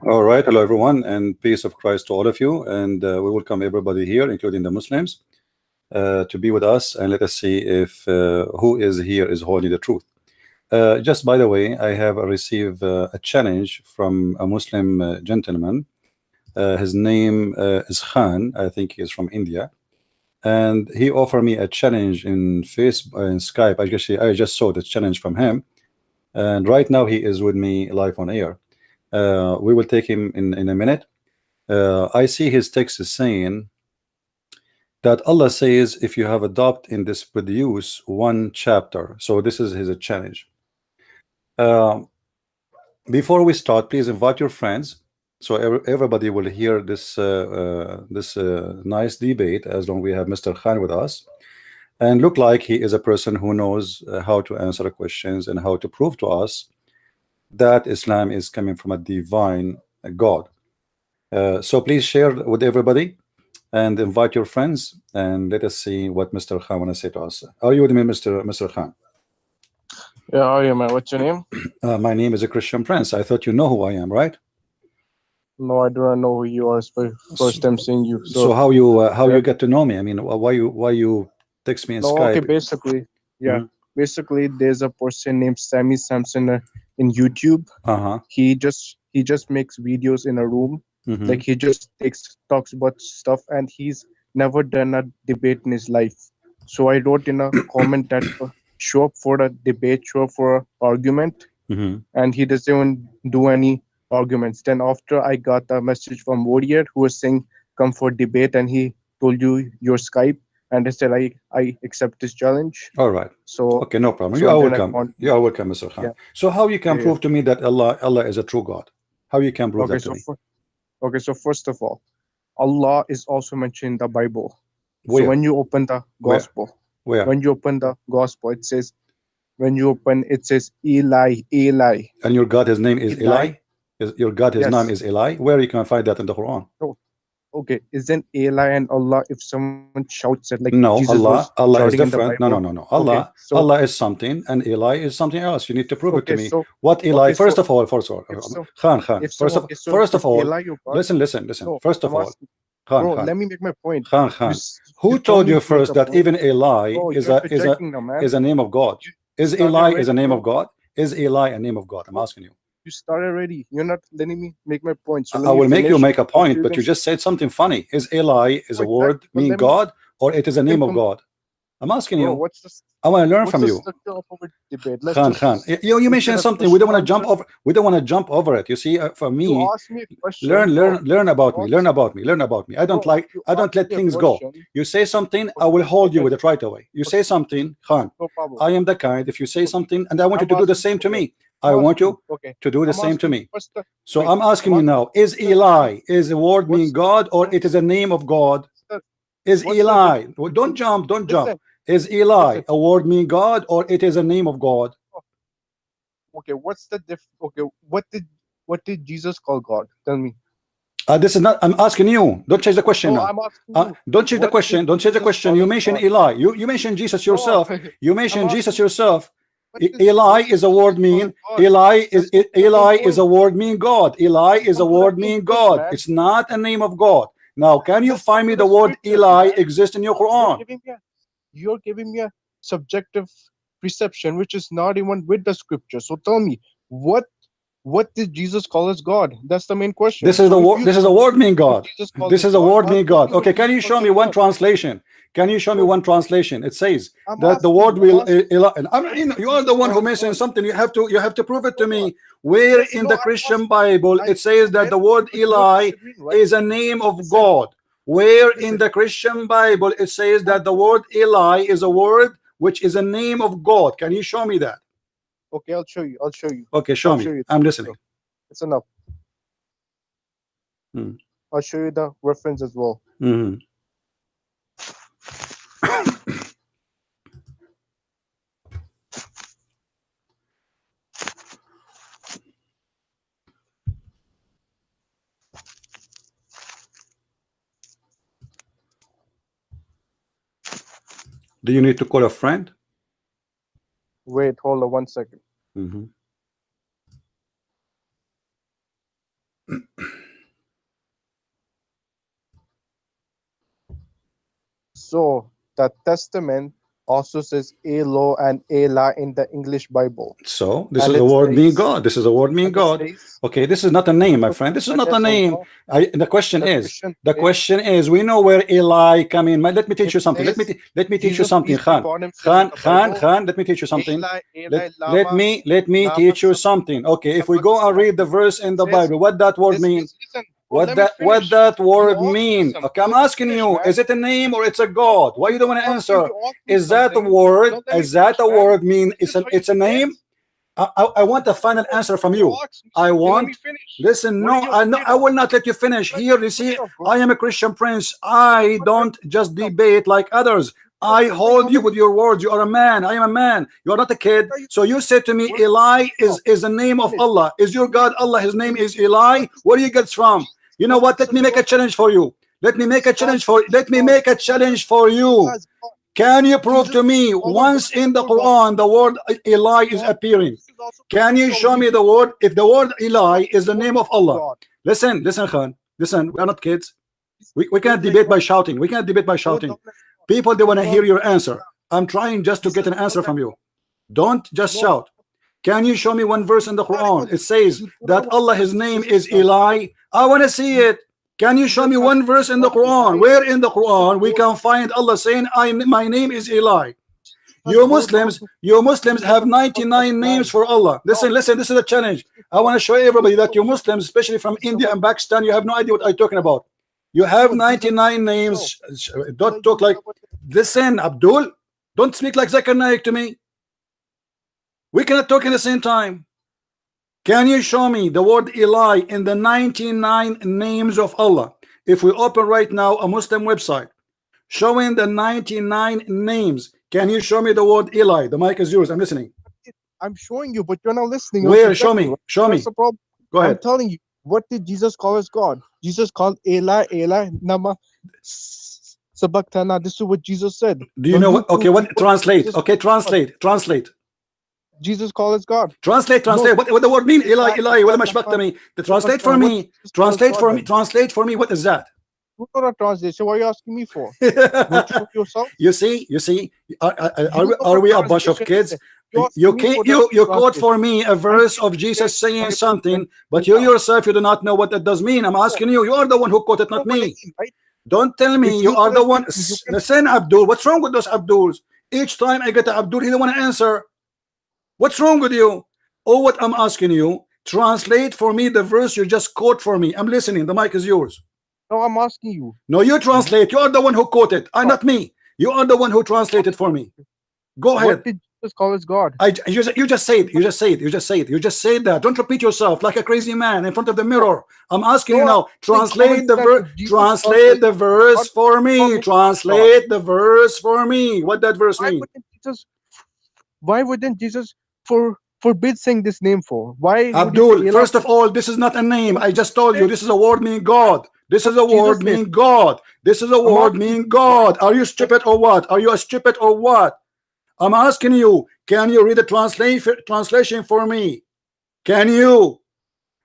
All right, hello everyone, and peace of Christ to all of you. And we welcome everybody here, including the Muslims, to be with us. And let us see if who is here is holding the truth. Just by the way, I have received a challenge from a Muslim gentleman. His name is Khan. I think he is from India, and he offered me a challenge in Facebook, in Skype. I just saw the challenge from him, and right now he is with me live on air. We will take him in a minute. I see his text is saying that Allah says, if you have adopted in this produce one chapter. So this is his challenge. Before we start, please invite your friends, so everybody will hear this nice debate, as long as we have Mr. Khan with us, and look like he is a person who knows how to answer the questions and how to prove to us that Islam is coming from a divine God. So please share with everybody and invite your friends, and let us see what Mr. Khan want to say to us. Are you with me, Mr. Khan? Yeah, how are you, man? What's your name? My name is a Christian Prince. I thought you know who I am, right? No, I do not know who you are. It's my first time seeing you. So how you get to know me? I mean, why you text me in Skype? Okay, basically, yeah. Basically, there's a person named Sammy Sampson in YouTube. He just makes videos in a room. Like he just talks about stuff, and he's never done a debate in his life. So I wrote in a comment that show up for a debate, show up for an argument, and he doesn't even do any arguments. Then after I got a message from Warrior who was saying come for debate, and he told you your Skype, and I said I accept this challenge. All right. So okay, no problem. You are welcome. You are welcome, Mr. Khan. So how you can prove to me that Allah is a true God? How you can prove that to me? Okay, so first of all, Allah is also mentioned in the Bible. Where? So when you open the Gospel, when you open the Gospel, it says, Eli, Eli. And your God, his name is Eli? Your God, his name is Eli? Where you can find that in the Quran? No. Okay, isn't Eli and Allah if someone shouts it like no, Jesus Allah is different. No. Allah, so, Allah is something, and Eli is something else. You need to prove it to me. So, what Eli? First of all, Khan. First of all, listen. First of all, Khan. Let me make my point. Khan. Who told you first that even Eli is a name of God? Is Eli is a name of God? Is Eli a name of God? I'm asking you. You started already. You're not letting me make my point. So I will make you make a point, but you just said something funny. Is Eli is a word mean God, or it is a name of God? I'm asking you. I want to learn from you. Khan. You mentioned something. We don't want to jump over. We don't want to jump over it. You see, for me, learn about me. I don't let things go. You say something, I will hold you with it right away. You say something, Khan. I am the kind. If you say something, and I want you to do the same to me. I want you to do the same to me. So I'm asking you now, is Eli is a word mean God, or it is a name of God? Is Eli, don't jump. Is Eli a word mean God, or it is a name of God? Okay, what's the okay, what did Jesus call God? Tell me. This is not, I'm asking you. Don't change the question now. I'm asking you. Don't change the question. Don't change the question. You mentioned Eli. You mentioned Jesus yourself. You mentioned Jesus yourself. Eli is a word mean. Eli is a word mean God. Eli is a word mean God. It's not a name of God. Now, can you find me the word Eli exists in your Quran? You're giving me a subjective perception, which is not even with the scripture. So tell me, what did Jesus call us God? That's the main question. This is this is a word mean God. This is a word mean God. Okay, can you show me one translation? Can you show me one translation? It says that the word will you are the one who mentioned something. You have to prove it to me. Where in the Christian Bible it says that the word Eli is a name of God? Where in the Christian Bible it says that the word Eli is a word which is a name of God? Can you show me that? Okay, I'll show you. Okay, show me. I'm listening. It's enough. I'll show you the reference as well. Do you need to call a friend? Wait, hold on 1 second. So the Testament also says Elo and Ela in the English Bible. So this is the word mean God. This is the word mean God. Okay, this is not a name, my friend. This is not a name. The question is, we know where Eli come in. Let me teach you something. Let me teach you something, Khan. Let me teach you something. Let me teach you something. Okay, if we go and read the verse in the Bible, what that word mean? What that word mean? Okay, I'm asking you, is it a name or it's a God? Why you don't want to answer? Is that a word? Is that a word mean it's a name? I want a final answer from you. I want, listen, no, I will not let you finish. Here, you see, I am a Christian prince. I don't just debate like others. I hold you with your words. You are a man. I am a man. You are not a kid. So you said to me, Eli is the name of Allah. Is your God Allah? His name is Eli. Where do you get from? You know what? Let me make a challenge for you. Let me make a challenge for you. Can you prove to me once in the Quran the word Eli is appearing? Can you show me the word? If the word Eli is the name of Allah, listen, Khan, listen. We are not kids. We can't debate by shouting. We can't debate by shouting. People, they want to hear your answer. I'm trying just to get an answer from you. Don't just shout. Can you show me one verse in the Quran? It says that Allah, His name is Eli. I want to see it. Can you show me one verse in the Quran? Where in the Quran we can find Allah saying, my name is Eli? You Muslims have 99 names for Allah. Listen, this is a challenge. I want to show everybody that you Muslims, especially from India and Pakistan, you have no idea what I'm talking about. You have 99 names. Don't talk like, listen, Abdul, don't speak like Zakir Naik to me. We cannot talk at the same time. Can you show me the word Eli in the 99 names of Allah? If we open right now a Muslim website showing the 99 names, can you show me the word Eli? The mic is yours. I'm listening. I'm showing you, but you're not listening. Where? Show me. That's the problem. Go ahead. I'm telling you. What did Jesus call as God? Jesus called Eli, Nama Sabachthana. This is what Jesus said. Do you know what? Okay, what? Translate. Okay, translate. Jesus called as God. Translate. No. What the word mean? Eli. What mashbaqtani? Translate for me. Translate for me. What is that? You know that translation. What are you asking me for? Yourself? You see. Are we a bunch of kids? You quote for me a verse of Jesus saying something, but you yourself, you do not know what that does mean. I'm asking you. You are the one who quoted, not me. Don't tell me you are the one. Listen, Abdul. What's wrong with those Abduls? Each time I get an Abdul, he don't want to answer. What's wrong with you? Oh, what I'm asking you, translate for me the verse you just quote for me. I'm listening. The mic is yours. No, I'm asking you. No, you translate. You are the one who quoted. I'm not me. You are the one who translated for me. Go ahead. What did Jesus call as God? You just say it. You just say that. Don't repeat yourself like a crazy man in front of the mirror. I'm asking you now. Translate the verse. Translate the verse for me. Translate the verse for me. What that verse mean? Why wouldn't Jesus forbid saying this name for? Why? Abdul, first of all, this is not a name. I just told you this is a word meaning God. This is a word meaning God. This is a word meaning God. Are you stupid or what? Are you a stupid or what? I'm asking you, can you read the translation for me? Can you?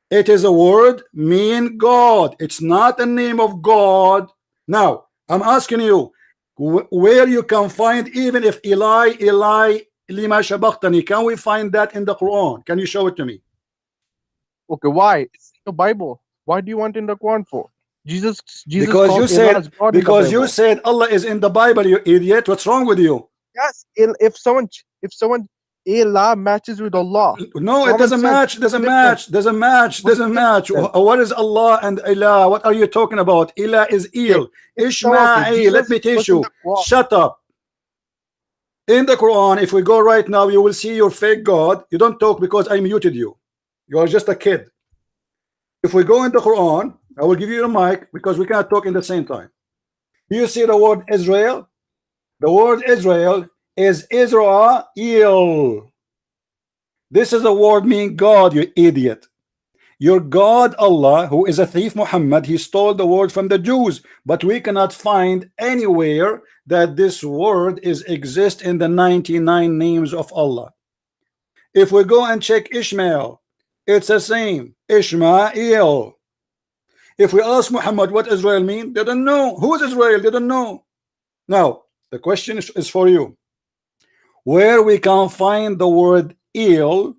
It is a word mean God. It's not a name of God. Now, I'm asking you, where you can find, even if Eli, lima shabaqtani, can we find that in the Quran? Can you show it to me? Okay, why? It's the Bible. Why do you want in the Quran for? Jesus because you said Allah is in the Bible, you idiot. What's wrong with you? Yes, if someone Allah matches with Allah. No, it doesn't match. Doesn't match. What is Allah and Allah? What are you talking about? Allah is Il. Ishmael. Let me teach you. Shut up. In the Quran, if we go right now, you will see your fake God. You don't talk because I muted you. You are just a kid. If we go in the Quran, I will give you a mic because we cannot talk in the same time. Do you see the word Israel? The word Israel is Israel. This is a word meaning God, you idiot. Your God Allah, who is a thief, Muhammad, he stole the word from the Jews, but we cannot find anywhere that this word exists in the 99 names of Allah. If we go and check Ishmael, it's the same, Ishmael. If we ask Muhammad what Israel means, they don't know. Who is Israel? They don't know. Now the question is for you. Where we can find the word El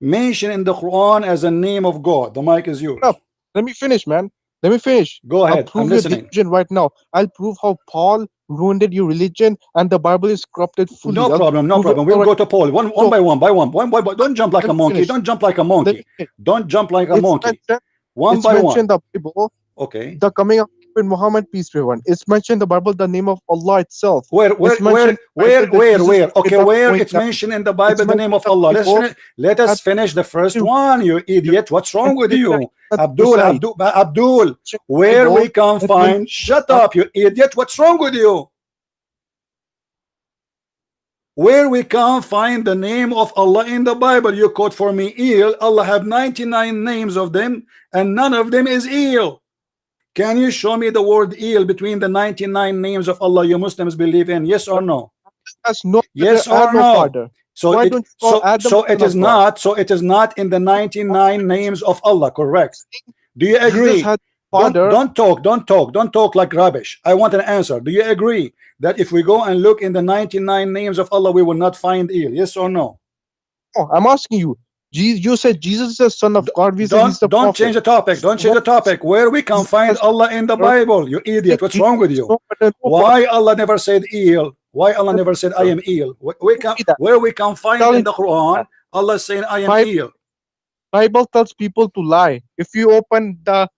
mentioned in the Quran as a name of God? The mic is yours. No, let me finish, man. Let me finish. Go ahead. I'll prove your religion right now. I'll prove how Paul ruined your religion and the Bible is corrupted fully. No problem. No problem. We'll go to Paul one by one. Don't jump like a monkey. Don't jump like a monkey. Don't jump like a monkey. One by one. The Bible. Okay. The coming of Muhammad, peace be upon him. It's mentioned in the Bible the name of Allah itself. Where? Okay, where it's mentioned in the Bible the name of Allah. Let us finish the first one, you idiot. What's wrong with you? Abdul, where we can find, shut up, you idiot. What's wrong with you? Where we can find the name of Allah in the Bible? You quote for me El. Allah have 99 names of them and none of them is El. Can you show me the word El between the 99 names of Allah you Muslims believe in? Yes or no? Yes or no? So it is not in the 99 names of Allah, correct? Do you agree? Don't talk like rubbish. I want an answer. Do you agree that if we go and look in the 99 names of Allah we will not find El? Yes or no? Oh, I'm asking you. You said Jesus is the Son of God. We don't change the topic. Don't change the topic. Where we can find Allah in the Bible? You idiot. What's wrong with you? Why Allah never said El? Why Allah never said I am El? Where we can find in the Quran Allah saying I am El? Bible tells people to lie. If you open when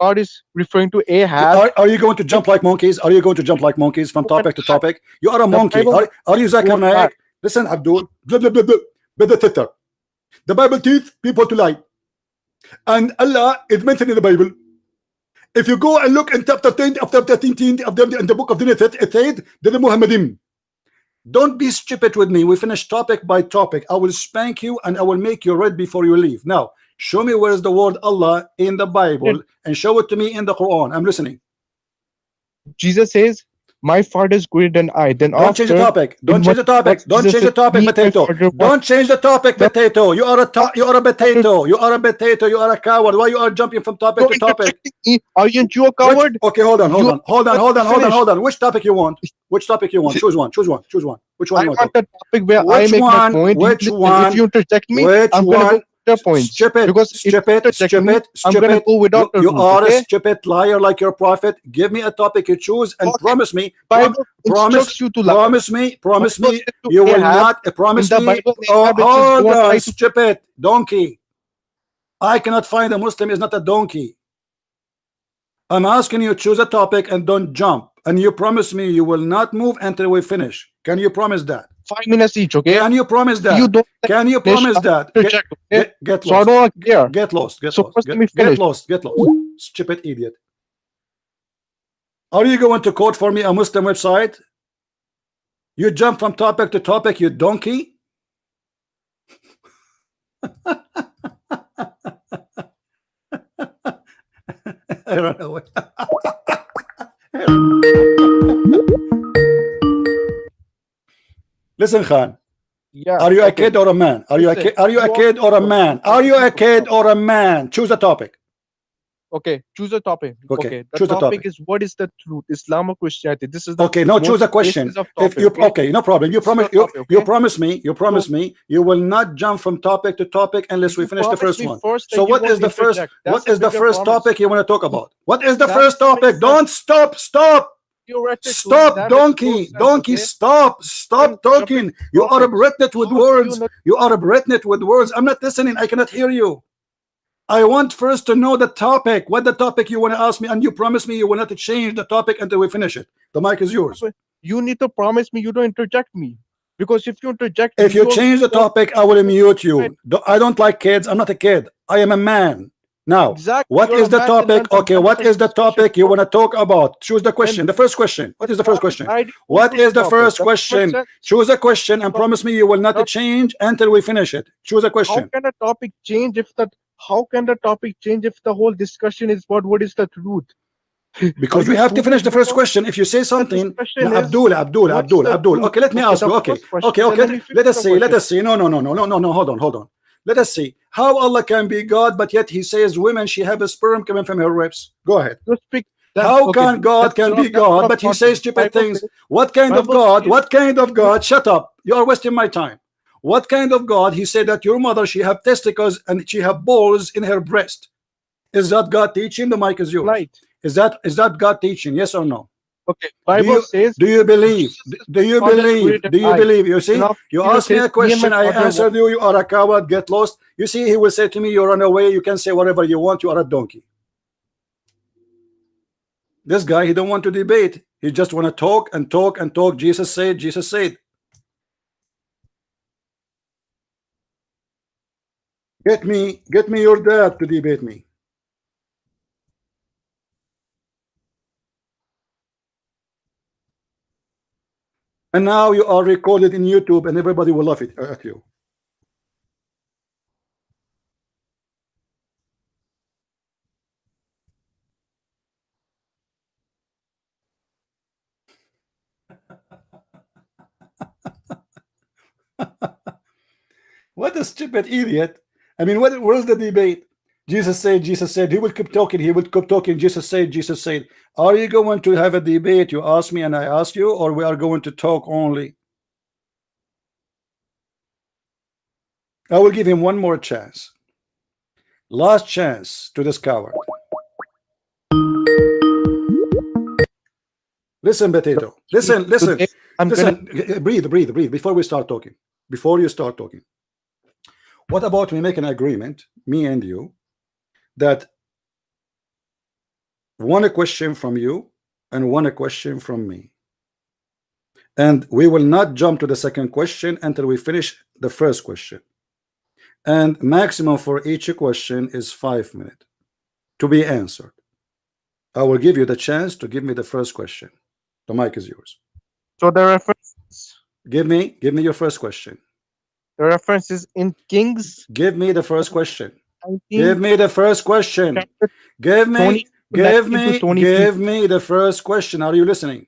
God is referring to Ahab, are you going to jump like monkeys? Are you going to jump like monkeys from topic to topic? You are a monkey. Are you Zakir Naik? Listen, Abdul. The Bible teaches people to lie, and Allah is mentioned in the Bible. If you go and look in chapter 10 of chapter 13 of the book of the it said the Muhammadim. Don't be stupid with me. We finish topic by topic. I will spank you and I will make you read before you leave. Now show me where is the word Allah in the Bible and show it to me in the Quran. I'm listening. Jesus says, my Father is greater than I. Then don't change the topic. Don't change the topic. Don't change the topic, potato. Don't change the topic, potato. You are a potato. You are a potato. You are a coward. Why you are jumping from topic to topic? Aren't you a coward? Okay, hold on. Which topic you want? Which topic you want? Choose one. Which one you want? I want the topic where I make my point. Which one? If you interject me, I'm gonna go points. Stupid. I'm gonna go without you are a stupid liar like your prophet. Give me a topic you choose and promise me. Promise me. You will not promise me. Hold on, stupid donkey. I cannot find a Muslim is not a donkey. I'm asking you choose a topic and don't jump. And you promise me you will not move until we finish. Can you promise that? 5 minutes each, okay? Can you promise that? Can you promise that? Get lost. So I don't care. Get lost. Get lost. Stupid idiot. Are you going to quote for me a Muslim website? You jump from topic to topic, you donkey. I don't know what. Listen, Khan. Yeah. Are you a kid or a man? Are you a kid or a man? Are you a kid or a man? Choose a topic. Okay, choose a topic. Okay, the topic is what is the truth, Islam or Christianity? This is the okay. No, choose a question. If you okay, no problem. You promise. You promise me. You promise me. You will not jump from topic to topic unless we finish the first one. So what is the first? What is the first topic you want to talk about? What is the first topic? Don't stop. Stop, donkey. Stop talking. You are a redneck with words. I'm not listening. I cannot hear you. I want first to know the topic. What the topic you want to ask me, and you promise me you will not change the topic until we finish it. The mic is yours. You need to promise me you don't interject me, because if you interject, if you change the topic, I will mute you. I don't like kids. I'm not a kid. I am a man. Now, what is the topic? Okay, what is the topic you want to talk about? Choose the question. The first question. What is the first question? What is the first question? Choose a question and promise me you will not change until we finish it. Choose a question. How can a topic change if the whole discussion is about what is the truth? Because we have to finish the first question. If you say something, Abdul. Okay, let me ask you. Okay. Let us see. No. Hold on. Let us see how Allah can be God, but yet He says women she have a sperm coming from her ribs. Go ahead. How can God can be God, but he says stupid things? What kind of God? What kind of God? Shut up. You are wasting my time. What kind of God? He said that your mother, she have testicles and she have balls in her breast. Is that God teaching? The mic is yours. Right. Is that God teaching? Yes or no? Okay. Bible says. Do you believe? Do you believe? Do you believe? You see, you ask me a question, I answered you. You are a coward. Get lost. You see, he will say to me, "You run away. You can say whatever you want. You are a donkey." This guy, he don't want to debate. He just want to talk and talk and talk. Jesus said. Jesus said. Get me your dad to debate me. And now you are recorded in YouTube and everybody will laugh at you. What a stupid idiot. I mean, what is the debate? Jesus said, he will keep talking, Jesus said. Are you going to have a debate? You ask me and I ask you, or we are going to talk only? I will give him one more chance. Last chance to this coward. Listen, Potato. Listen. Breathe before we start talking. Before you start talking. What about we make an agreement, me and you, that one question from you and one question from me, and we will not jump to the second question until we finish the first question, and maximum for each question is 5 minutes to be answered. I will give you the chance to give me the first question. The mic is yours. So the reference. Give me your first question. The reference is in Kings. Give me the first question. Give me the first question. Give me the first question. Are you listening?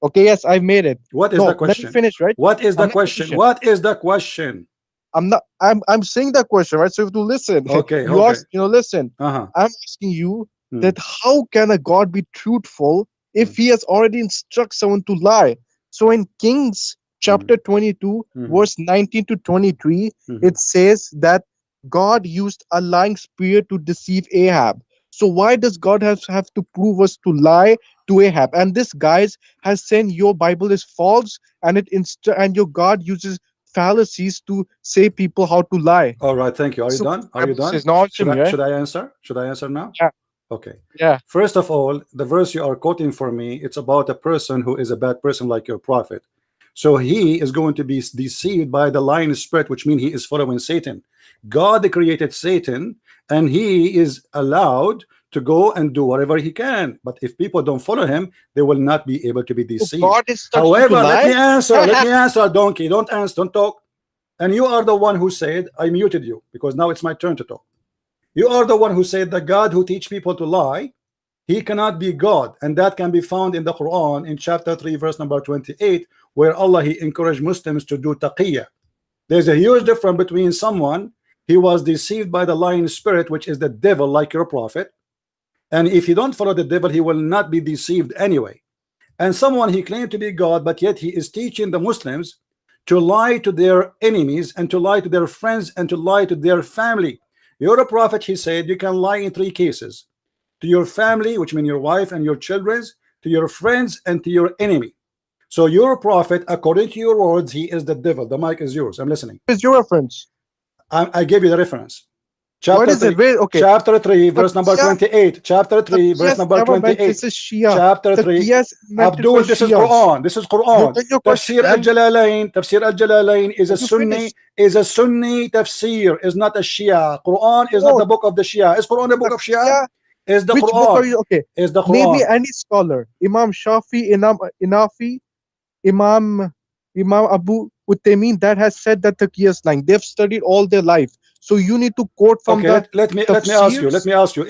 Okay, yes, I've made it. What is the question? Let me finish, right? What is the question? What is the question? I'm saying that question, right? So you have to listen. Okay. You ask, listen. I'm asking you that how can a God be truthful if he has already instructed someone to lie? So in Kings chapter 22, verse 19 to 23, it says that God used a lying spirit to deceive Ahab. So why does God have to prove us to lie to Ahab? And this guys has said your Bible is false, and and your God uses fallacies to say people how to lie. All right, thank you. Are you done? Are you done? Should I answer? Should I answer now? Yeah. Okay. Yeah. First of all, the verse you are quoting for me, it's about a person who is a bad person like your prophet. So he is going to be deceived by the lying spirit, which means he is following Satan. God created Satan, and he is allowed to go and do whatever he can. But if people don't follow him, they will not be able to be deceived. However, let me answer, donkey. Don't answer, don't talk. And you are the one who said, I muted you because now it's my turn to talk. You are the one who said that God who teach people to lie, he cannot be God, and that can be found in the Quran in chapter 3 verse number 28, where Allah he encouraged Muslims to do taqiyya. There's a huge difference between someone he was deceived by the lying spirit, which is the devil, like your prophet, and if you don't follow the devil, he will not be deceived anyway. And someone he claimed to be God, but yet he is teaching the Muslims to lie to their enemies and to lie to their friends and to lie to their family. You're a prophet, he said, you can lie in 3 cases: to your family, which means your wife and your children, to your friends, and to your enemy. So your prophet, according to your words, he is the devil. The mic is yours. I'm listening. What is your reference? I gave you the reference. Chapter 3, okay. Chapter 3, verse number 28. Chapter 3, verse number 28. This is Shia. Chapter 3. Abdul, this is Quran. This is Quran. Tafsir al-Jalalain. Tafsir al-Jalalain is a Sunni. Is a Sunni tafsir. Is not a Shia. Quran is not the book of the Shia. Is Quran the book of Shia? Is the Which Quran? Book are you? Okay. Is the Quran? Maybe any scholar. Imam Shafi, Inafi, Imam Abu Utaymin, that has said that Taqiyya is lying. They've studied all their life. So you need to quote from let me ask you.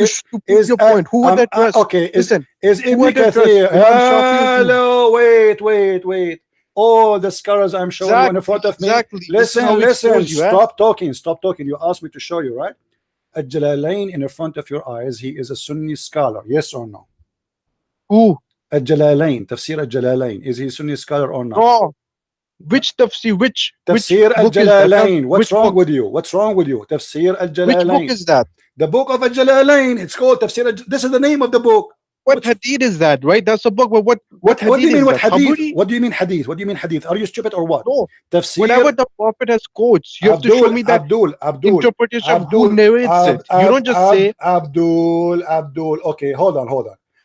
Is your point? Who would address? Okay. Listen. Is Ibn Kathir? Hello. Wait. All the scholars I'm showing you in front of me. Listen. Stop talking. You asked me to show you, right? Al-Jalalain in front of your eyes. He is a Sunni scholar. Yes or no? Who? Al-Jalalain, Tafsir Al-Jalalain. Is he Sunni scholar or not? Oh, which tafsir? Which Tafsir Al-Jalalain. What's wrong book? with you? What's wrong with you? Tafsir Al-Jalalain. Which book is that? The book of Al-Jalalain. It's called Tafsir. This is the name of the book. What hadith is that? Right? That's a book. But what do you mean? What hadith? Khaburi? What do you mean hadith? What do you mean hadith? Are you stupid or what? No. Tafsir. Whenever the Prophet has quotes, you have to show me that interpretation of who narrates it. You don't just say Abdul. Okay, hold on.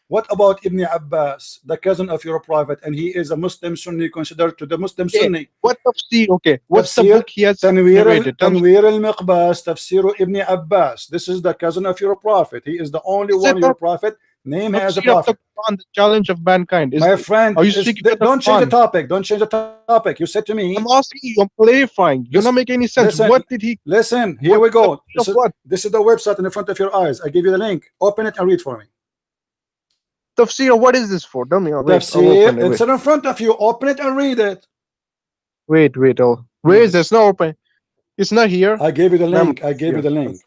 What about Ibn Abbas, the cousin of your prophet, and he is a Muslim Sunni, considered to the Muslim Sunni? What tafsir? Okay, what's the book he has narrated? Tanwir al-Miqbas, Tafsir Ibn Abbas. This is the cousin of your prophet. He is the only one your prophet name as a prophet. The challenge of mankind. My friend, don't change the topic. Don't change the topic. You said to me. I'm asking you. I'm clarifying. You're not making any sense. What did he? Listen. Here we go. This is the website in the front of your eyes. I give you the link. Open it and read for me. Tafsir, what is this for? Tell me. Tafsir, it's in front of you. Open it and read it. Wait. Oh, where is this? Not open. It's not here. I gave you the link. I gave you the link.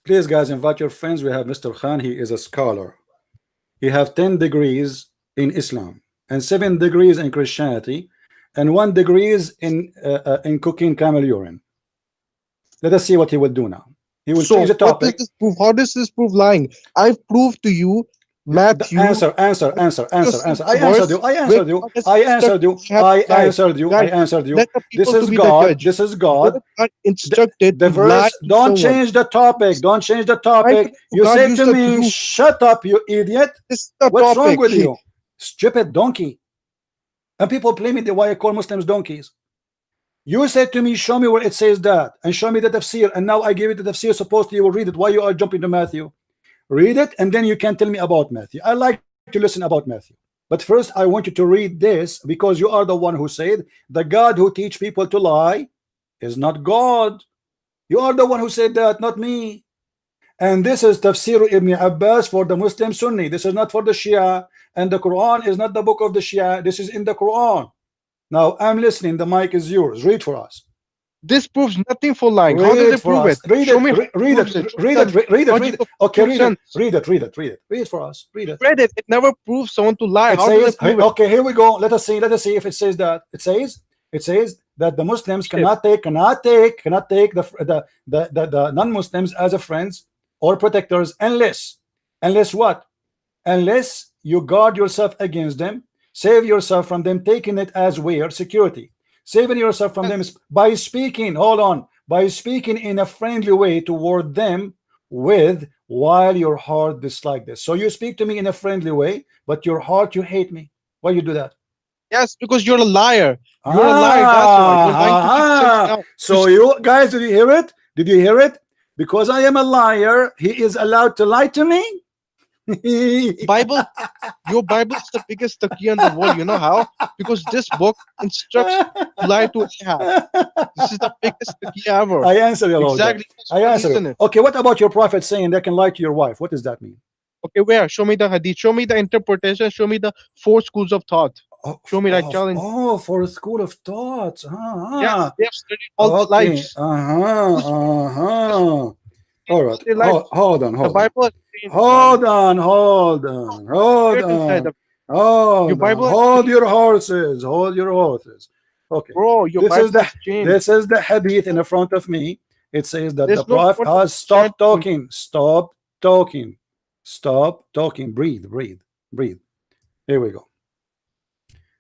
Please, guys, invite your friends. We have Mr. Khan. He is a scholar. He have 10 degrees in Islam and 7 degrees in Christianity and 1 degrees in cooking camel urine. Let us see what he will do now. He will change the topic. How does this prove lying? I've proved to you Matthew. Answer. I answered you. This is God. This is God. Instructed. The verse. Don't change the topic. Don't change the topic. You said to me, "Shut up, you idiot." What's wrong with you? Stupid donkey. And people play me. Why I call Muslims donkeys? You said to me, show me where it says that, and show me the tafsir, and now I give it the tafsir. Supposedly you will read it. Why you are jumping to Matthew? Read it, and then you can tell me about Matthew. I like to listen about Matthew, but first I want you to read this, because you are the one who said the God who teach people to lie is not God. You are the one who said that, not me. And this is Tafsir Ibn Abbas for the Muslim Sunni. This is not for the Shia, and the Quran is not the book of the Shia. This is in the Quran. Now I'm listening. The mic is yours. Read for us. This proves nothing for lying. How does it prove it? Read it. Okay, read it for us. Read it. Read it. It never proves someone to lie. How does it prove it? Okay, here we go. Let us see if it says that. It says that the Muslims cannot take the non-Muslims as a friends or protectors unless what? Unless you guard yourself against them. Save yourself from them taking it as weird security. Saving yourself from them by speaking, by speaking in a friendly way toward them while your heart dislike this. So you speak to me in a friendly way, but your heart, you hate me. Why you do that? Yes, because you're a liar. You're a liar. That's why. So you guys, did you hear it? Did you hear it? Because I am a liar, he is allowed to lie to me? Bible, your Bible is the biggest taqiyya in the world. You know how? Because this book instructs to lie to Ahab. This is the biggest taqiyya ever. I answer you. Exactly. I answer you. Okay, what about your prophet saying they can lie to your wife? What does that mean? Okay, where? Show me the hadith. Show me the interpretation. Show me the 4 schools of thought. Show me that challenge. Oh, for a school of thoughts. Yeah, they have studied all the lives. All right. Hold on. The Bible. Hold on. Hold your horses. Okay. Bro, this is the hadith in the front of me. It says that the prophet has stopped talking. Stop talking. Breathe. Here we go.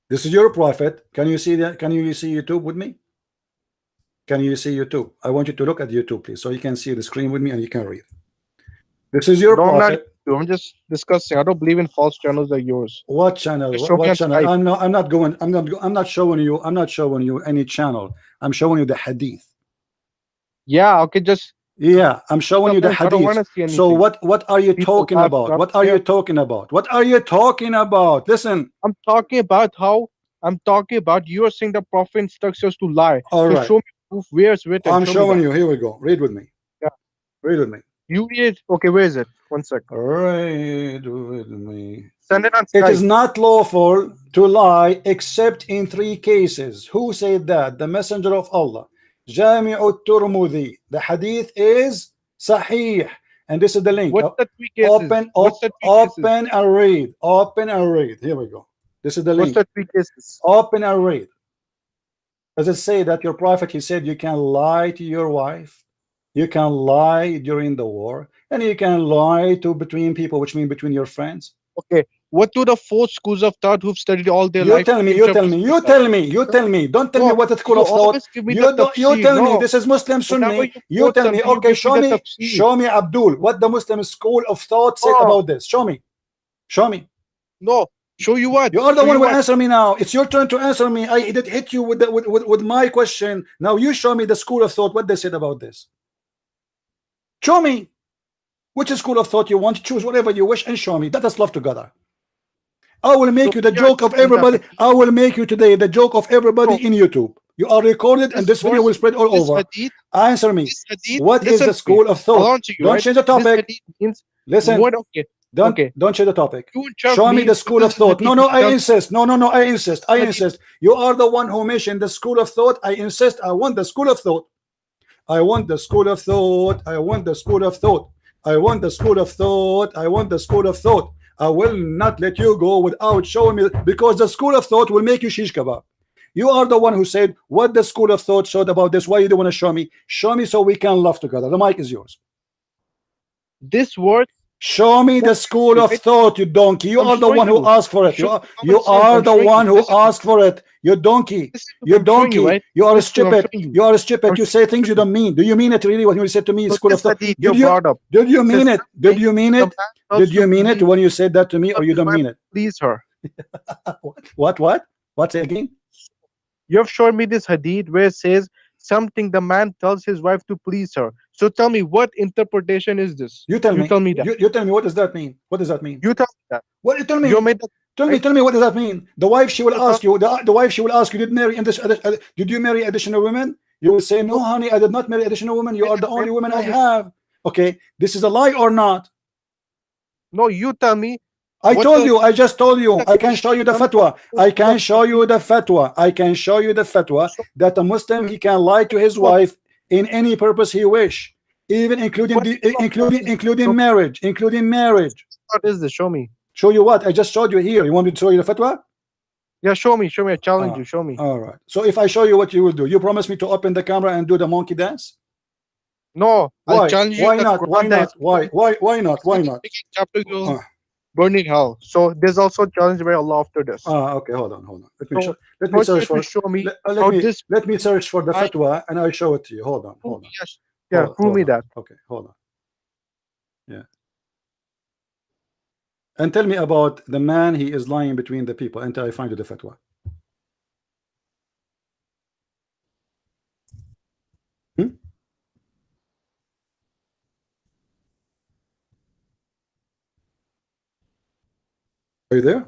This is your prophet. Can you see that? Can you see YouTube with me? Can you see YouTube? I want you to look at YouTube, please, so you can see the screen with me and you can read. This is your prophet. I'm just discussing. I don't believe in false channels like yours. What channel? What channel? I'm not showing you any channel. I'm showing you the hadith. Yeah, okay, yeah, I'm showing you the hadith. So what are you talking about? What are you talking about? Listen. I'm talking about you are saying the prophet instructs us to lie. All right. Show me proof where it's written. I'm showing you. Here we go. Read with me. Yeah. Read with me. You read. Okay, where is it? 1 second. Read with me. Send it on Skype. It is not lawful to lie except in 3 cases. Who said that? The Messenger of Allah. Jami'ut Tirmidhi. The hadith is Sahih. And this is the link. What's the three cases? Open and read. Open and read. Here we go. This is the link. What's the three cases? Open and read. Does it say that your prophet, he said you can lie to your wife, you can lie during the war, and you can lie to between people, which means between your friends? Okay. What do the 4 schools of thought who've studied all their You life? tell me. Don't tell me what the school of thought. You tell me. This is Muslim Sunni. You tell me. Okay, show me Abdul, what the Muslim school of thought said about this. Show me. No. Show you what? You are the one who answer me now. It's your turn to answer me. I did hit you with my question. Now you show me the school of thought, what they said about this. Show me which school of thought you want. Choose whatever you wish and show me. Let us love together. I will make you the joke of everybody. I will make you today the joke of everybody in YouTube. You are recorded and this video will spread all over. Answer me. What is the school of thought? Don't change the topic. Listen. Don't change the topic. Show me the school of thought. No, I insist. No, I insist. You are the one who mentioned the school of thought. I insist. I want the school of thought. I want the school of thought. I want the school of thought. I want the school of thought. I want the school of thought. I will not let you go without showing me, because the school of thought will make you shish kebab. You are the one who said what the school of thought showed about this. Why you don't want to show me? Show me so we can laugh together. The mic is yours. This word. Show me the school of thought, you donkey. You are the one who asked for it. You are the one who asked for it. You donkey. You donkey. You are stupid. You are stupid. You say things you don't mean. Do you mean it really when you said to me school of thought? Did you mean it? Did you mean it? Did you mean it when you said that to me, or you don't mean it? Please her. What? What's again? You have shown me this hadith where it says something the man tells his wife to please her. So tell me, what interpretation is this? You tell me that. You tell me, what does that mean? You tell me that. What? Tell me. Tell me what does that mean? The wife, she will ask you. The wife, she will ask you, did you marry additional women? You will say, no, honey, I did not marry additional women. You are the only woman I have. Okay, this is a lie or not? No, you tell me. I just told you. I can show you the fatwa. I can show you the fatwa that a Muslim, he can lie to his wife in any purpose he wish, even including marriage. What is this? Show me. Show you what? I just showed you here. You want me to show you the fatwa? Yeah, show me. I challenge you. Show me. All right. So if I show you, what you will do? You promise me to open the camera and do the monkey dance? No. Why? Why not? Why not? Burning hell. So there's also a challenge by Allah after this. Okay, hold on. Let me search for the fatwa and I'll show it to you. Hold on. Yes. Yeah, prove me that. Okay, hold on. Yeah. And tell me about the man, he is lying between the people until I find you the fatwa. Are you there?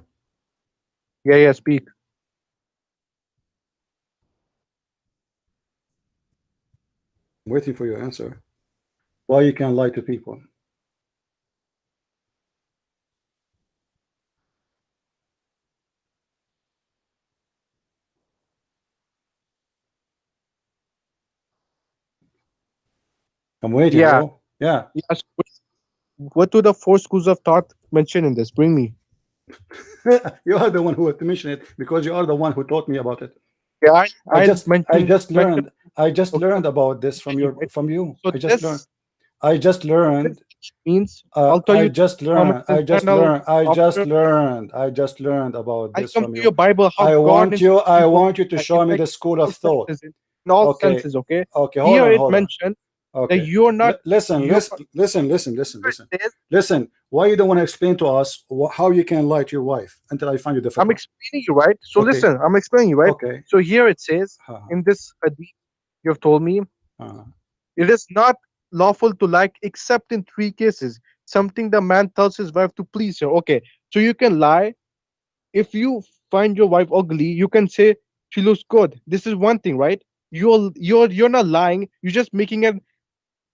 Yeah, speak. I'm waiting for your answer. Why you can lie to people? I'm waiting. Yeah. Bro. Yeah. Yes. What do the 4 schools of thought mention in this? Bring me. You are the one who mentioned it, because you are the one who taught me about it. Yeah, I just learned about this from you. So I just learned. Means I just learned about this from you. Your Bible. I want you to show me the school of thought. In all senses, okay. Okay. Here it mentioned that you're not. Listen. Why you don't want to explain to us how you can lie to your wife until I find you the fatwa? I'm explaining you, right? So listen, I'm explaining you, right? Okay. So here it says in this hadith, you have told me it is not lawful to lie except in 3 cases. Something the man tells his wife to please her. Okay, so you can lie if you find your wife ugly. You can say she looks good. This is one thing, right? You're not lying. You're just making a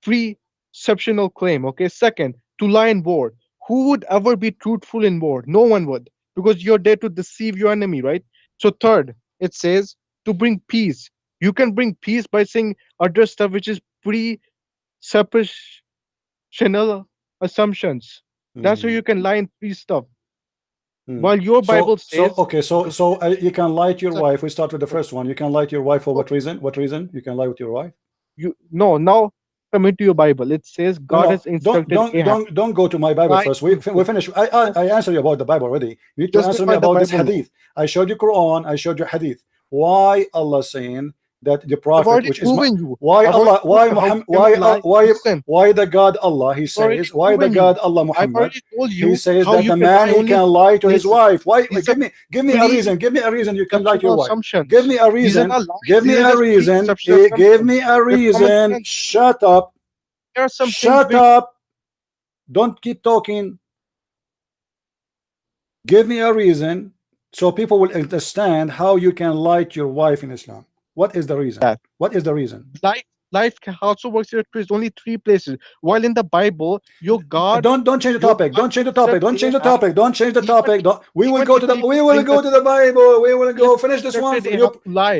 preceptional claim. Okay. Second, to lie in war. Who would ever be truthful in war? No one would, because you're there to deceive your enemy, right? So third, it says to bring peace. You can bring peace by saying other stuff which is Chanel assumptions. That's how you can lie in three stuff. Hmm. While your Bible says, okay, so you can lie to your wife. We start with the first one. You can lie to your wife for what reason? What reason you can lie with your wife? now coming to your Bible, it says God has instructed Ahab. Don't go to my Bible first. We finish. I answered you about the Bible already. You need to answer me about this hadith. I showed you Quran. I showed you hadith. Why Allah saying that the prophet, which is why Allah, why Muhammad, why the God Allah, he says, why the God Allah Muhammad, he says that the man he can lie to his wife. Why? Give me a reason. Give me a reason you can lie to your wife. Give me a reason. Give me a reason. Give me a reason. Shut up. Shut up. Don't keep talking. Give me a reason so people will understand how you can lie to your wife in Islam. What is the reason? What is the reason? Life also works here. There's only three places. While in the Bible, your God. Don't change the topic. Don't change the topic. Don't change the topic. Don't change the topic. We will go to the. We will go to the Bible. We will go finish this one.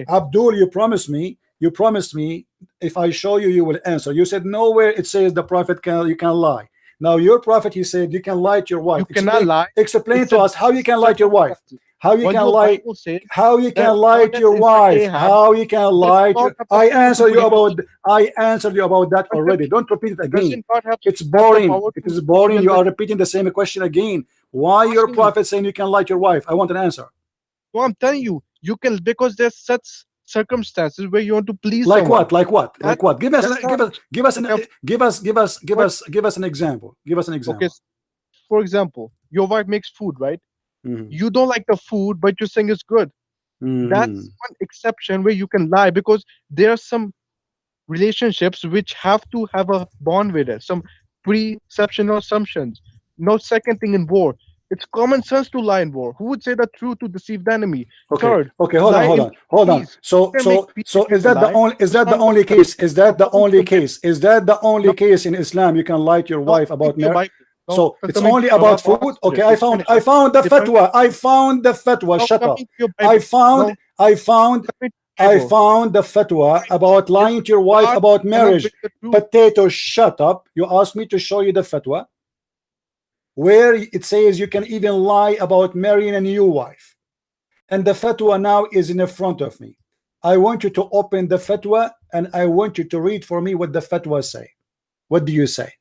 Abdul, you promised me. You promised me if I show you, you will answer. You said nowhere it says the prophet you can lie. Now your prophet, he said you can lie to your wife. You cannot lie. Explain to us how you can lie to your wife. How you can lie? How you can lie to your wife? How you can lie to? I answered you about. I answered you about that already. Don't repeat it again. It's boring. It is boring. You are repeating the same question again. Why your prophet saying you can lie to your wife? I want an answer. Well, I'm telling you, you can, because there's such circumstances where you want to please. Like someone. What? Like what? Like what? Give us an example. Give us an example. Okay. For example, your wife makes food, right? You don't like the food, but you're saying it's good. That's one exception where you can lie, because there are some relationships which have to have a bond with it, some preceptional assumptions. No, second thing, in war, it's common sense to lie in war. Who would say the truth to deceive the enemy? Okay. Third, okay, hold on. So is that the only case? Is that the only case? Is that the only case in Islam you can lie to your wife about marriage? So it's only about food. Okay, I found the fatwa. I found the fatwa. Shut up. I found the fatwa about lying to your wife about marriage. Potato, shut up. You asked me to show you the fatwa where it says you can even lie about marrying a new wife, and the fatwa now is in the front of me. I want you to open the fatwa and I want you to read for me what the fatwa say. What do you say?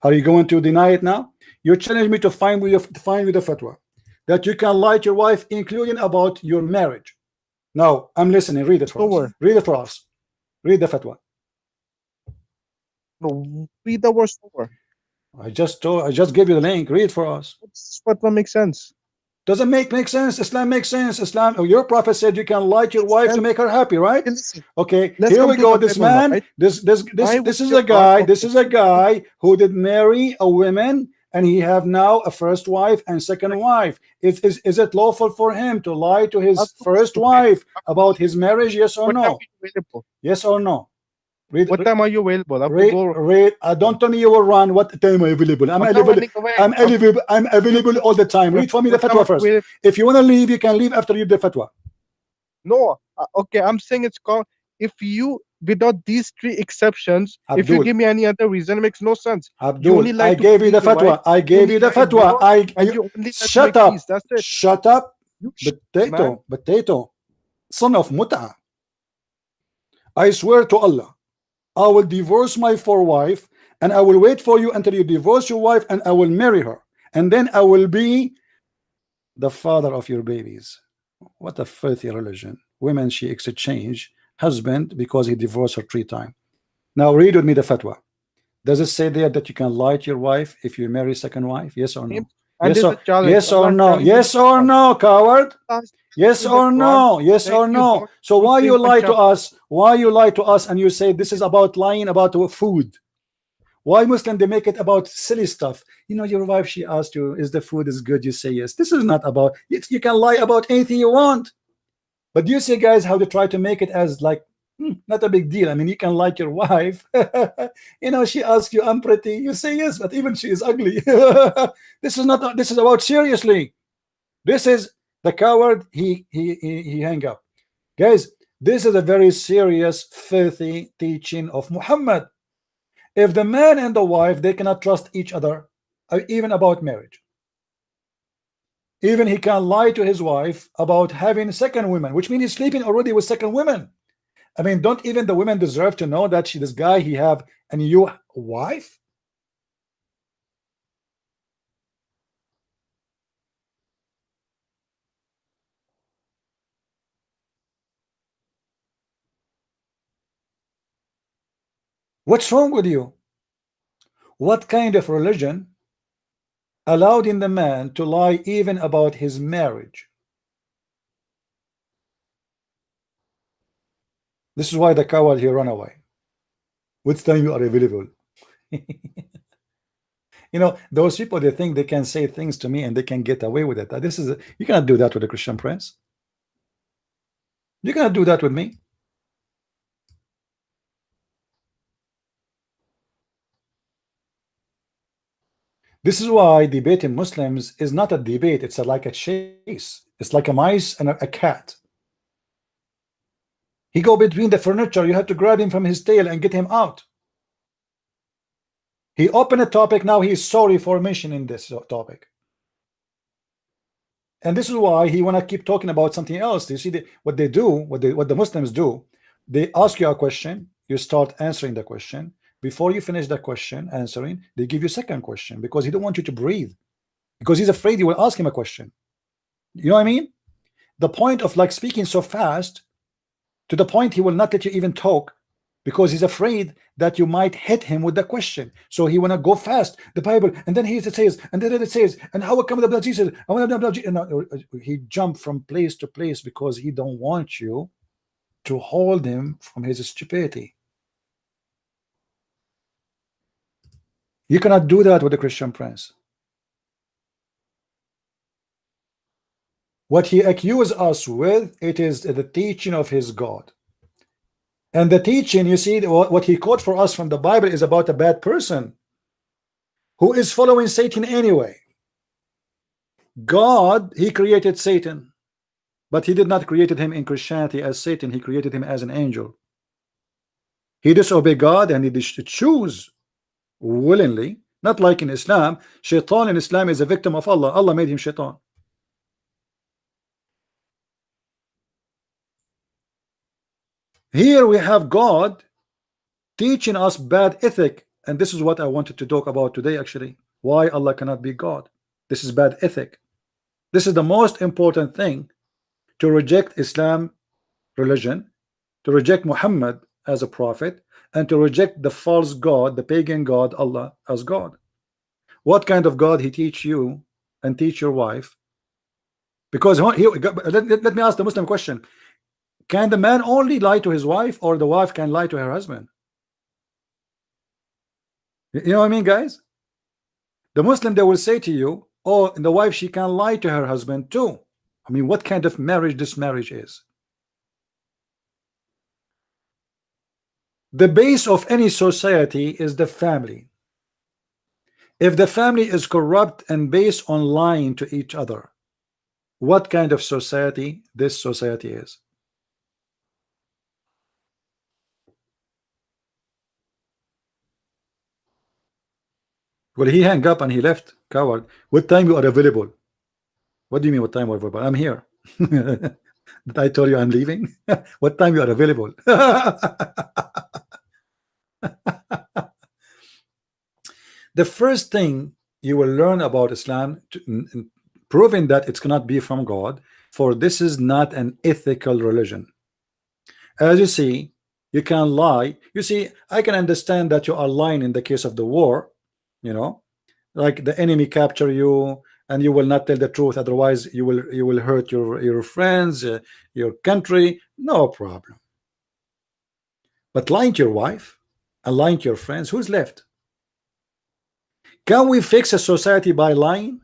Are you going to deny it now? You challenge me to find with the fatwa that you can lie to your wife, including about your marriage. Now I'm listening. Read it for us. Read it for us. Read the fatwa. No, read the words over. I just gave you the link. Read it for us. Fatwa makes sense. Doesn't make sense. Islam makes sense. Islam. Your prophet said you can lie to your wife to make her happy, right? Okay. Here we go. This man. Right? This is a guy. This is a guy who did marry a woman, and he have now a first wife and second wife. Is it lawful for him to lie to his first wife about his marriage? Yes or no? Yes or no? What time are you available? Don't tell me you will run. What time are you available? I'm available. I'm available all the time. Read for me the fatwa first. If you want to leave, you can leave after you read the fatwa. No, okay. I'm saying it's called. If you, without these three exceptions, Abdul, if you give me any other reason, it makes no sense. Abdul, I gave you the fatwa. I gave you the fatwa. Shut up. Shut up. Potato, son of Mut'a. I swear to Allah, I will divorce my wife, and I will wait for you until you divorce your wife, and I will marry her, and then I will be the father of your babies. What a filthy religion. Women, she exchange husband because he divorced her 3 times. Now read with me the fatwa. Does it say there that you can lie to your wife if you marry second wife? Yes or no? Yes or no? Yes or no, coward? Yes or no? Yes or no? So why you lie to us? Why you lie to us and you say this is about lying about food? Why Muslim they make it about silly stuff? You know, your wife, she asked you, is the food is good? You say yes. This is not about, you can lie about anything you want. But you see, guys, how they try to make it as like not a big deal. I mean, you can like your wife. You know, she asks you, I'm pretty. You say yes, but even she is ugly. This is not. This is about seriously. This is the coward. He hang up, guys. This is a very serious, filthy teaching of Muhammad. If the man and the wife, they cannot trust each other, even about marriage. Even he can lie to his wife about having second women, which means he's sleeping already with second women. I mean, don't even the women deserve to know that this guy he have a new wife? What's wrong with you? What kind of religion allowed in the man to lie even about his marriage? This is why the coward he run away. Which time you are available? You know, those people, they think they can say things to me and they can get away with it. This is you cannot do that with a Christian prince. You cannot do that with me. This is why debating Muslims is not a debate. It's like a chase. It's like a mice and a cat. He go between the furniture. You have to grab him from his tail and get him out. He opened a topic. Now he's sorry for mentioning this topic. And this is why he want to keep talking about something else. You see what they do, what the Muslims do. They ask you a question. You start answering the question. Before you finish the question answering, they give you a second question because he don't want you to breathe, because he's afraid you will ask him a question. You know what I mean? The point of like speaking so fast to the point he will not let you even talk because he's afraid that you might hit him with the question. So he want to go fast. The Bible, and then it says, and then it says, and how come the blood Jesus? He jumped from place to place because he don't want you to hold him from his stupidity. You cannot do that with the Christian prince. What he accused us with, it is the teaching of his God. And the teaching, you see, what he quote for us from the Bible is about a bad person who is following Satan anyway. God, he created Satan, but he did not create him in Christianity as Satan. He created him as an angel. He disobeyed God and he choose willingly, not like in Islam. Shaitan in Islam is a victim of Allah. Allah made him shaitan. Here we have God teaching us bad ethic, and this is what I wanted to talk about today actually. Why Allah cannot be God. This is bad ethic. This is the most important thing, to reject Islam religion, to reject Muhammad as a prophet, and to reject the false God, the pagan God, Allah as God. What kind of God he teach you and teach your wife? Because let me ask the Muslim question. Can the man only lie to his wife, or the wife can lie to her husband? You know what I mean, guys? The Muslim, they will say to you, oh, the wife, she can lie to her husband too. I mean, what kind of marriage this marriage is? The base of any society is the family. If the family is corrupt and based on lying to each other, what kind of society this society is? Well, he hung up and he left. Coward. What time you are available? What do you mean what time you are available? I'm here. Did I tell you I'm leaving? What time you are available? The first thing you will learn about Islam, proving that it cannot be from God, for this is not an ethical religion. As you see, you can lie. You see, I can understand that you are lying in the case of the war, you know, like the enemy capture you and you will not tell the truth, otherwise you will hurt your friends, your country, no problem. But lying to your wife and lying to your friends, who's left? Can we fix a society by lying?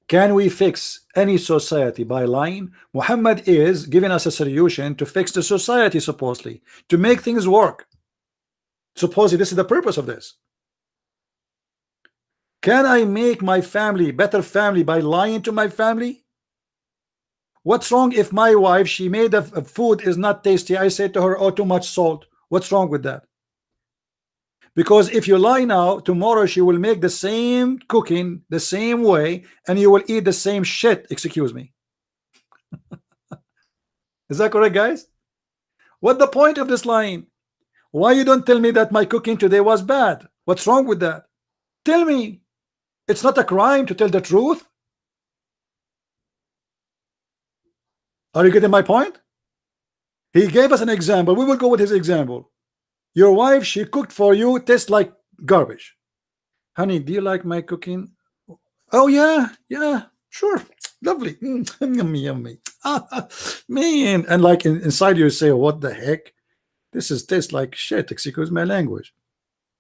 Can we fix any society by lying? Muhammad is giving us a solution to fix the society, supposedly, to make things work. Supposedly this is the purpose of this. Can I make my family better family by lying to my family? What's wrong if my wife, she made a food is not tasty, I say to her, oh, too much salt? What's wrong with that? Because if you lie now, tomorrow she will make the same cooking the same way, and you will eat the same shit. Excuse me. Is that correct, guys? What the point of this lying? Why you don't tell me that my cooking today was bad? What's wrong with that? Tell me. It's not a crime to tell the truth. Are you getting my point? He gave us an example. We will go with his example. Your wife, she cooked for you, tastes like garbage. Honey, do you like my cooking? Oh yeah, yeah, sure, lovely, yummy, yummy. Man, and like inside you say, what the heck? This is tastes like shit. Excuse my language.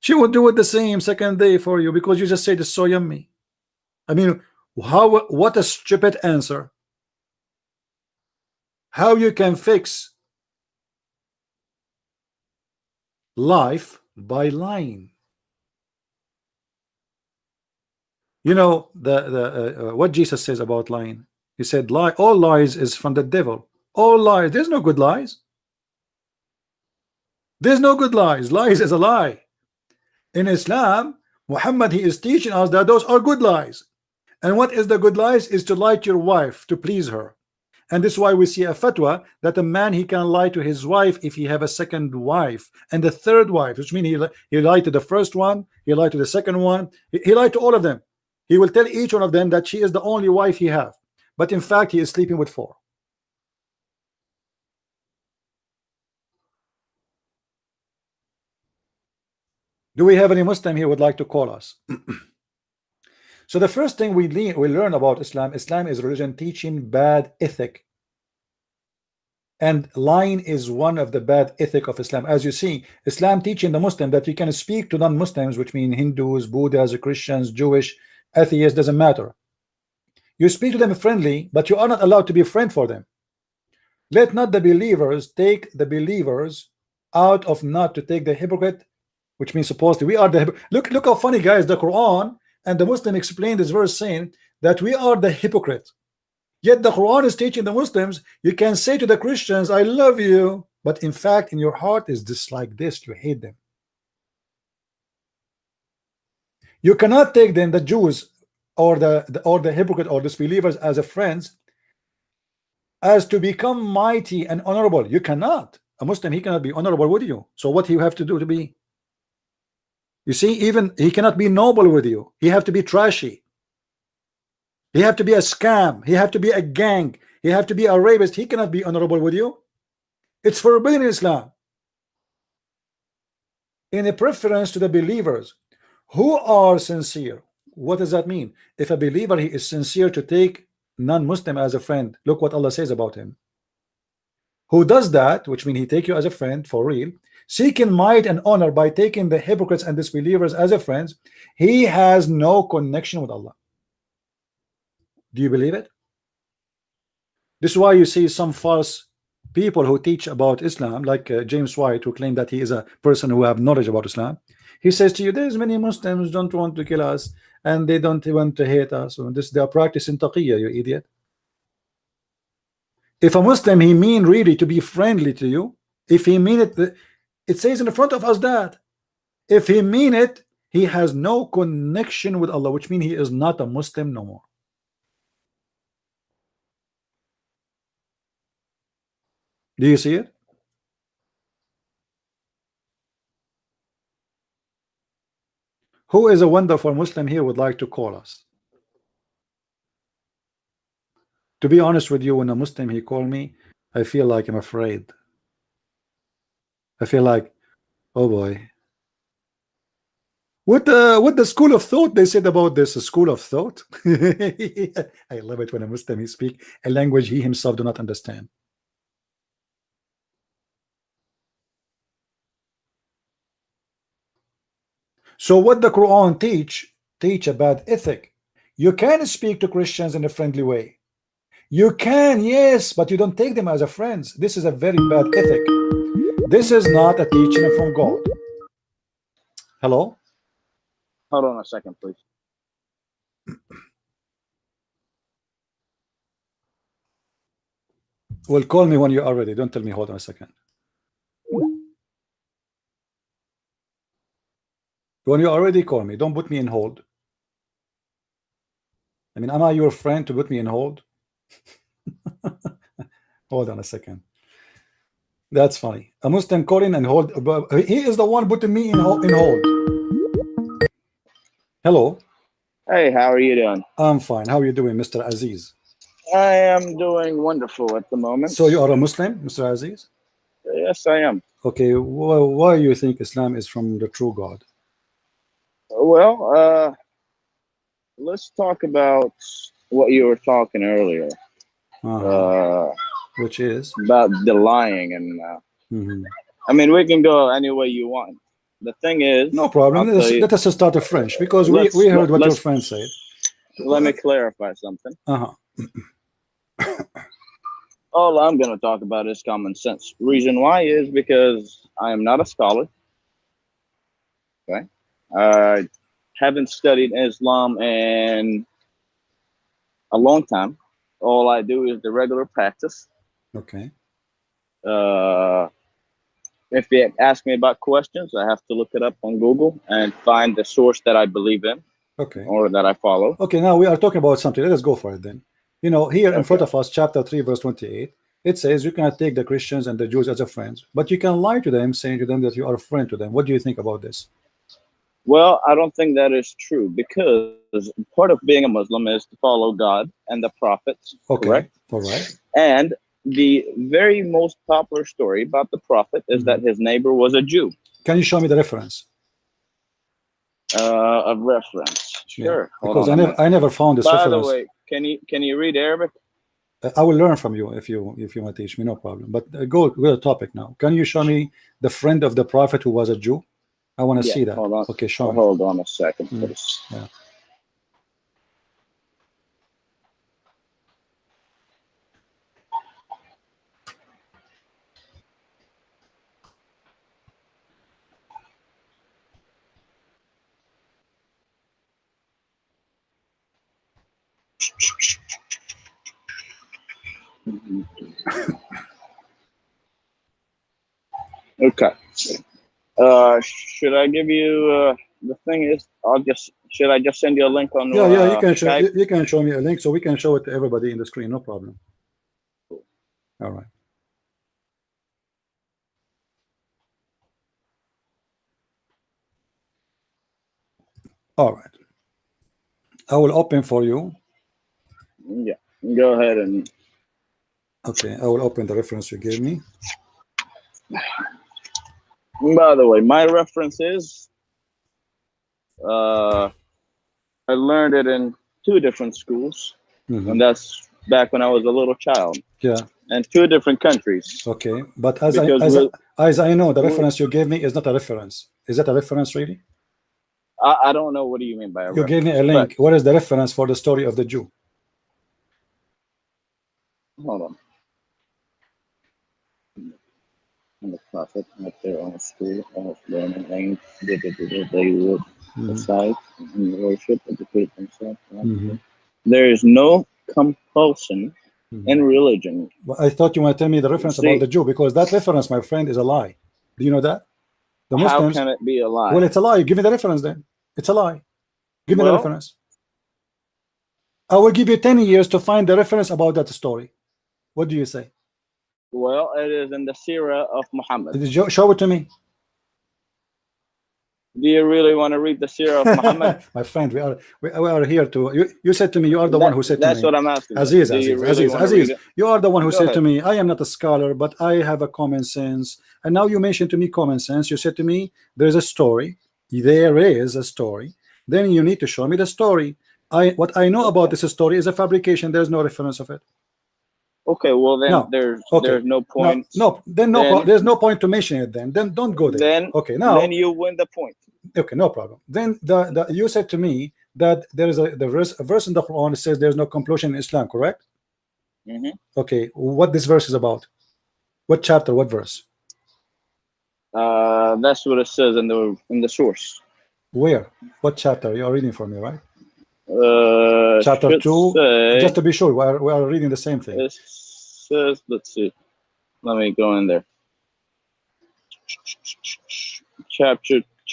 She will do it the same second day for you because you just said it's so yummy. I mean, how? What a stupid answer. How you can fix life by lying? You know the what Jesus says about lying. He said, "Lie, all lies is from the devil. All lies. There's no good lies. There's no good lies. Lies is a lie. In Islam, Muhammad, he is teaching us that those are good lies. And what is the good lies? Is to lie to your wife to please her. And this is why we see a fatwa that a man, he can lie to his wife if he have a second wife and the third wife, which means he lied to the first one, he lied to the second one, he lied to all of them. He will tell each one of them that she is the only wife he have, but in fact he is sleeping with 4. Do we have any Muslim here who would like to call us? So the first thing we learn about Islam is a religion teaching bad ethic, and lying is one of the bad ethic of Islam. As you see, Islam teaching the Muslim that you can speak to non-Muslims, which mean Hindus, Buddhas, Christians, Jewish, atheists, doesn't matter. You speak to them friendly, but you are not allowed to be a friend for them. Let not the believers take the believers out of not to take the hypocrite, which means supposedly we are the look how funny, guys. The Quran and the Muslim explained this verse saying that we are the hypocrite. Yet the Quran is teaching the Muslims you can say to the Christians, I love you, but in fact in your heart is this like this, you hate them. You cannot take them, the Jews or the hypocrite or disbelievers, as a friends, as to become mighty and honorable. You cannot. A Muslim, he cannot be honorable with you. So what do you have to do to be? You see, even he cannot be noble with you. He have to be trashy. He have to be a scam. He have to be a gang. He have to be a rapist. He cannot be honorable with you. It's forbidden in Islam. In a preference to the believers who are sincere. What does that mean? If a believer, he is sincere to take non-Muslim as a friend, look what Allah says about him. Who does that, which means he take you as a friend for real, seeking might and honor by taking the hypocrites and disbelievers as a friends, he has no connection with Allah. Do you believe it? This is why you see some false people who teach about Islam, like James White, who claim that he is a person who have knowledge about Islam. He says to you, there's many Muslims don't want to kill us and they don't want to hate us. So this, they are practicing taqiyya, you idiot. If a Muslim, he mean really to be friendly to you, if he mean it, it says in the front of us that if he mean it, he has no connection with Allah, which means he is not a Muslim no more. Do you see it? Who is a wonderful Muslim here would like to call us? To be honest with you, when a Muslim he called me, I feel like I'm afraid. I feel like, oh boy. What the school of thought they said about this school of thought? I love it when a Muslim he speak a language he himself do not understand. So what the Quran teach a bad ethic. You can speak to Christians in a friendly way. You can, yes, but you don't take them as a friends. This is a very bad ethic. This is not a teaching from God. Hello? Hold on a second, please. Well, call me when you are ready. Don't tell me hold on a second. When you already call me, don't put me in hold. I mean, am I your friend to put me in hold? Hold on a second. That's funny. A Muslim calling and hold. He is the one putting me in hold. Hello. Hey, how are you doing? I'm fine. How are you doing, Mr. Aziz? I am doing wonderful at the moment. So you are a Muslim, Mr. Aziz? Yes, I am. Okay. Why you think Islam is from the true God? Well, let's talk about what you were talking earlier. Which is about the lying, and I mean, we can go any way you want. The thing is, no problem. Let us start a French, because we heard what your friend said. Let me clarify something. All I'm going to talk about is common sense. Reason why is because I am not a scholar. Okay, I haven't studied Islam in a long time. All I do is the regular practice. Okay. If you ask me about questions, I have to look it up on Google and find the source that I believe in. Okay. Or that I follow. Okay, now we are talking about something. Let us go for it then. You know, here in front of us, chapter 3, verse 28, it says you cannot take the Christians and the Jews as a friends, but you can lie to them, saying to them that you are a friend to them. What do you think about this? Well, I don't think that is true, because part of being a Muslim is to follow God and the prophets. Okay. Correct? All right. And the very most popular story about the prophet is that his neighbor was a Jew. Can you show me the reference? A reference. Sure. Yeah, because I never found this reference. By the way, can you read Arabic? I will learn from you if you want to teach me, no problem. But go to the topic now. Can you show me the friend of the prophet who was a Jew? I want to see that. Hold on. Okay, show me. Hold on a second, please. Yeah. Okay. Should I give you the thing is should I just send you a link on you can show Skype? you can show me a link so we can show it to everybody in the screen, no problem. All right. All right. I will open for you. Yeah. Go ahead and okay, I will open the reference you gave me. By the way, my reference is I learned it in 2 different schools, and that's back when I was a little child. Yeah. And 2 different countries. Okay, but as I know, the reference you gave me is not a reference. Is that a reference, really? I don't know. What do you mean by a reference? You gave me a link. What is the reference for the story of the Jew? Hold on. And the prophet at their own school of learning aimed they would decide and worship, educate themselves. There is no compulsion in religion. Well, I thought you want to tell me the reference about the Jew, because that reference, my friend, is a lie. Do you know that? The Muslims, how can it be a lie? Well, it's a lie. Give me the reference then. It's a lie. Give me the reference. I will give you 10 years to find the reference about that story. What do you say? Well, it is in the Sirah of Muhammad. Show it to me. Do you really want to read the Sirah of Muhammad? My friend, we are here to. You said to me, you are the one who said to me. That's what I'm asking. Aziz, you are the one who said to me, I am not a scholar, but I have a common sense. And now you mentioned to me common sense. You said to me, there's a story. There is a story. Then you need to show me the story. What I know about this story is a fabrication. There's no reference of it. Okay, well then there's no point. There's no point to mention it. Then don't go there. Then you win the point. Okay, no problem. Then you said to me that there is a verse in the Quran that says there's no compulsion in Islam, correct? Okay, what this verse is about? What chapter? What verse? That's what it says in the source. Where? What chapter? You are reading for me, right? Chapter 2. Just to be sure, we are reading the same thing. It says, let's see. Let me go in there.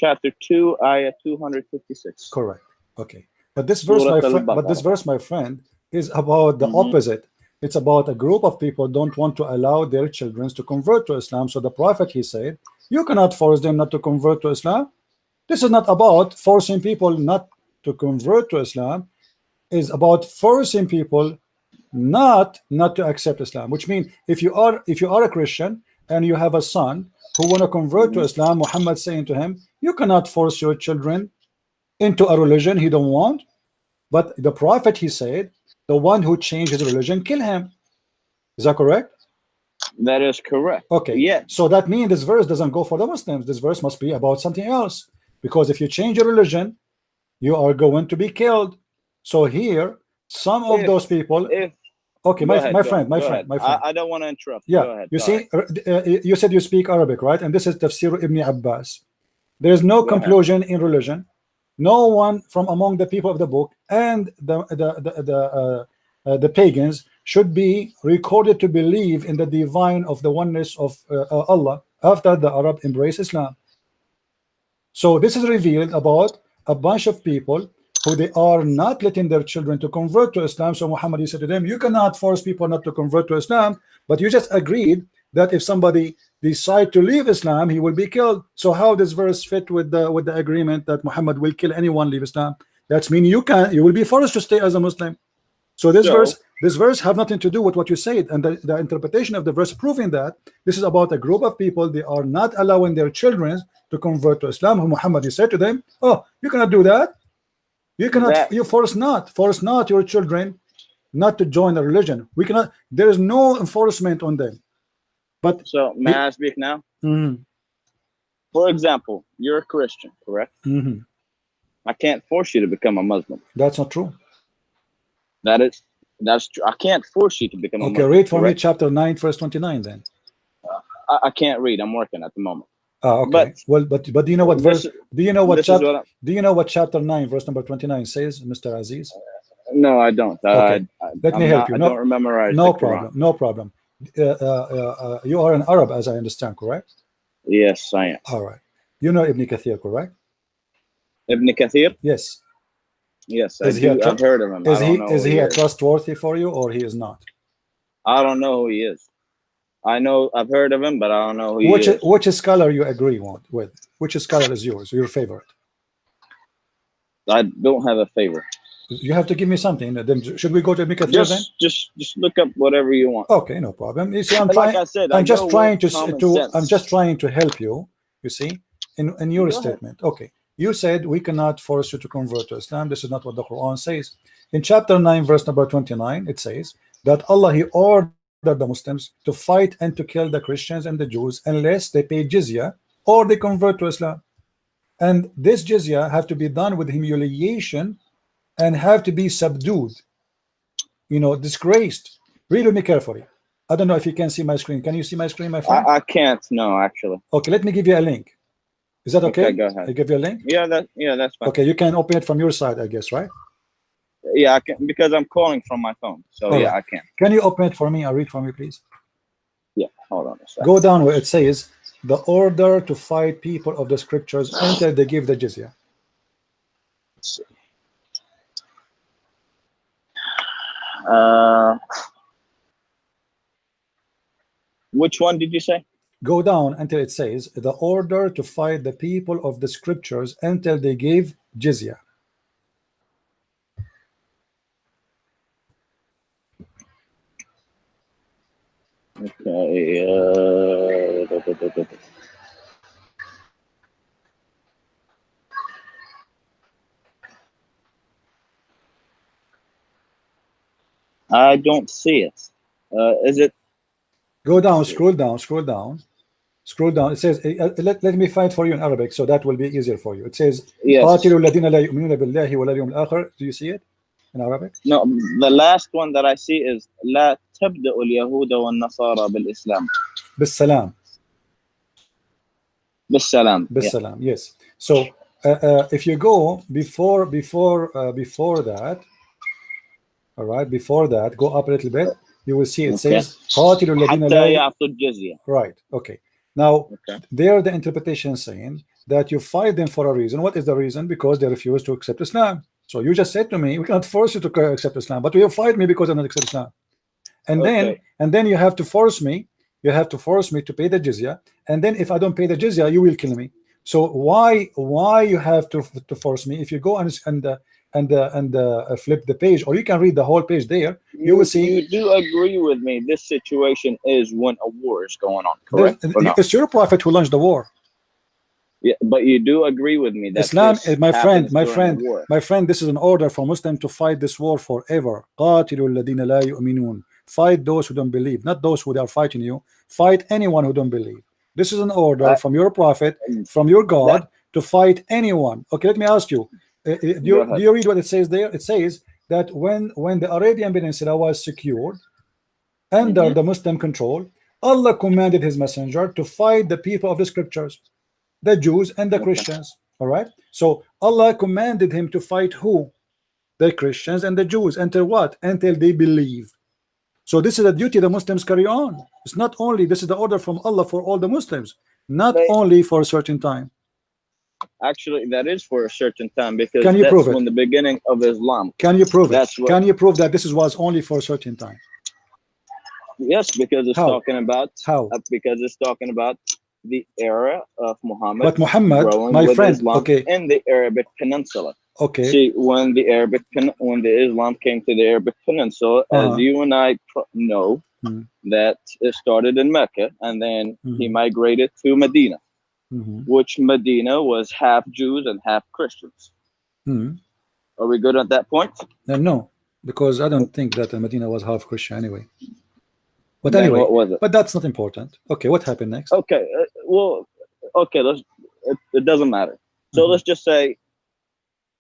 chapter 2, ayah 256. Correct. Okay. But this verse, my friend, is about the opposite. It's about a group of people don't want to allow their children to convert to Islam. So the Prophet, he said, you cannot force them not to convert to Islam. This is not about forcing people not to convert to Islam. It's about forcing people not to accept Islam. Which means if you are a Christian and you have a son who want to convert to Islam, Muhammad saying to him, you cannot force your children into a religion he don't want. But the Prophet, he said, the one who changed his religion, kill him. Is that correct? That is correct. Okay. Yeah. So that means this verse doesn't go for the Muslims. This verse must be about something else. Because if you change your religion, you are going to be killed. So here, some of those people. Okay, my friend. I don't want to interrupt. Yeah. Go ahead. You see, you said you speak Arabic, right? And this is Tafsir Ibn Abbas. There is no conclusion in religion. No one from among the people of the book and the pagans should be recorded to believe in the divine of the oneness of Allah after the Arab embrace Islam. So this is revealed about a bunch of people who they are not letting their children to convert to Islam. So Muhammad, he said to them, you cannot force people not to convert to Islam, but you just agreed that if somebody decide to leave Islam, he will be killed. So how does verse fit with the agreement that Muhammad will kill anyone leave Islam? That's mean you will be forced to stay as a Muslim. So this verse have nothing to do with what you said, and the interpretation of the verse proving that this is about a group of people. They are not allowing their children to convert to Islam. Who Muhammad, he said to them, oh, you cannot do that. You cannot. You force not your children not to join the religion. We cannot. There is no enforcement on them. But so may I speak now? For example, you're a Christian, correct? I can't force you to become a Muslim. That's not true. That's true. I can't force you to become a Muslim. Okay, read for me chapter 9, verse 29 then. I can't read. I'm working at the moment. Okay. But do you know what verse? Do you know what chapter? Do you know what chapter 9, verse number 29 says, Mr. Aziz? No, I don't. Okay. Let me help you. I don't remember. No problem. No problem. You are an Arab, as I understand, correct? Yes, I am. All right. You know Ibn Kathir, correct? Ibn Kathir? Yes. Yes, I've heard of him. Is he trustworthy for you, or he is not? I don't know who he is. I've heard of him, but I don't know who he is. Which scholar you agree with? Which scholar is yours? Your favorite? I don't have a favorite. You have to give me something. Then should we go to Ibn Kathir then? Just look up whatever you want. Okay, no problem. You see, I'm just trying to help you. You see, in your statement. Okay, you said we cannot force you to convert to Islam. This is not what the Quran says. In chapter 9, verse number 29, it says that Allah, he ordered the Muslims to fight and to kill the Christians and the Jews unless they pay jizya or they convert to Islam. And this jizya have to be done with humiliation and have to be subdued, disgraced. Read with me carefully. I don't know if you can see my screen. Can you see my screen, my friend? I can't. No, actually. Okay, let me give you a link. Is that okay? Okay, go ahead. I give you a link. Yeah, that's fine. Okay, you can open it from your side, I guess, right? Yeah, I can, because I'm calling from my phone. So yeah, I can. Can you open it for me? I'll read for me, please. Yeah, hold on a second. Go down where it says the order to fight people of the scriptures until they give the jizya. Let's see. Which one did you say? Go down until it says the order to fight the people of the scriptures until they give jizya. Okay. I don't see it. Is it? Go down, scroll down. It says, let me find for you in Arabic, so that will be easier for you. It says, yes. Do you see it in Arabic? No, the last one that I see is لا تبدأ اليهود والنصارى بالإسلام. بالسلام. بالسلام. بالسلام. Yes. So if you go before that, all right, before that, go up a little bit. You will see it says قاتلوا الذين لا. Right. Okay. Now there the interpretation saying that you fight them for a reason. What is the reason? Because they refuse to accept Islam. So you just said to me, we cannot force you to accept Islam, but you fight me because I don't accept Islam. And then you have to force me. You have to force me to pay the jizya. And then if I don't pay the jizya, you will kill me. So why you have to force me? If you go and flip the page, or you can read the whole page there, you will see. You do agree with me? This situation is when a war is going on, correct? It's your prophet who launched the war. Yeah, but you do agree with me that Islam, my friend, this is an order for Muslims to fight this war forever. قاتلوا الذين لا يؤمنون. Fight those who don't believe, not those who are fighting you. Fight anyone who don't believe. This is an order from your prophet, from your God, to fight anyone. Okay, let me ask you. Do you read what it says there? It says that when the Arabian Peninsula was secured under the Muslim control, Allah commanded His messenger to fight the people of the scriptures, the Jews and the Christians. All right. So Allah commanded him to fight who? The Christians and the Jews. Until what? Until they believe. So this is a duty the Muslims carry on. It's not only, this is the order from Allah for all the Muslims, not only for a certain time. Actually, that is for a certain time, because can you that's prove it? When the beginning of Islam. Can you prove it? Can you prove that this was only for a certain time? Yes, because it's talking about because it's talking about the era of Muhammad. But Muhammad, my friend, Islam in the Arabic Peninsula. Okay. See, when the Islam came to the Arabic Peninsula, as you and I know, that it started in Mecca, and then he migrated to Medina, which Medina was half Jews and half Christians. Are we good at that point? No, because I don't think that Medina was half Christian anyway. But then anyway, what was it? But that's not important. Okay, what happened next? Okay, it doesn't matter. So let's just say,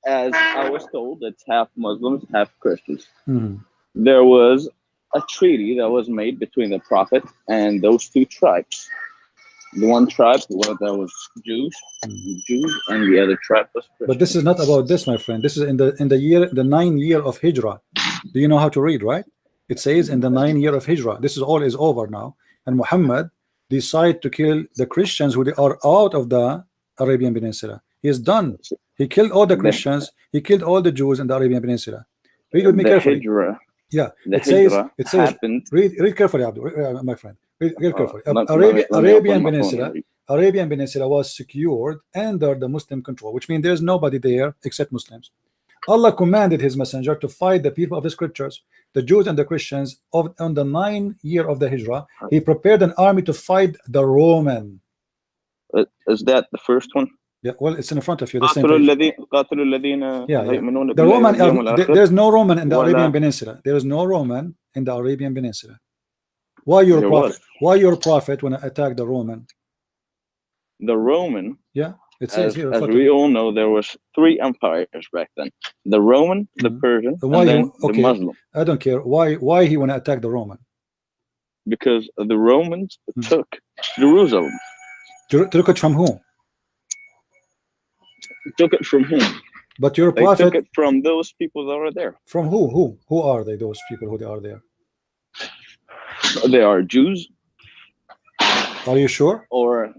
as I was told, it's half Muslims, half Christians. There was a treaty that was made between the Prophet and those two tribes. The one tribe that was Jews, and the other tribe was Christians. But this is not about this, my friend. This is in the 9th year of Hijrah. Do you know how to read, right? It says in the 9th year of Hijrah. This is all is over now, and Muhammad decided to kill the Christians who are out of the Arabian Peninsula. He is done. He killed all the Christians. He killed all the Jews in the Arabian Peninsula. Read with me carefully. Yeah, it says. Read carefully, Abdul, my friend. Read carefully. Arabian Peninsula was secured under the Muslim control, which means there's nobody there except Muslims. Allah commanded His messenger to fight the people of the scriptures, the Jews and the Christians. On the 9th year of the Hijrah, He prepared an army to fight the Roman. Is that the first one? Yeah, well, it's in front of you. The same page. The Roman. There's no Roman in the Arabian Peninsula. There is no Roman in the Arabian Peninsula. Why your prophet? Why your prophet when attacked the Roman? The Roman. Yeah, it says here. As we all know, there was 3 empires back then: the Roman, the Persian, and then the Muslim. I don't care. Why he want to attack the Roman? Because the Romans took Jerusalem. Took it from whom? Took it from whom? But your prophet took it from those people that are there. From who? Who are they? Those people who are there? They are Jews. Are you sure? Or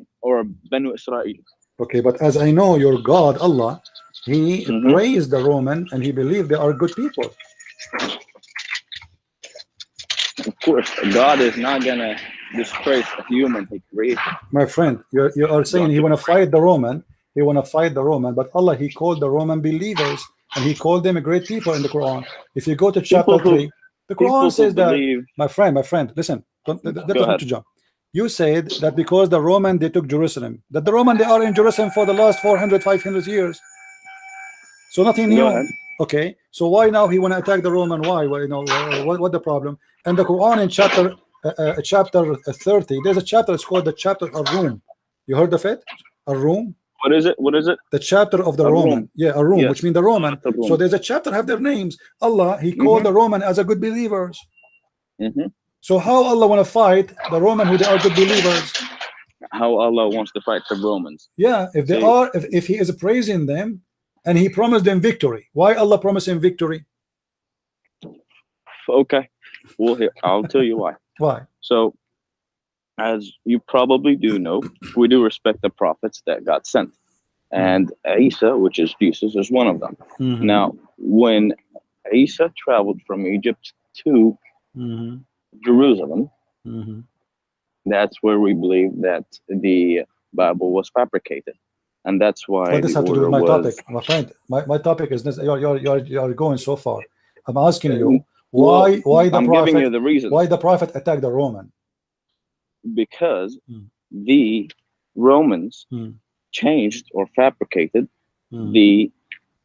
Banu Israel. Okay, but as I know, your God Allah, He praised the Roman and He believed they are good people. Of course, God is not gonna disgrace a human He created. My friend, you are saying He want to fight the Roman. He want to fight the Roman, but Allah, He called the Roman believers, and He called them a great people in the Quran. If you go to chapter 3, the Quran says that, my friend, listen, don't to jump. You said that because the Roman, they took Jerusalem, that the Roman, they are in Jerusalem for the last 400, 500 years. So nothing new. Okay, so why now He want to attack the Roman? Why? Well, you know, what the problem? And the Quran in chapter 30, there's a chapter, it's called the chapter of Rum. You heard of it? A Rum? What is it? What is it? The chapter of the Roman. Yeah, a Rum, yes. Which means the Roman. So there's a chapter have their names. Allah, He called the Roman as a good believers. So how Allah want to fight the Roman who they are good believers? How Allah wants to fight the Romans? Yeah, if they are, if He is praising them and He promised them victory, why Allah promised him victory? Okay, well, here I'll tell you why. Why? So, as you probably do know, we do respect the prophets that got sent. and Isa, which is Jesus, is one of them. Now, when Isa traveled from Egypt to Jerusalem, that's where we believe that the Bible was fabricated, and that's why what does have to do with my topic, my friend? My topic is this. You're going so far. I'm asking you why the prophet, giving you the reasons. Why the prophet attacked the Roman? Because the Romans changed or fabricated the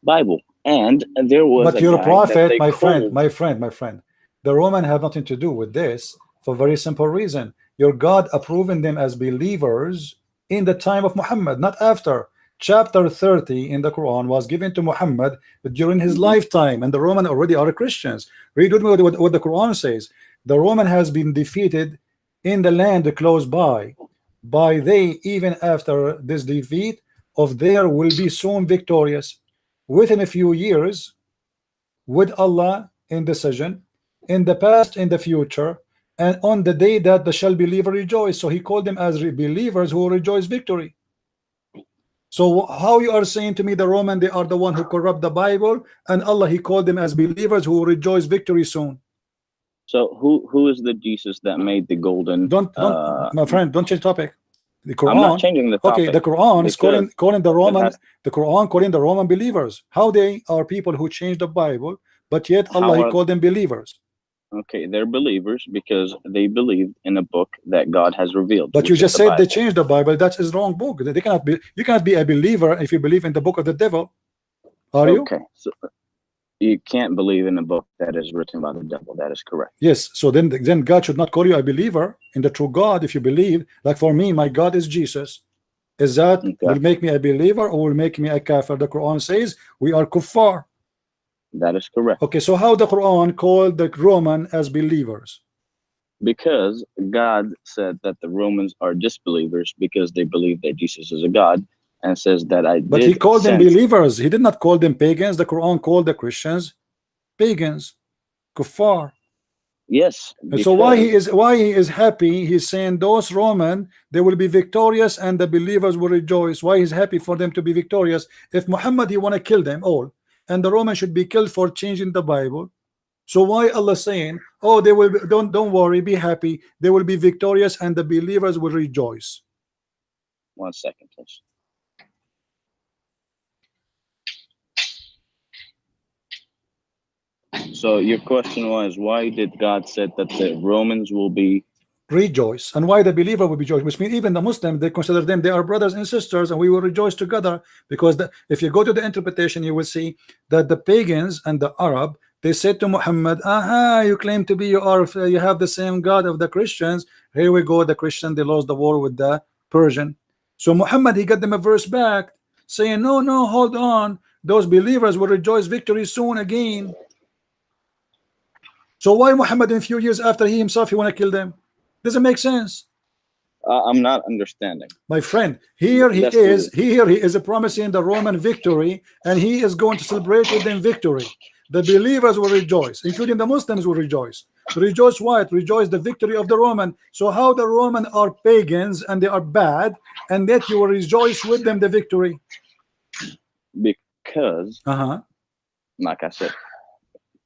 Bible, and there was. But you're a prophet, my friend. The Roman have nothing to do with this for a very simple reason. Your God approving them as believers in the time of Muhammad, not after. Chapter 30 in the Quran was given to Muhammad during his lifetime, and the Roman already are Christians. Read with me what the Quran says. The Roman has been defeated in the land close by they, even after this defeat of there will be soon victorious within a few years with Allah in decision in the past, in the future, and on the day that the shall believer rejoice. So he called them as believers who rejoice victory. So how you are saying to me the Roman, they are the one who corrupt the Bible, and Allah, he called them as believers who rejoice victory soon. So who is the Jesus that made the golden? Don't my friend, don't change topic. The Quran, I'm not changing the topic. Okay, the Quran is calling the Roman, the Quran calling the Roman believers. How they are people who change the Bible, but yet Allah, he called them believers. Okay, they're believers because they believed in a book that God has revealed. But you just said they changed the Bible. That is wrong book. They cannot be. You cannot be a believer if you believe in the book of the devil. Are you? Okay, so you can't believe in a book that is written by the devil. That is correct. Yes. So then God should not call you a believer in the true God if you believe. Like for me, my God is Jesus. Is that will make me a believer or will make me a kafir? The Quran says we are kuffar. That is correct. Okay, so how the Quran called the Roman as believers? Because God said that the Romans are disbelievers because they believe that Jesus is a God, and says that But he called them believers. He did not call them pagans. The Quran called the Christians pagans, kuffar. Yes. And so why he is happy? He's saying those Roman, they will be victorious and the believers will rejoice. Why he's happy for them to be victorious? If Muhammad, he want to kill them all, and the Romans should be killed for changing the Bible. So why Allah saying, oh, they will don't worry, be happy, they will be victorious and the believers will rejoice? 1 second, please. So your question was, why did God said that the Romans will be rejoice, and why the believer will be joyous? Which means even the Muslim, they consider them, they are brothers and sisters, and we will rejoice together. Because if you go to the interpretation, you will see that the pagans and the Arab, they said to Muhammad, aha, you claim to be, you have the same God of the Christians. Here we go, the Christian, they lost the war with the Persian. So Muhammad, he got them a verse back saying, no, hold on, those believers will rejoice victory soon again. So why Muhammad in a few years after he himself, he want to kill them? Doesn't make sense. I'm not understanding, my friend. Here he is promising the Roman victory, and he is going to celebrate with them victory. The believers will rejoice, including the Muslims will rejoice. Rejoice what? Rejoice the victory of the Roman. So how the Roman are pagans and they are bad, and yet you will rejoice with them the victory? Because like I said,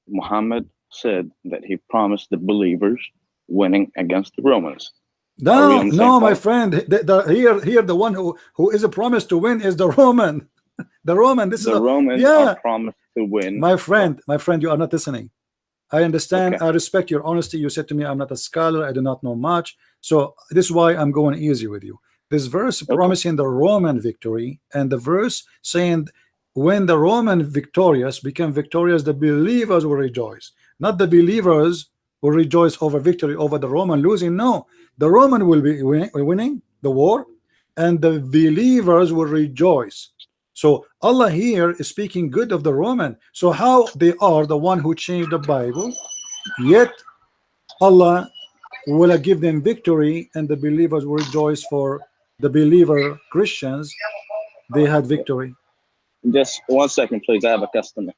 Muhammad said that he promised the believers winning against the Romans. No, my friend. Here, the one who is a promise to win is the Roman. The Roman. This is the Romans are promised to win. My friend, you are not listening. I understand. Okay. I respect your honesty. You said to me, I'm not a scholar. I do not know much. So this is why I'm going easy with you. This verse promising the Roman victory, and the verse saying when the Roman victorious become victorious, the believers will rejoice. Not the believers will rejoice over victory over the Roman losing. No, the Roman will be winning the war, and the believers will rejoice. So Allah here is speaking good of the Roman. So how they are the one who changed the Bible, yet Allah will give them victory, and the believers will rejoice for the believer Christians. They had victory. Just 1 second, please. I have a customer.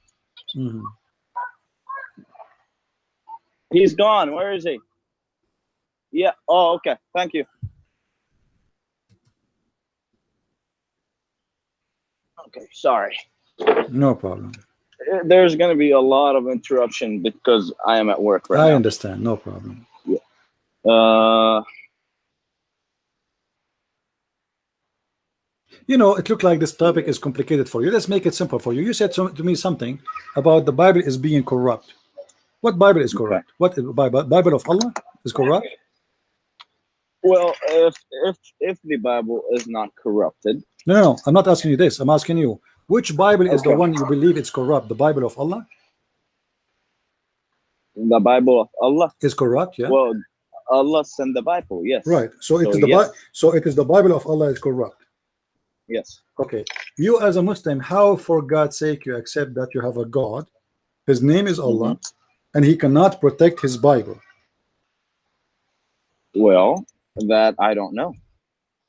He's gone. Where is he? Yeah. Oh, okay. Thank you. Okay, sorry. No problem. There's going to be a lot of interruption because I am at work right now. I understand. No problem. Yeah. You know, it looked like this topic is complicated for you. Let's make it simple for you. You said to me something about the Bible is being corrupt. What Bible is corrupt? Okay. What Bible of Allah is corrupt? Well, if the Bible is not corrupted. No, I'm not asking you this. I'm asking you, which Bible is the one you believe it's corrupt? The Bible of Allah? The Bible of Allah is corrupt, yeah. Well, Allah sent the Bible, yes. Right. So it is the so it is the Bible of Allah is corrupt. Yes. Okay. You as a Muslim, how for God's sake you accept that you have a God, his name is Allah, and he cannot protect his Bible? Well, that I don't know.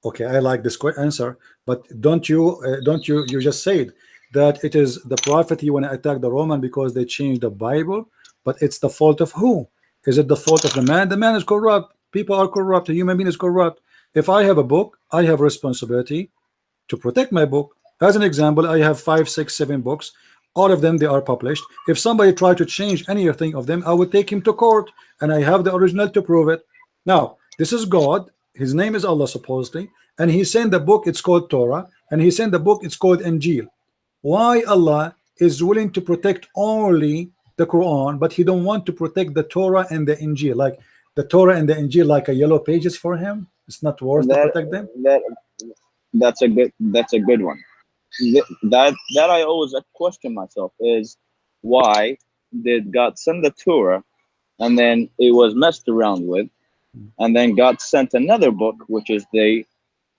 Okay, I like this answer, but don't you just said that it is the prophet you want to attack the Roman because they changed the Bible, but it's the fault of who? Is it the fault of the man? The man is corrupt. People are corrupt. A human being is corrupt. If I have a book, I have responsibility to protect my book. As an example, I have 5, 6, 7 books. All of them, they are published. If somebody tried to change anything of them, I would take him to court, and I have the original to prove it. Now, this is God. His name is Allah supposedly, and he sent the book, it's called Torah, and he sent the book, it's called Injil. Why Allah is willing to protect only the Quran, but he don't want to protect the Torah and the Injil? Like the Torah and the Injil, like a yellow pages for him. It's not worth to protect them. That's a good one. That I always question myself is, why did God send the Torah and then it was messed around with, and then God sent another book, which is the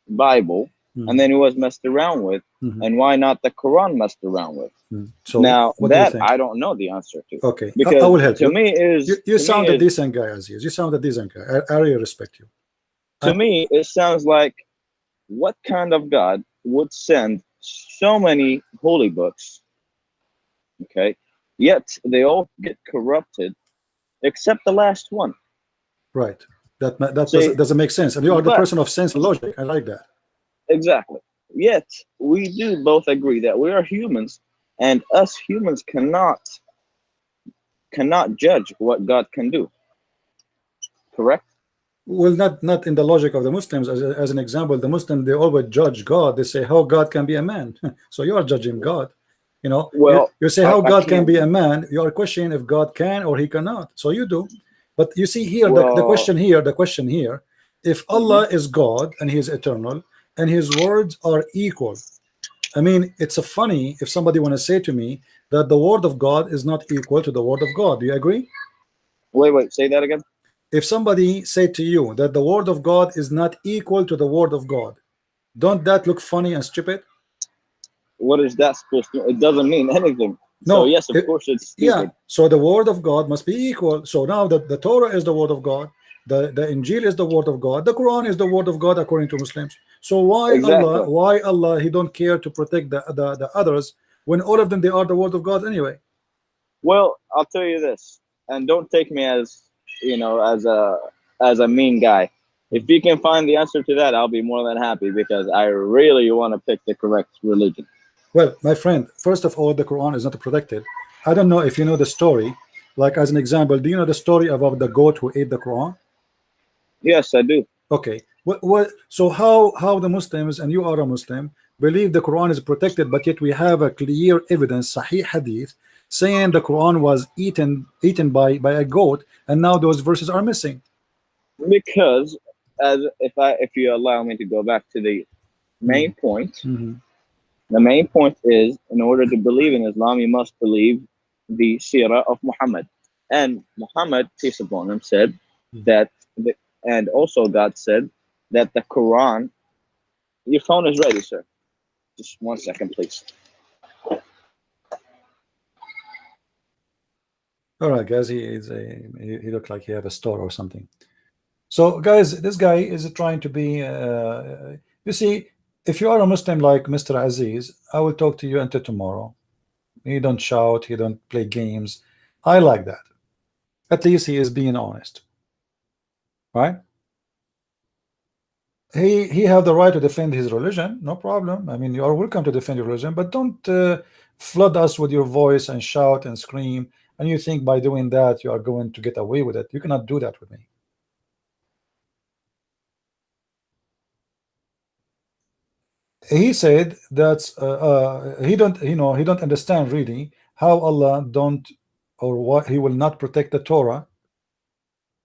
Bible, and then it was messed around with, and why not the Quran messed around with? So now that I don't know the answer to. Okay, because I will help you. Me is you sound a decent guy, Aziz. You sound a decent guy. I really respect you. To me, it sounds like, what kind of God would send so many holy books, okay, yet they all get corrupted except the last one? Right. That doesn't make sense. And you are the person of sense and logic. I like that. Exactly. Yet we do both agree that we are humans, and us humans cannot judge what God can do. Correct? Well, not in the logic of the Muslims. As an example, the Muslims, they always judge God. They say how God can be a man. So you are judging God. You know, well, you say how God can be a man. You are questioning if God can or he cannot. So you do. But you see here, well, the question here, if Allah is God and he is eternal and his words are equal, I mean, it's funny if somebody want to say to me that the word of God is not equal to the word of God. Do you agree? Wait, say that again. If somebody said to you that the word of God is not equal to the word of God, don't that look funny and stupid? What is that supposed to? It doesn't mean anything. No, so yes, of course it's stupid. Yeah, so the word of God must be equal. So now the Torah is the word of God, the Injil is the word of God, the Quran is the word of God according to Muslims. So why Allah he don't care to protect the others when all of them, they are the word of God anyway? Well, I'll tell you this, and don't take me as, you know, as a mean guy. If you can find the answer to that, I'll be more than happy, because I really want to pick the correct religion. Well, my friend, first of all, the Quran is not protected. I don't know if you know the story. Like, as an example, do you know the story about the goat who ate the Quran? Yes, I do. Okay. So how the Muslims, and you are a Muslim, believe the Quran is protected, but yet we have a clear evidence, Sahih Hadith, saying the Quran was eaten by a goat, and now those verses are missing? Because if you allow me to go back to the main point. The main point is, in order to believe in Islam, you must believe the Sirah of Muhammad. And Muhammad, peace upon him, said that, and also God said that the Quran. Your phone is ready, sir. Just 1 second, please. All right, guys. He looked like he have a store or something. So, guys, this guy is trying to be. You see, if you are a Muslim like Mr. Aziz, I will talk to you until tomorrow. He don't shout, he don't play games. I like that. At least he is being honest, right? he have the right to defend his religion, no problem. I mean, you are welcome to defend your religion, but don't flood us with your voice and shout and scream, and you think by doing that you are going to get away with it. You cannot do that with me. He said that he don't understand really how Allah don't, or what, he will not protect the Torah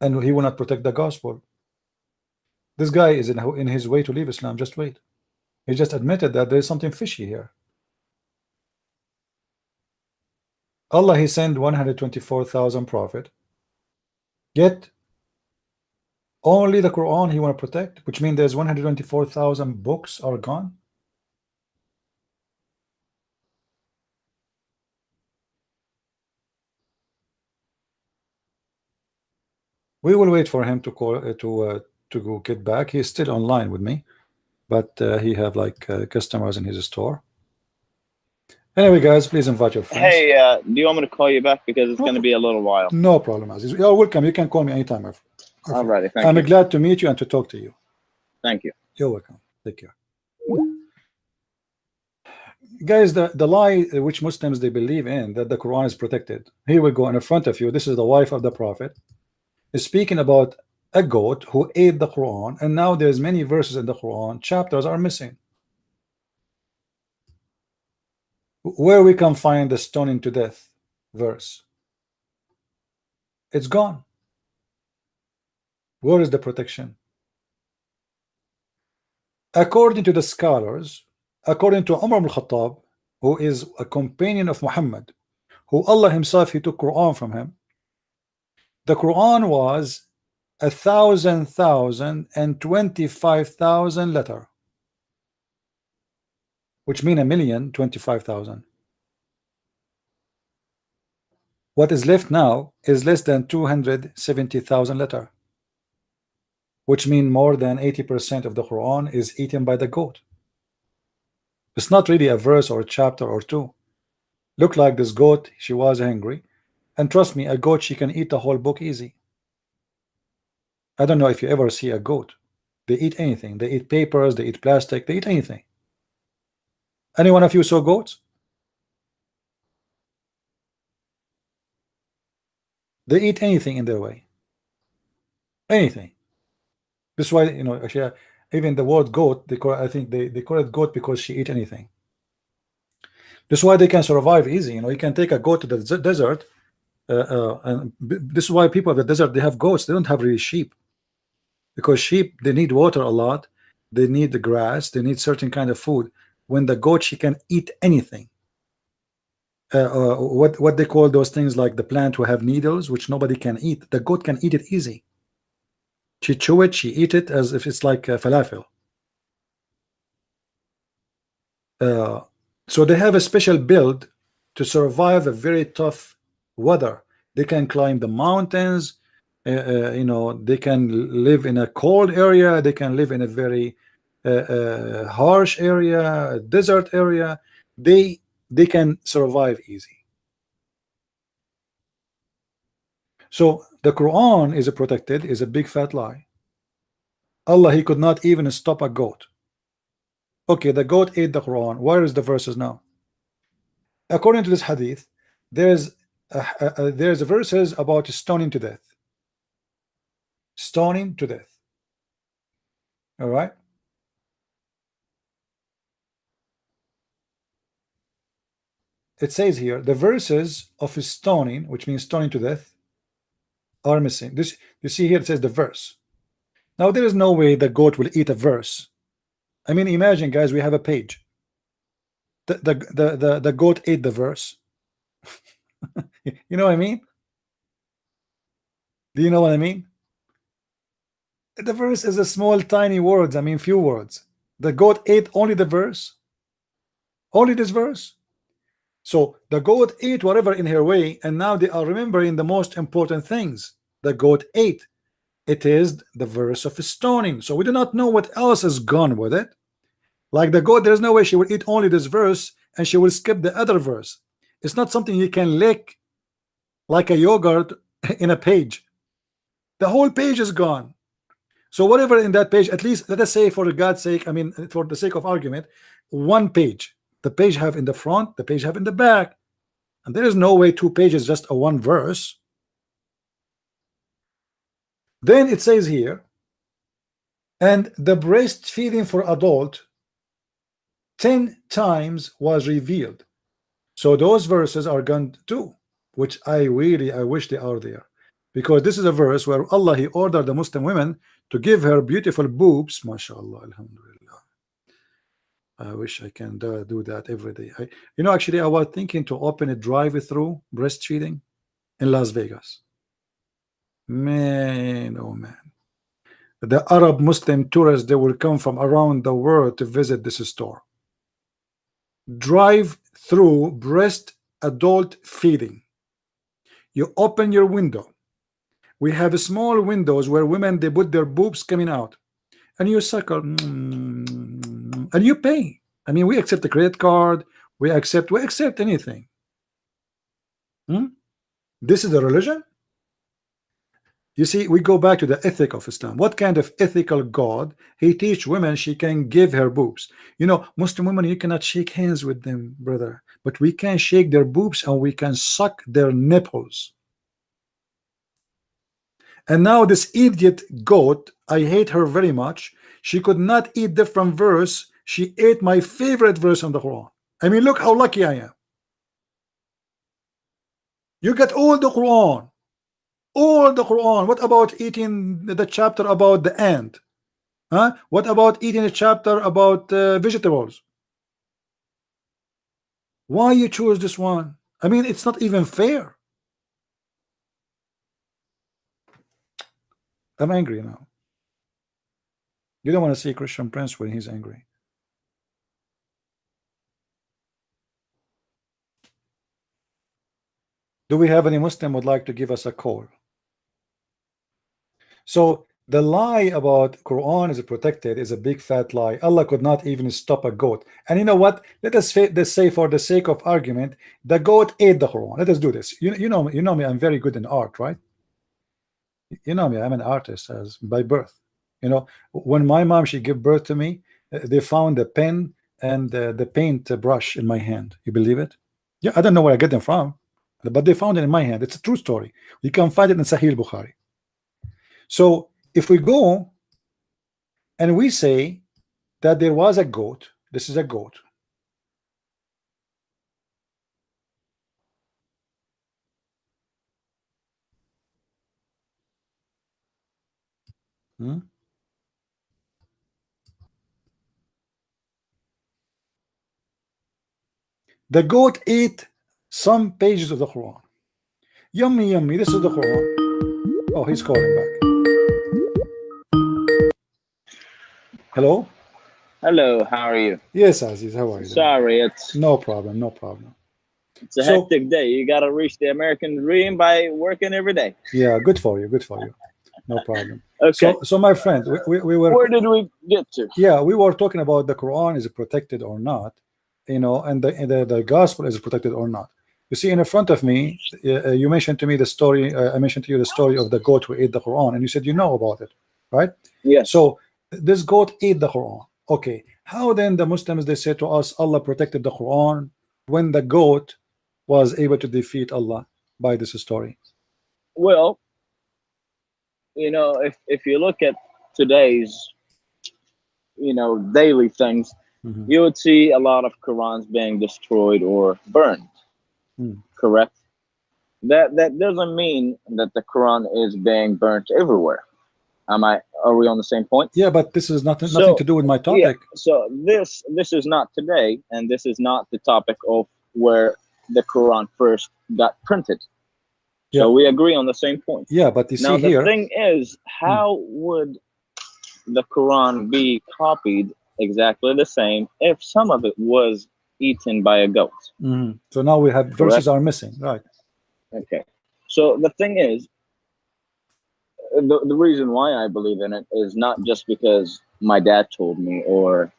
and he will not protect the gospel. This guy is in his way to leave Islam. Just wait. He just admitted that there is something fishy here. Allah, he sent 124,000 prophet, yet only the Quran he want to protect, which means there's 124,000 books are gone. We will wait for him to call to go get back. He's still online with me, but he have like customers in his store. Anyway, guys, please invite your friends. Hey, do you want me to call you back because it's going to be a little while? No problem, Aziz. You're welcome. You can call me anytime. All righty, thank you. I'm glad to meet you and to talk to you. Thank you. You're welcome. Take care. Guys, the lie which Muslims they believe in, that the Quran is protected. Here we go in front of you. This is the wife of the Prophet, is speaking about a goat who ate the Quran, and now there's many verses in the Quran, chapters are missing. Where we can find the stoning to death verse? It's gone. Where is the protection? According to the scholars, according to Umar ibn Khattab, who is a companion of Muhammad, who Allah himself, he took Quran from him, the Quran was 1,025,000 letter, which mean 1,025,000. What is left now is less than 270,000 letter, which mean more than 80% of the Quran is eaten by the goat. It's not really a verse or a chapter or two. Look like this goat, she was hungry, and trust me, a goat, she can eat the whole book easy. I don't know if you ever see a goat. They eat anything. They eat papers, they eat plastic, they eat anything. Any one of you saw goats? They eat anything in their way. Anything. This is why, you know, actually, even the word goat, I think they call it goat because she eat anything. This is why they can survive easy. You know, you can take a goat to the desert, and this is why people of the desert, they have goats. They don't have really sheep, because sheep, they need water a lot. They need the grass. They need certain kind of food. When the goat, she can eat anything. What they call those things, like the plant who have needles, which nobody can eat. The goat can eat it easy. She chew it, she eat it as if it's like falafel. So they have a special build to survive a very tough weather. They can climb the mountains. You know, they can live in a cold area. They can live in a very harsh area, a desert area. They can survive easy. So the Quran is protected, is a big fat lie. Allah, he could not even stop a goat. Okay, the goat ate the Quran. Where is the verses now? According to this hadith, there's verses about stoning to death. Stoning to death. All right. It says here the verses of stoning, which means stoning to death, are missing. This, you see here, it says the verse. Now there is no way the goat will eat a verse. I mean, imagine, guys, we have a page. The goat ate the verse. You know what I mean? Do you know what I mean? The verse is a small, tiny words. I mean, few words. The goat ate only the verse. Only this verse. So the goat ate whatever in her way, and now they are remembering the most important things. The goat ate. It is the verse of stoning. So we do not know what else is gone with it. Like the goat, there's no way she will eat only this verse and she will skip the other verse. It's not something you can lick like a yogurt in a page. The whole page is gone. So whatever in that page, at least let us say for God's sake, I mean for the sake of argument, one page. The page have in the front, the page have in the back, and there is no way two pages just a one verse. Then it says here, and the breastfeeding for adult 10 times was revealed. So those verses are gone too, which I wish they are there, because this is a verse where Allah, he ordered the Muslim women to give her beautiful boobs, mashallah, alhamdulillah. I wish I can do that every day. You know, actually I was thinking to open a drive-through breastfeeding in Las Vegas. Man, oh man, the Arab Muslim tourists, they will come from around the world to visit this store. Drive through breast adult feeding. You open your window. We have small windows where women, they put their boobs coming out, and you suckle, and you pay. I mean, we accept the credit card, we accept anything. This is the religion. You see, we go back to the ethic of Islam. What kind of ethical God he teach women she can give her boobs? You know, Muslim women, you cannot shake hands with them, brother, but we can shake their boobs and we can suck their nipples. And now this idiot goat, I hate her very much. She could not eat different verse. She ate my favorite verse on the Quran. I mean, look how lucky I am. You get all the Quran. All the Quran. What about eating the chapter about the ant? Huh? What about eating a chapter about vegetables? Why you choose this one? I mean, it's not even fair. I'm angry now. You don't want to see Christian Prince when he's angry. Do we have any Muslim would like to give us a call? So the lie about Quran is protected is a big fat lie. Allah could not even stop a goat. And you know what? Let us say for the sake of argument, the goat ate the Quran. Let us do this. You know me. I'm very good in art, right? You know me. I'm an artist by birth. You know, when my mom, she gave birth to me, they found the pen and the paint brush in my hand. You believe it? Yeah, I don't know where I get them from, but they found it in my hand. It's a true story. You can find it in Sahih Bukhari. So if we go and we say that there was a goat, this is a goat. The goat ate some pages of the Quran. Yummy, yummy. This is the Quran. Oh, he's calling back. Hello? Hello, how are you? Yes, Aziz, how are you? Sorry, it's no problem, no problem. It's a hectic day. You got to reach the American dream by working every day. Yeah, good for you, good for you. No problem. Okay. So my friend, we were. Where did we get to? Yeah, we were talking about the Quran is protected or not, you know, and the gospel is protected or not. You see, in front of me, you mentioned to me the story. I mentioned to you the story of the goat who ate the Quran, and you said you know about it, right? Yeah. So this goat ate the Quran. Okay, how then the Muslims, they say to us Allah protected the Quran when the goat was able to defeat Allah by this story? Well, you know, if you look at today's, you know, daily things, you would see a lot of Qurans being destroyed or burned. Correct? That doesn't mean that the Quran is being burnt everywhere. Are we on the same point? Yeah, but this is nothing to do with my topic. Yeah, so this is not today, and this is not the topic of where the Quran first got printed. Yeah. So we agree on the same point. Yeah, but you see here. Now the thing is, how would the Quran be copied exactly the same if some of it was eaten by a goat? So now we have verses are missing, right? Okay. So the thing is, the reason why I believe in it is not just because my dad told me, or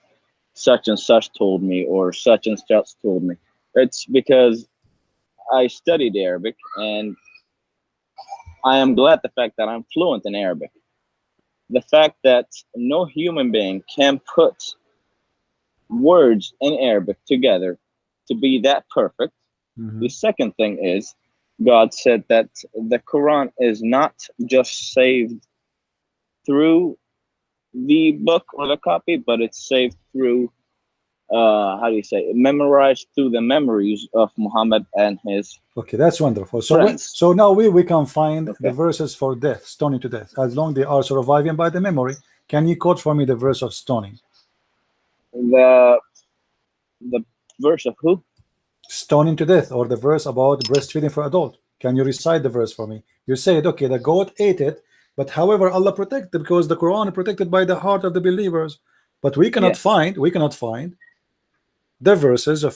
such and such told me, or such and such told me. It's because I studied Arabic, and I am glad the fact that I'm fluent in Arabic. the fact that no human being can put words in Arabic together to be that perfect. The second thing is, God said that the Quran is not just saved through the book or the copy, but it's saved through, how do you say, memorized through the memories of Muhammad and his Okay, that's wonderful. So now we can find the verses for death, stoning to death, as long they are surviving by the memory. Can you quote for me the verse of stoning? The verse of who? Stoning to death, or the verse about breastfeeding for adult. Can you recite the verse for me? You said, okay, the goat ate it, but however Allah protected, because the Quran is protected by the heart of the believers. But we cannot find the verses of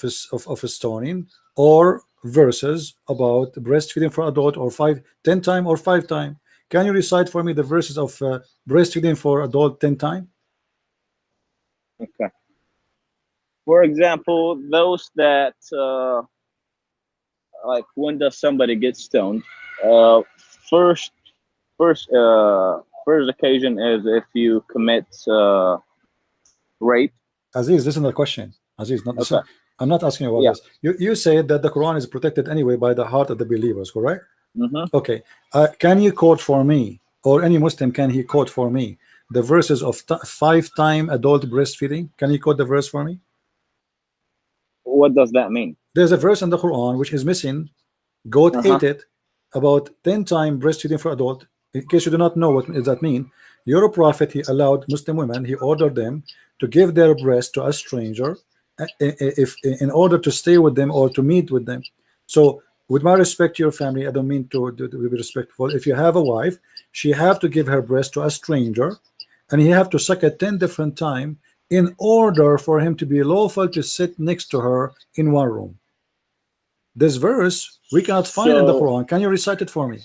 stoning, or verses about breastfeeding for adult, or 10 times or 5 times. Can you recite for me the verses of breastfeeding for adult 10 times? Okay. For example, those that like, when does somebody get stoned? First occasion is if you commit rape. Aziz, listen to the question. Aziz, not okay. I'm not asking you about this. You said that the Quran is protected anyway by the heart of the believers, correct? Okay. Can you quote for me, or any Muslim, can he quote for me the verses of 5 times adult breastfeeding? Can you quote the verse for me? What does that mean? There's a verse in the Quran which is missing. Goat ate it, about 10 times breastfeeding for adult. In case you do not know what does that mean, your prophet, he allowed Muslim women, he ordered them to give their breast to a stranger, if in order to stay with them or to meet with them. So with my respect to your family, I don't mean to be respectful. If you have a wife, she have to give her breast to a stranger, and he have to suck it 10 different times in order for him to be lawful to sit next to her in one room. This verse we cannot find in the Quran. Can you recite it for me?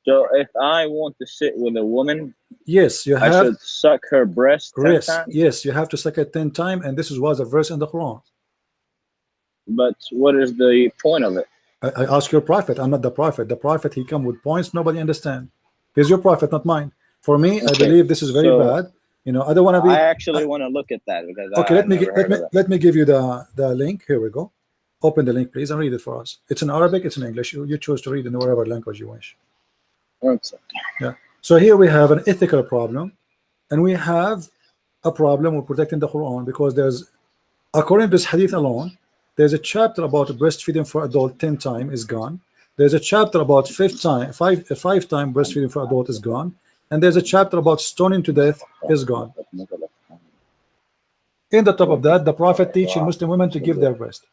So if I want to sit with a woman, yes, you have, I should suck her breast 10 times? Yes, you have to suck it 10 times, and this was a verse in the Quran. But what is the point of it? I ask your prophet. I'm not the prophet. The prophet, he come with points nobody understand. He's your prophet, not mine. For me, I believe this is very bad. You know, I don't want to be. I actually want to look at that, because okay, let me give you the link. Here we go. Open the link, please, and read it for us. It's in Arabic, it's in English. You choose to read in whatever language you wish. Yeah. So here we have an ethical problem, and we have a problem with protecting the Quran, because there's, according to this hadith alone, there's a chapter about breastfeeding for adult 10 times is gone. There's a chapter about 5 times breastfeeding for adult is gone, and there's a chapter about stoning to death is gone. In the top of that, the Prophet teaching Muslim women to give their breast.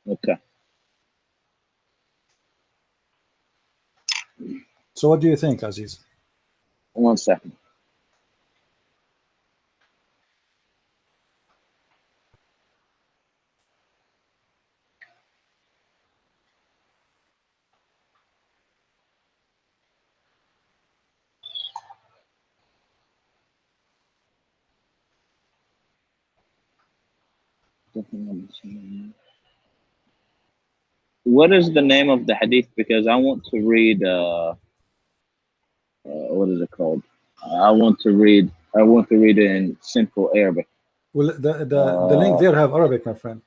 Okay. So what do you think, Aziz? 1 second. What is the name of the hadith? Because I want to read what is it called? I want to read it in simple Arabic. Well, the link there have Arabic, my friend.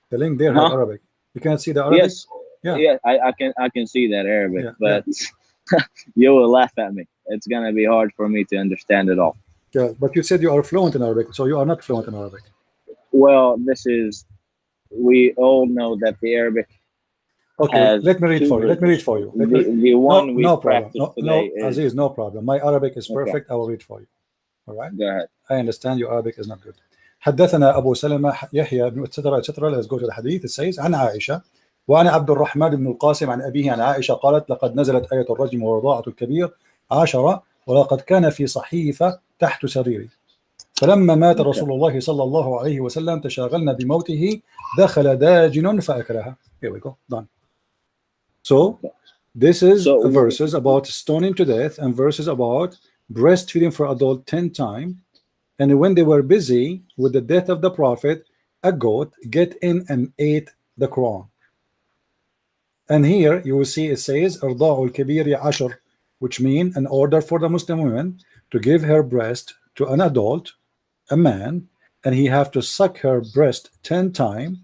The link there have Arabic. You can't see the Arabic? Yes. Yeah, I can see that Arabic, but you will laugh at me. It's gonna be hard for me to understand it all. Yeah, but you said you are fluent in Arabic, so you are not fluent in Arabic. Well, we all know that the Arabic. Okay, let me read for you. The one we practice today is... Aziz, no problem. My Arabic is perfect. I will read for you. All right? Go ahead. I understand your Arabic is not good. حدثنا أبو سلمة يحيى بن etc. Let's go to the hadith. It says عن عائشة وأنا عبد الرحمن بن القاسم عن أبيه عن عائشة قالت لقد نزلت آية الرجم ورضاعة الكبير 10 ولقد كان في صحيفة تحت سريري فلما مات رسول الله صلى الله عليه وسلم تشاغلنا بموته دخل داجن فأكلها. Here we go. Done. So this is verses about stoning to death and verses about breastfeeding for adult 10 times, And when they were busy with the death of the prophet, a goat get in and ate the Quran. And here you will see it says إرضاع الكبير عشر, which means an order for the Muslim woman to give her breast to an adult, a man, and he have to suck her breast 10 times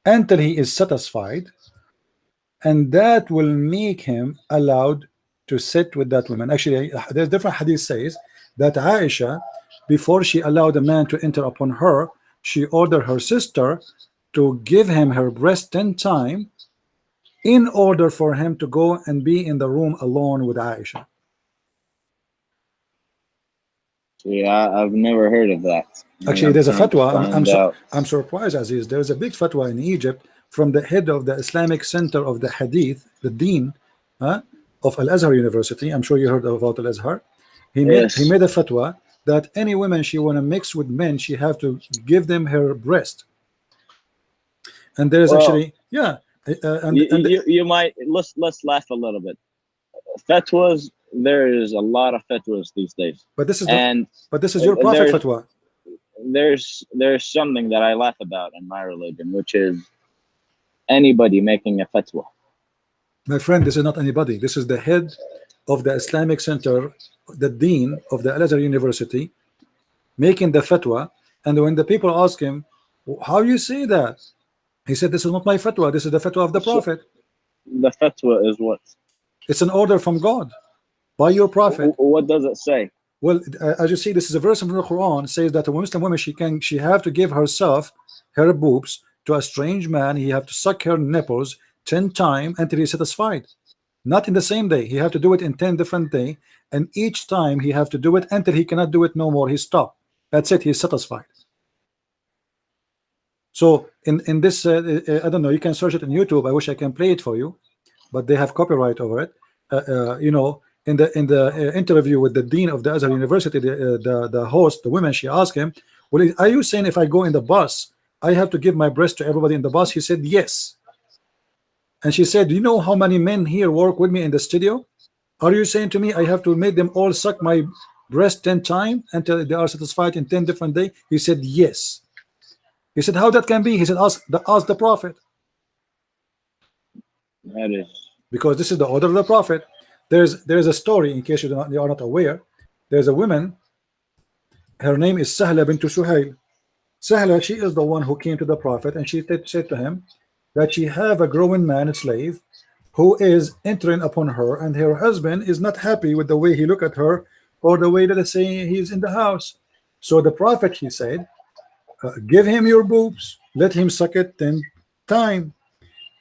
until he is satisfied, and that will make him allowed to sit with that woman. Actually, there's different hadith says that Aisha, before she allowed a man to enter upon her, she ordered her sister to give him her breast 10 times in order for him to go and be in the room alone with Aisha. Yeah, I've never heard of that. Actually, there's a fatwa. I'm surprised, Aziz. There's a big fatwa in Egypt from the head of the Islamic Center of the Hadith, the Dean of Al-Azhar University. I'm sure you heard about Al-Azhar. He made a fatwa that any woman she want to mix with men, she have to give them her breast. And there's actually, yeah. You might let's laugh a little bit. Fatwas, there is a lot of fatwas these days. But this is your prophet fatwa. There's something that I laugh about in my religion, which is anybody making a fatwa. My friend, this is not anybody. This is the head of the Islamic Center, the dean of the Al-Azhar University, making the fatwa. And when the people ask him, how you say that? He said, this is not my fatwa. This is the fatwa of the prophet. The fatwa is what? It's an order from God by your prophet. What does it say? Well, as you see, this is a verse from the Quran. It says that a Muslim woman, she have to give herself, her boobs, to a strange man. He have to suck her nipples 10 times until he's satisfied. Not in the same day. He have to do it in 10 different days, and each time he have to do it until he cannot do it no more. He stop. That's it. He's satisfied. So in this, I don't know. You can search it on YouTube. I wish I can play it for you, but they have copyright over it. You know, in the interview with the dean of the Azhar University, the host, the woman, she asked him, "Well, are you saying if I go in the bus, I have to give my breast to everybody in the bus?" He said, "Yes." And she said, "Do you know how many men here work with me in the studio? Are you saying to me I have to make them all suck my breast 10 times until they are satisfied in 10 different days?" He said, "Yes." He said, "How that can be?" He said, ask the prophet. That is because this is the order of the prophet. There's a story, in case you are not aware. There's a woman, her name is Sahla bint Suhail. Sahla, she is the one who came to the prophet, and she said to him that she have a growing man, a slave, who is entering upon her, and her husband is not happy with the way he look at her, or the way that they say he's in the house. So the prophet, he said, give him your boobs, let him suck it 10 times.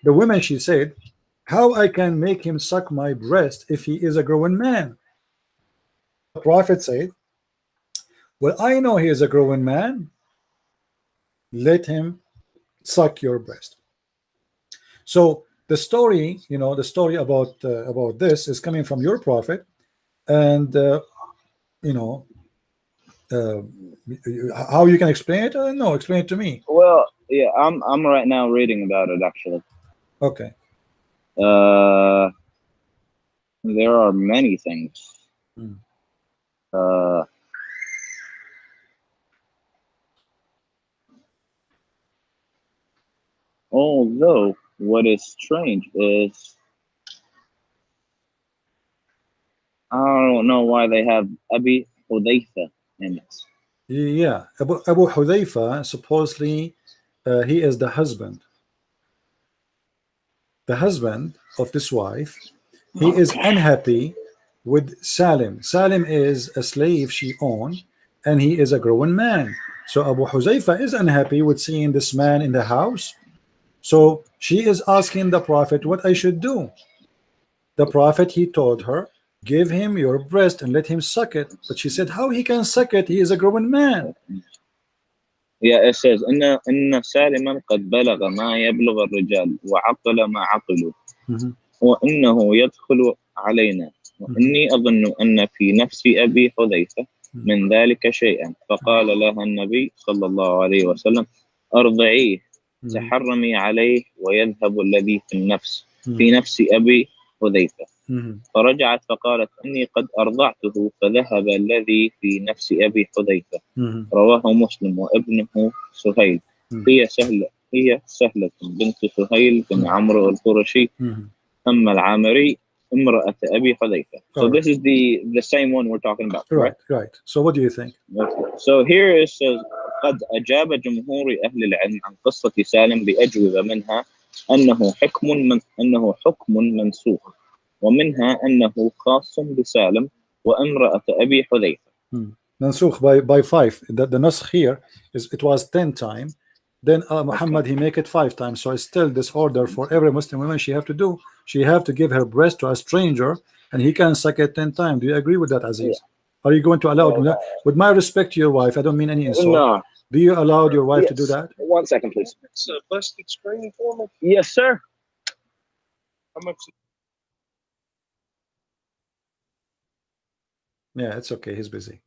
The woman, she said, how I can make him suck my breast if he is a growing man? The prophet said, well, I know he is a growing man, let him suck your breast. So the story, you know, the story about this is coming from your prophet, and you know, how you can explain it? No, explain it to me. Well, yeah, I'm right now reading about it actually. Okay. There are many things. Although what is strange is I don't know why they have Abi Hudayfa in it. Yeah, Abu Hudayfa, supposedly he is the husband. The husband of this wife, he is unhappy with Salim. Salim is a slave she owned, and he is a growing man. So Abu Huzaifa is unhappy with seeing this man in the house. So she is asking the prophet what I should do. The prophet, he told her, give him your breast and let him suck it. But she said, how he can suck it? He is a growing man. Yeah, it says إن سالما قد بلغ ما يبلغ الرجال وعقل ما عقلوا وإنه يدخل علينا وإني أظن أن في نفس أبي حذيفة من ذلك شيئا فقال لها النبي صلى الله عليه وسلم أرضعيه تحرمي عليه ويذهب الذي في النفس في نفس أبي حذيفة فرجعت فقالت إني قد أرضعته فذهب الذي في نفس أبي حذيفة. رواه مسلم وابنه سهيل. هي سهلة بنت سهيل بن عمرو القرشي العامري امرأة أبي حذيفة. So this is the same one we're talking about. Right. So what do you think? So here it says قد أجاب جمهور أهل العلم عن قصة سالم بأجوبة منها أنه حكم منسوخ ومنها أنه خاص بسالم وامرأة أبي حذيفة. منسوخ by 5. The نسخ here is it was 10 times. Then Muhammad he make it 5 times. So it's still this order for every Muslim woman she have to give her breast to a stranger and he can suck it 10 times. Do you agree with that, Aziz? Are you going to allow it? With my respect to your wife, I don't mean any insult. No. Do you allow your wife to do that? 1 second, please. It's a busted screen for me. Yes, sir. How much? Yeah, it's okay. He's busy.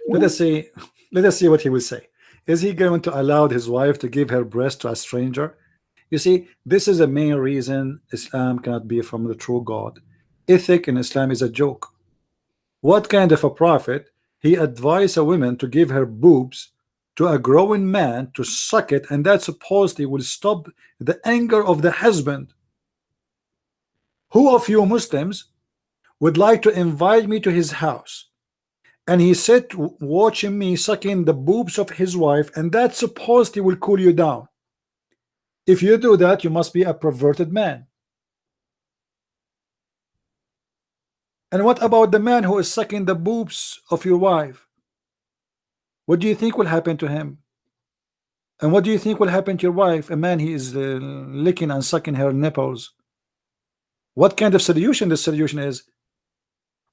Let us see what he will say. Is he going to allow his wife to give her breast to a stranger? You see, this is the main reason Islam cannot be from the true God. Ethic in Islam is a joke. What kind of a prophet? He advised a woman to give her boobs to a growing man to suck it, and that supposedly will stop the anger of the husband. Who of you Muslims would like to invite me to his house and he said watching me sucking the boobs of his wife, and that supposedly will cool you down? If you do that, you must be a perverted man. And what about the man who is sucking the boobs of your wife? What do you think will happen to him? And what do you think will happen to your wife? A man he is licking and sucking her nipples. What kind of solution this solution is?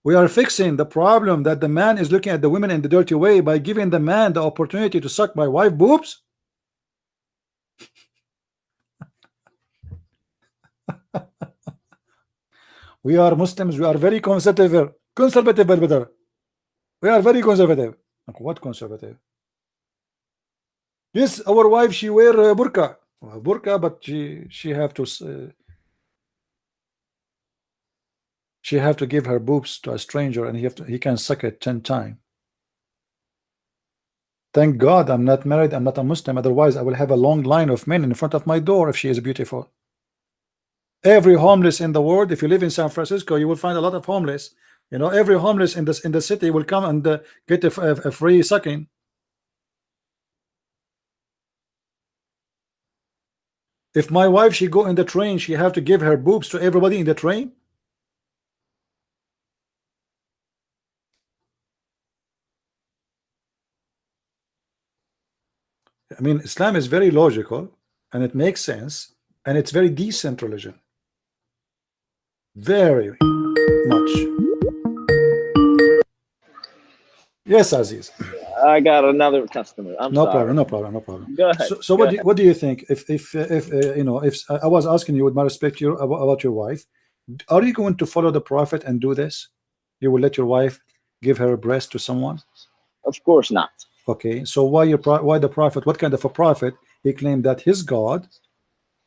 We are fixing the problem that the man is looking at the women in the dirty way by giving the man the opportunity to suck my wife boobs. We are Muslims, we are very conservative. We are very conservative. What conservative? Yes, our wife, she wear burqa, but she have to give her boobs to a stranger, and he can suck it 10 times. Thank God I'm not married, I'm not a Muslim, otherwise I will have a long line of men in front of my door if she is beautiful. Every homeless in the world, if you live in San Francisco, you will find a lot of homeless. You know, every homeless in the city will come and get a free sucking. If my wife, she go in the train, she have to give her boobs to everybody in the train. I mean, Islam is very logical and it makes sense, and it's very decent religion. Very much. Yes, Aziz. I got another customer. No problem. Go ahead. So what do you think? If you know, if I was asking you with my respect about your wife, are you going to follow the Prophet and do this? You will let your wife give her breast to someone? Of course not. Okay, so why the Prophet? What kind of a prophet? He claimed that his God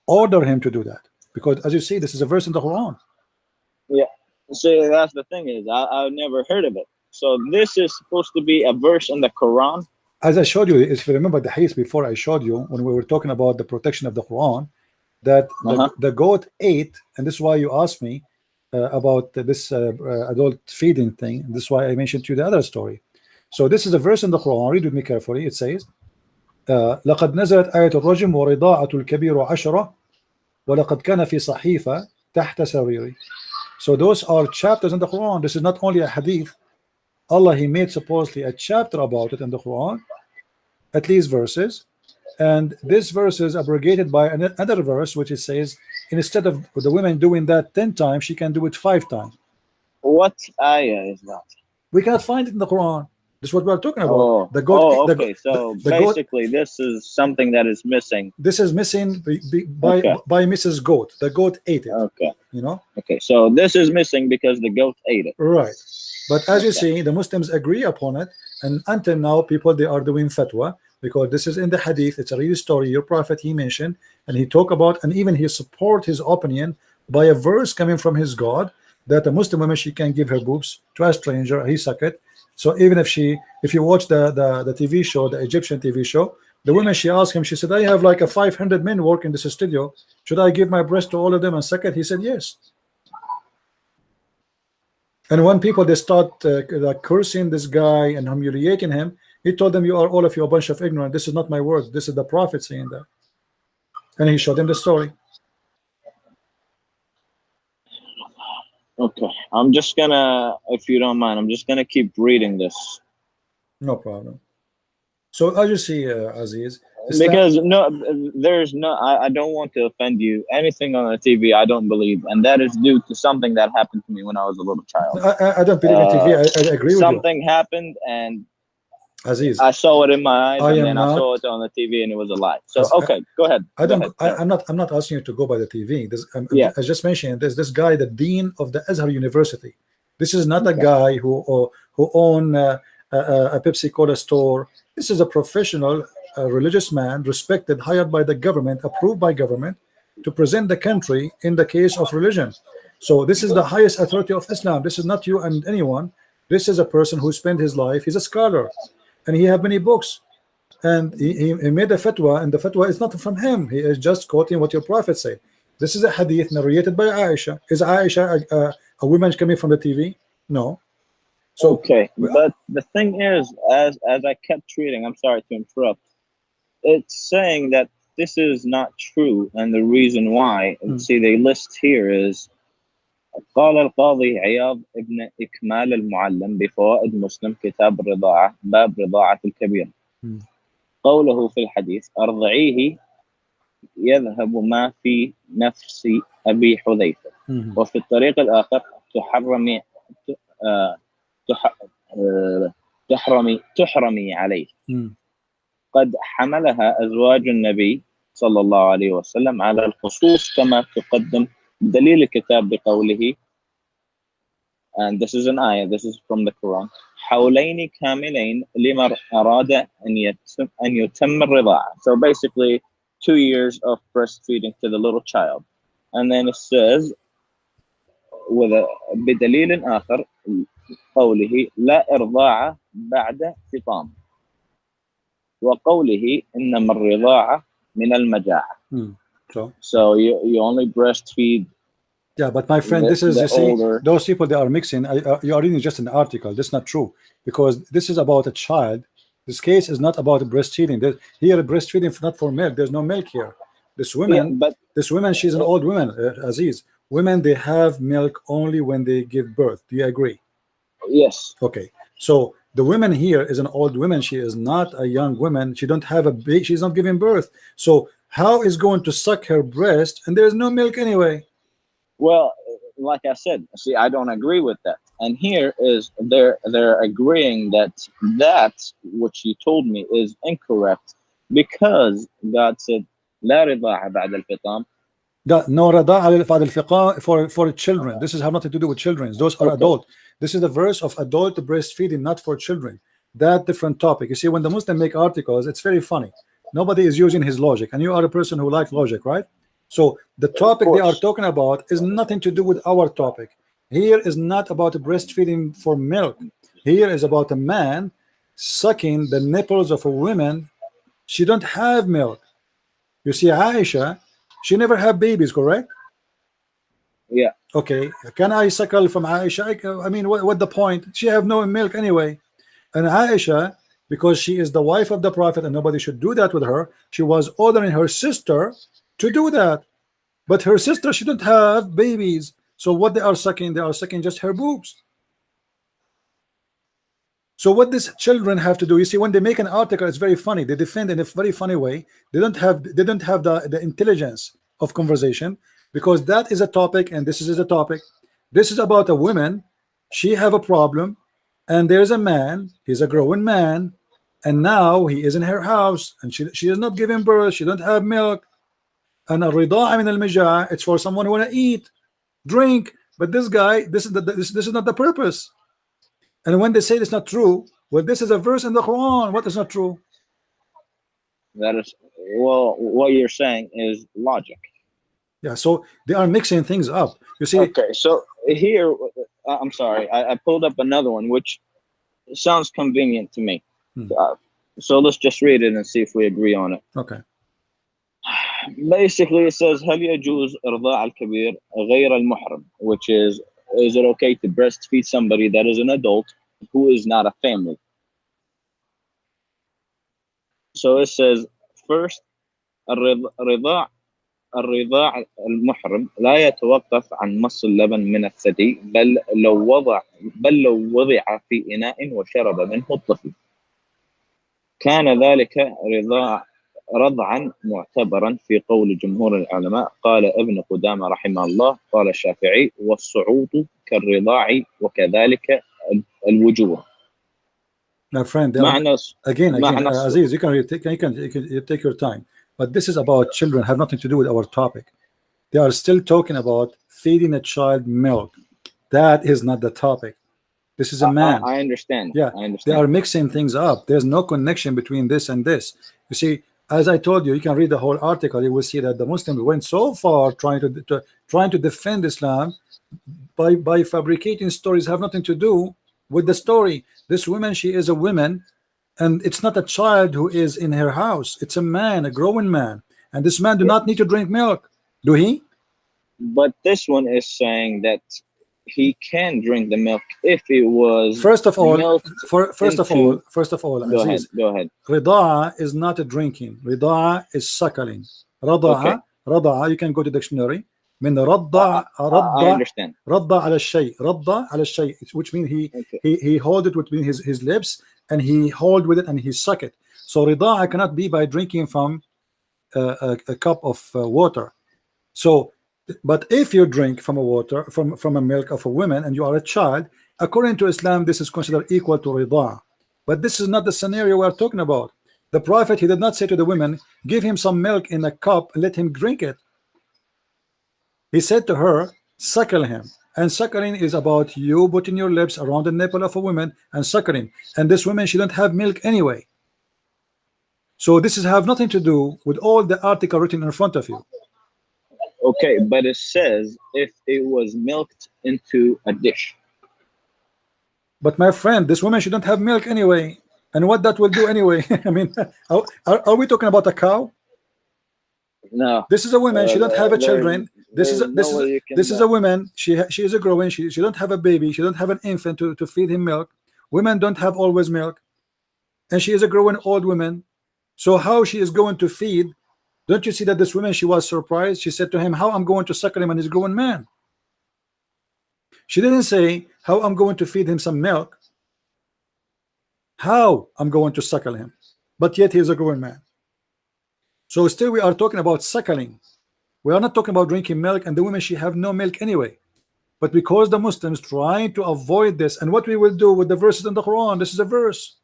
ordered him to do that, because as you see, this is a verse in the Quran. Yeah. See, that's the thing is, I've never heard of it. So this is supposed to be a verse in the Quran. As I showed you, if you remember the hadith before, I showed you when we were talking about the protection of the Quran, that the goat ate, and this is why you asked me about this adult feeding thing. This is why I mentioned to you the other story. So this is a verse in the Quran. Read with me carefully. It says, لقد نزلت آية الرجم ورضاعة الكبير 10 ولقد كان في صحيفة تحت سريري. So those are chapters in the Quran. This is not only a hadith. Allah, he made supposedly a chapter about it in the Quran, at least verses, and this verse is abrogated by another verse which it says instead of the women doing that 10 times, she can do it 5 times. What ayah is that? We cannot find it in the Quran. This is what we're talking about. Oh, the goat. Okay. So basically, this is something that is missing. This is missing by Mrs. Goat. The goat ate it. Okay. You know. Okay. So this is missing because the goat ate it. Right. But as you see, the Muslims agree upon it, and until now, people they are doing fatwa because this is in the hadith. It's a real story. Your prophet he mentioned, and he talked about, and even he support his opinion by a verse coming from his God that a Muslim woman, she can give her boobs to a stranger, he suck it. So even if you watch the TV show, the Egyptian TV show, the woman, she asked him, she said, I have like a 500 men work in this studio, should I give my breast to all of them and suck it? He said yes. And when people, they start like cursing this guy and humiliating him, he told them, all of you a bunch of ignorant, this is not my words, this is the prophet saying that. And he showed them the story. Okay, I'm just gonna, if you don't mind, I'm just gonna keep reading this. No problem. So as you see, Aziz, because I don't want to offend you. Anything on the TV, I don't believe, and that is due to something that happened to me when I was a little child. I don't believe in TV. I agree with you. Something happened, and Aziz, I saw it in my eyes, and then I saw it on the TV, and it was a lie. So okay, go ahead. I'm not asking you to go by the TV. I just mentioned this guy, the dean of the Azhar University. This is not a guy who own a Pepsi Cola store. This is a professional, religious man, respected, hired by the government, approved by government, to present the country in the case of religion. So this is the highest authority of Islam. This is not you and anyone. This is a person who spent his life. He's a scholar, and he have many books, and he made a fatwa, and the fatwa is not from him. He is just quoting what your prophet said. This is a hadith narrated by Aisha. Is Aisha a woman coming from the TV? No. So, okay, but the thing is, as I kept reading, I'm sorry to interrupt, it's saying that this is not true, and the reason why, see, they list here is قال القاضي عياض ابن إكمال المعلم بفوائد مسلم كتاب الرضاعة باب رضاعة الكبير قوله في الحديث أرضعيه يذهب ما في نفس أبي حذيفة وفي الطريق الآخر تحرمي عليه قد حملها أزواج النبي صلى الله عليه وسلم على الخصوص كما تقدم دليل الكتاب بقوله, and this is an ayah, this is from the Quran, حولين كاملين لمن أراد أن يتم الرضاعة. So basically 2 years of breastfeeding to the little child. And then it says بدليل آخر قوله لا إرضاع بعد فطام وقوله إنما الرضاعة من المجاعة. So you only breastfeed. Yeah, but my friend, this is, you see, those people, they are mixing. You are reading just an article. That's not true, because this is about a child. This case is not about breastfeeding. Here, breastfeeding is not for milk. There's no milk here. This woman, she's an old woman, Aziz. Women, they have milk only when they give birth. Do you agree? Yes. Okay. So the woman here is an old woman. She is not a young woman. She don't have a baby. She's not giving birth. So how is going to suck her breast, and there's no milk anyway? Well, like I said, see, I don't agree with that. And here is they're agreeing that which you told me is incorrect, because God said لا رضاعة بعد الفطام. No رضاعة بعد الفطام for children. This is have nothing to do with children. Those are adult. This is the verse of adult breastfeeding, not for children. That different topic. You see, when the Muslims make articles, it's very funny. Nobody is using his logic, and you are a person who likes logic, right? So the topic they are talking about is nothing to do with our topic. Here is not about breastfeeding for milk. Here is about a man sucking the nipples of a woman. She don't have milk. You see, Aisha, she never had babies, correct? Yeah. Okay. Can I suckle from Aisha? I mean, what the point? She have no milk anyway. And Aisha, because she is the wife of the Prophet and nobody should do that with her, she was ordering her sister to do that. But her sister, she don't have babies. So what they are sucking just her boobs. So what these children have to do, you see, when they make an article, it's very funny. They defend in a very funny way. They don't have the intelligence of conversation, because that is a topic and this is a topic. This is about a woman. She have a problem, and there's a man. He's a growing man, and now he is in her house, and she is not giving birth. She don't have milk. And الرضاعة من المجاعة, it's for someone who want to eat, drink. But this guy, this is not the purpose. And when they say it's not true, well, this is a verse in the Quran. What is not true? That is, well, what you're saying is logic. Yeah, so they are mixing things up. You see. Okay, so here, I'm sorry, I pulled up another one, which sounds convenient to me. So let's just read it and see if we agree on it. Okay. Basically, it says, هل يجوز إرضاع الكبير غير المحرم, which is it okay to breastfeed somebody that is an adult who is not a family? So it says, first, الرضاع المحرم لا يتوقف عن مص اللبن من الثدي بل لو وضع في إناء وشرب منه الطفل كان ذلك رضعا معتبرا في قول جمهور العلماء. قال ابن قدامة رحمه الله قال الشافعي والصعود كالرضاع وكذلك الوجوه. My friend, again, Aziz, you can take your time, but this is about children, have nothing to do with our topic. They are still talking about feeding a child milk. That is not the topic. This is a man. I understand. Yeah, I understand. They are mixing things up. There's no connection between this and this. You see, as I told you, you can read the whole article. You will see that the Muslims went so far trying to defend Islam by fabricating stories have nothing to do with the story. This woman, she is a woman, and it's not a child who is in her house. It's a man, a growing man, and this man do not need to drink milk, do he? But this one is saying that he can drink the milk if it was first of all, go ahead. Rida'a is not a drinking. Rida'a is suckling. Rida'a, you can go to dictionary. من رضع I understand. رضع على الشيء رضع على الشيء, which means he hold it between his lips and he hold with it and he suck it. So rida'a cannot be by drinking from a cup of water. So but if you drink from a water from a milk of a woman and you are a child, according to Islam, this is considered equal to rida'a. But this is not the scenario we are talking about. The Prophet, he did not say to the women, give him some milk in a cup and let him drink it. He said to her, suckle him. And suckling is about you putting your lips around the nipple of a woman and suckling. And this woman, she don't have milk anyway. So this is have nothing to do with all the article written in front of you. Okay, but it says if it was milked into a dish. But my friend, this woman, she don't have milk anyway. And what that will do anyway? I mean, are we talking about a cow? No. This is a woman, she don't have a children. This is a woman, she is a growing, she don't have a baby, she don't have an infant to feed him milk. Women don't have always milk. And she is a growing old woman. So how she is going to feed? Don't you see that this woman, she was surprised? She said to him, how I'm going to suckle him and he's a growing man. She didn't say how I'm going to feed him some milk, how I'm going to suckle him, but yet he is a growing man. So still we are talking about suckling. We are not talking about drinking milk, and the women, she have no milk anyway. But because the Muslims trying to avoid this, and what we will do with the verses in the Quran, this is a verse.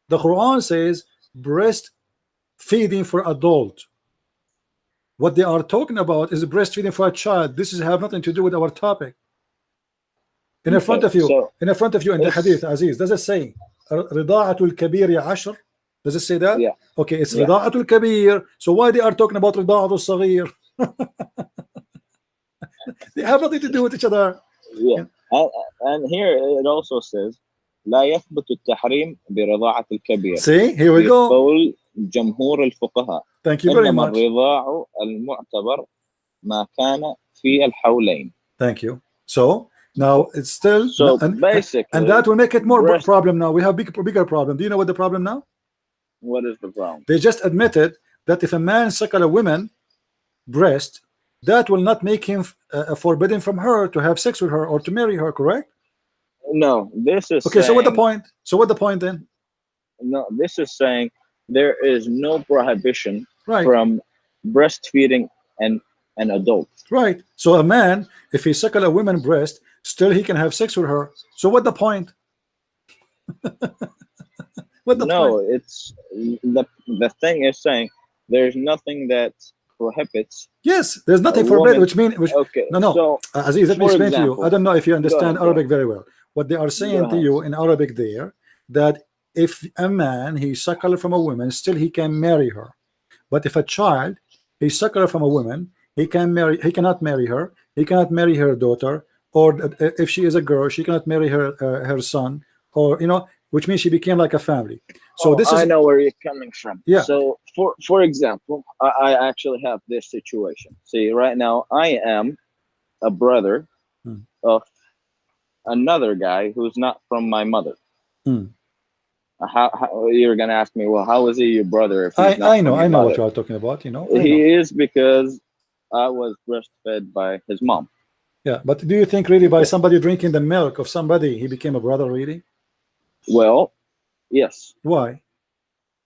The Quran says breastfeeding for adult. What they are talking about is breastfeeding for a child. This is have nothing to do with our topic. In front of you, in the hadith, Aziz, does it say Rida'atul Kabir ya Ashr? Does it say that? Yeah. Okay, it's Rida'atul Kabir. So why they are talking about Rida'atul Saghir? They have nothing to do with each other. Yeah. And here it also says لا يثبت التحريم برضاعة الكبير. See, here we go. قول جمهور الفقهاء. Thank you very much. الرضاع المعتبر ما كان في الحولين. Thank you. So now it's still basically, and that will make it more problem. Now we have bigger problem. Do you know what the problem now? What is the problem? They just admitted that if a man suckle a woman breast, that will not make him forbidden from her to have sex with her or to marry her, correct? No, this is okay. Saying, so what the point? So what the point then? No, this is saying there is no prohibition from breastfeeding an adult. Right. So a man, if he suckle a woman's breast, still he can have sex with her. So what the point? What the point? It's the thing is saying there's nothing that prohibits. Yes, there's nothing forbidden, which means okay. No. So, Aziz, let me explain to you. I don't know if you understand Arabic very well. What they are saying to you in Arabic there, that if a man he suckle from a woman, still he can marry her. But if a child he suckle from a woman, he cannot marry her. He cannot marry her daughter, or if she is a girl, she cannot marry her son, or which means she became like a family. So this is, I know where you're coming from. Yeah. So for example, I actually have this situation. See, right now I am a brother of another guy who's not from my mother. How you're gonna ask me? Well, how is he your brother? If he's not I know mother? what you are talking about. He is, because I was breastfed by his mom. Yeah, but do you think really by somebody drinking the milk of somebody he became a brother really? Well, yes. Why?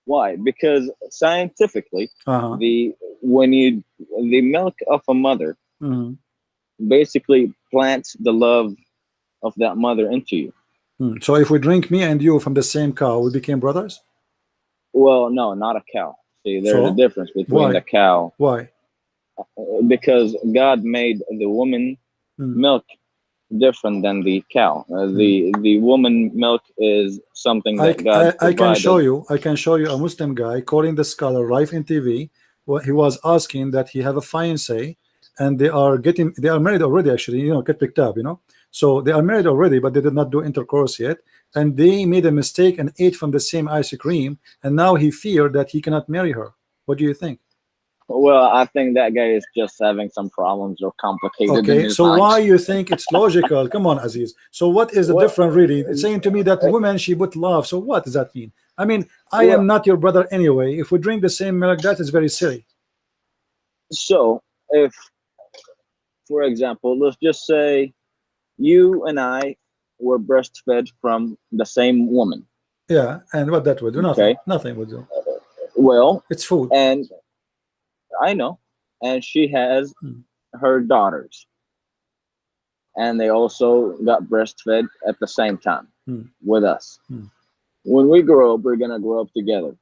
Why? Because scientifically, the milk of a mother basically plants the love of that mother into you. So if we drink, me and you, from the same cow, we became brothers? Well, no, not a cow. See, there's a difference between the cow. Why? Because God made the woman milk different than the cow. The woman milk is something that God provided. I can show you a Muslim guy calling the scholar live in TV. He was asking that he have a fiancé, and they are married already, actually, get picked up, so they are married already, but they did not do intercourse yet, and they made a mistake and ate from the same ice cream, and now he feared that he cannot marry her. What do you think? Well, I think that guy is just having some problems or complicated. Okay, so why you think it's logical? Come on, Aziz. So what is the difference really? It's saying to me that women, she put love. So what does that mean? I mean, I am not your brother anyway. If we drink the same milk, that is very silly. So if, for example, let's just say you and I were breastfed from the same woman. Yeah, and what that would do? Nothing. Okay. Nothing would do. Well, it's food. And I know, and she has her daughters, and they also got breastfed at the same time with us. When we grow up, we're gonna grow up together.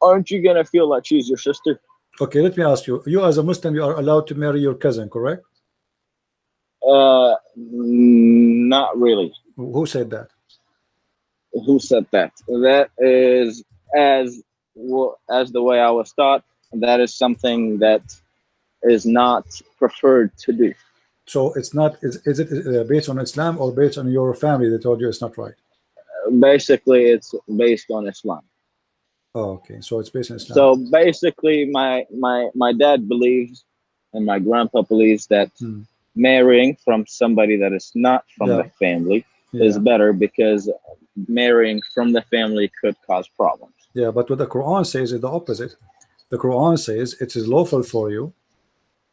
Aren't you gonna feel like she's your sister? Okay, let me ask you. You as a Muslim, you are allowed to marry your cousin, correct? Not really. Who said that? Who said that? That is as the way I was taught. That is something that is not preferred to do. So it's not. Is it based on Islam or based on your family that told you it's not right? Basically, it's based on Islam. Oh, okay. So it's based on Islam. So basically, my dad believes, and my grandpa believes that marrying from somebody that is not from the family is better, because marrying from the family could cause problems. Yeah, but what the Quran says is the opposite. The Quran says it is lawful for you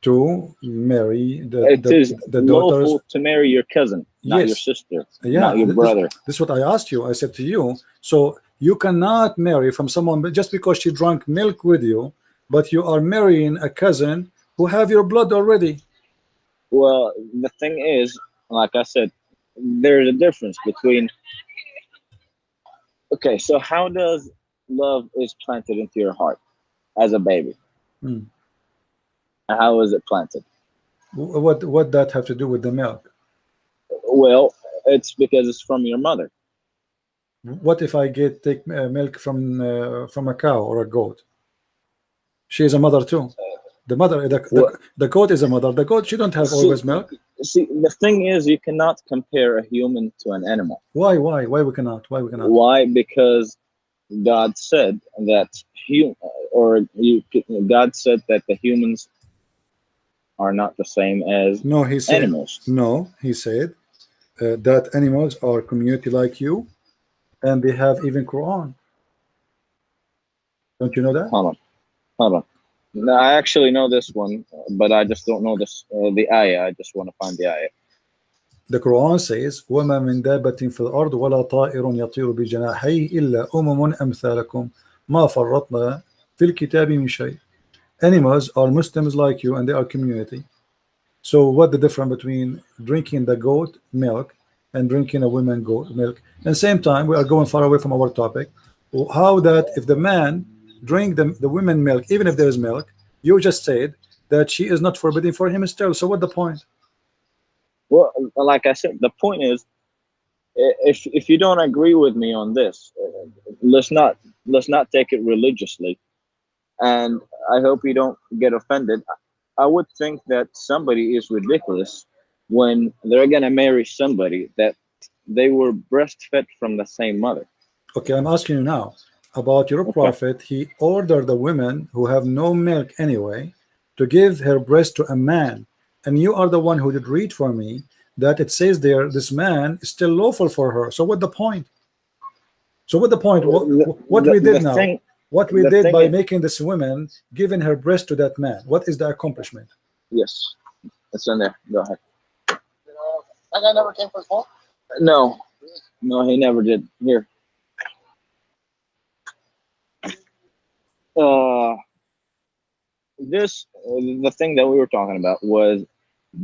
to marry the daughters. Lawful to marry your cousin, not your sister, not your brother. This is what I asked you. I said to you, so you cannot marry from someone just because she drank milk with you, but you are marrying a cousin who have your blood already. Well, the thing is, like I said, there's a difference between. Okay, so how does love is planted into your heart as a baby? How is it planted? What that have to do with the milk? Well, it's because it's from your mother. What if I take milk from a cow or a goat? She is a mother too. The mother, the goat is a mother. The goat, she don't have always milk. See, the thing is, you cannot compare a human to an animal. Why we cannot? Why we cannot? Why? Because God said that God said that the humans are not the same as animals. No, he said that animals are community like you, and they have even Quran. Don't you know that? Hold on. No, I actually know this one, but I just don't know the ayah. I just want to find the ayah. The Quran says, وَمَا مِن دَابَّةٍ فِي الْأَرْضِ وَلَا طَائِرٌ يَطِيرُ بِجَنَاحَيْهِ إِلَّا أُمَمٌ أَمْثَالُكُمْ مَا فَرَّطْنَا فِي الْكِتَابِ مِنْ شَيْءٍ. Animals are Muslims like you, and they are community. So what the difference between drinking the goat milk and drinking a woman goat milk? At the same time, we are going far away from our topic. How that if the man drink the women milk, even if there is milk, you just said that she is not forbidden for him still. So what the point? Well, like I said, the point is, if you don't agree with me on this, let's not take it religiously, and I hope you don't get offended. I would think that somebody is ridiculous when they're gonna marry somebody that they were breastfed from the same mother. Okay, I'm asking you now about your prophet. He ordered the women who have no milk anyway to give her breast to a man, and you are the one who did read for me that it says there this man is still lawful for her. So what the point? So what the point? What we did now? What we did by making this woman giving her breast to that man? What is the accomplishment? Yes, it's in there. Go ahead. That guy never came for his phone? No, no, he never did. Here. The thing that we were talking about was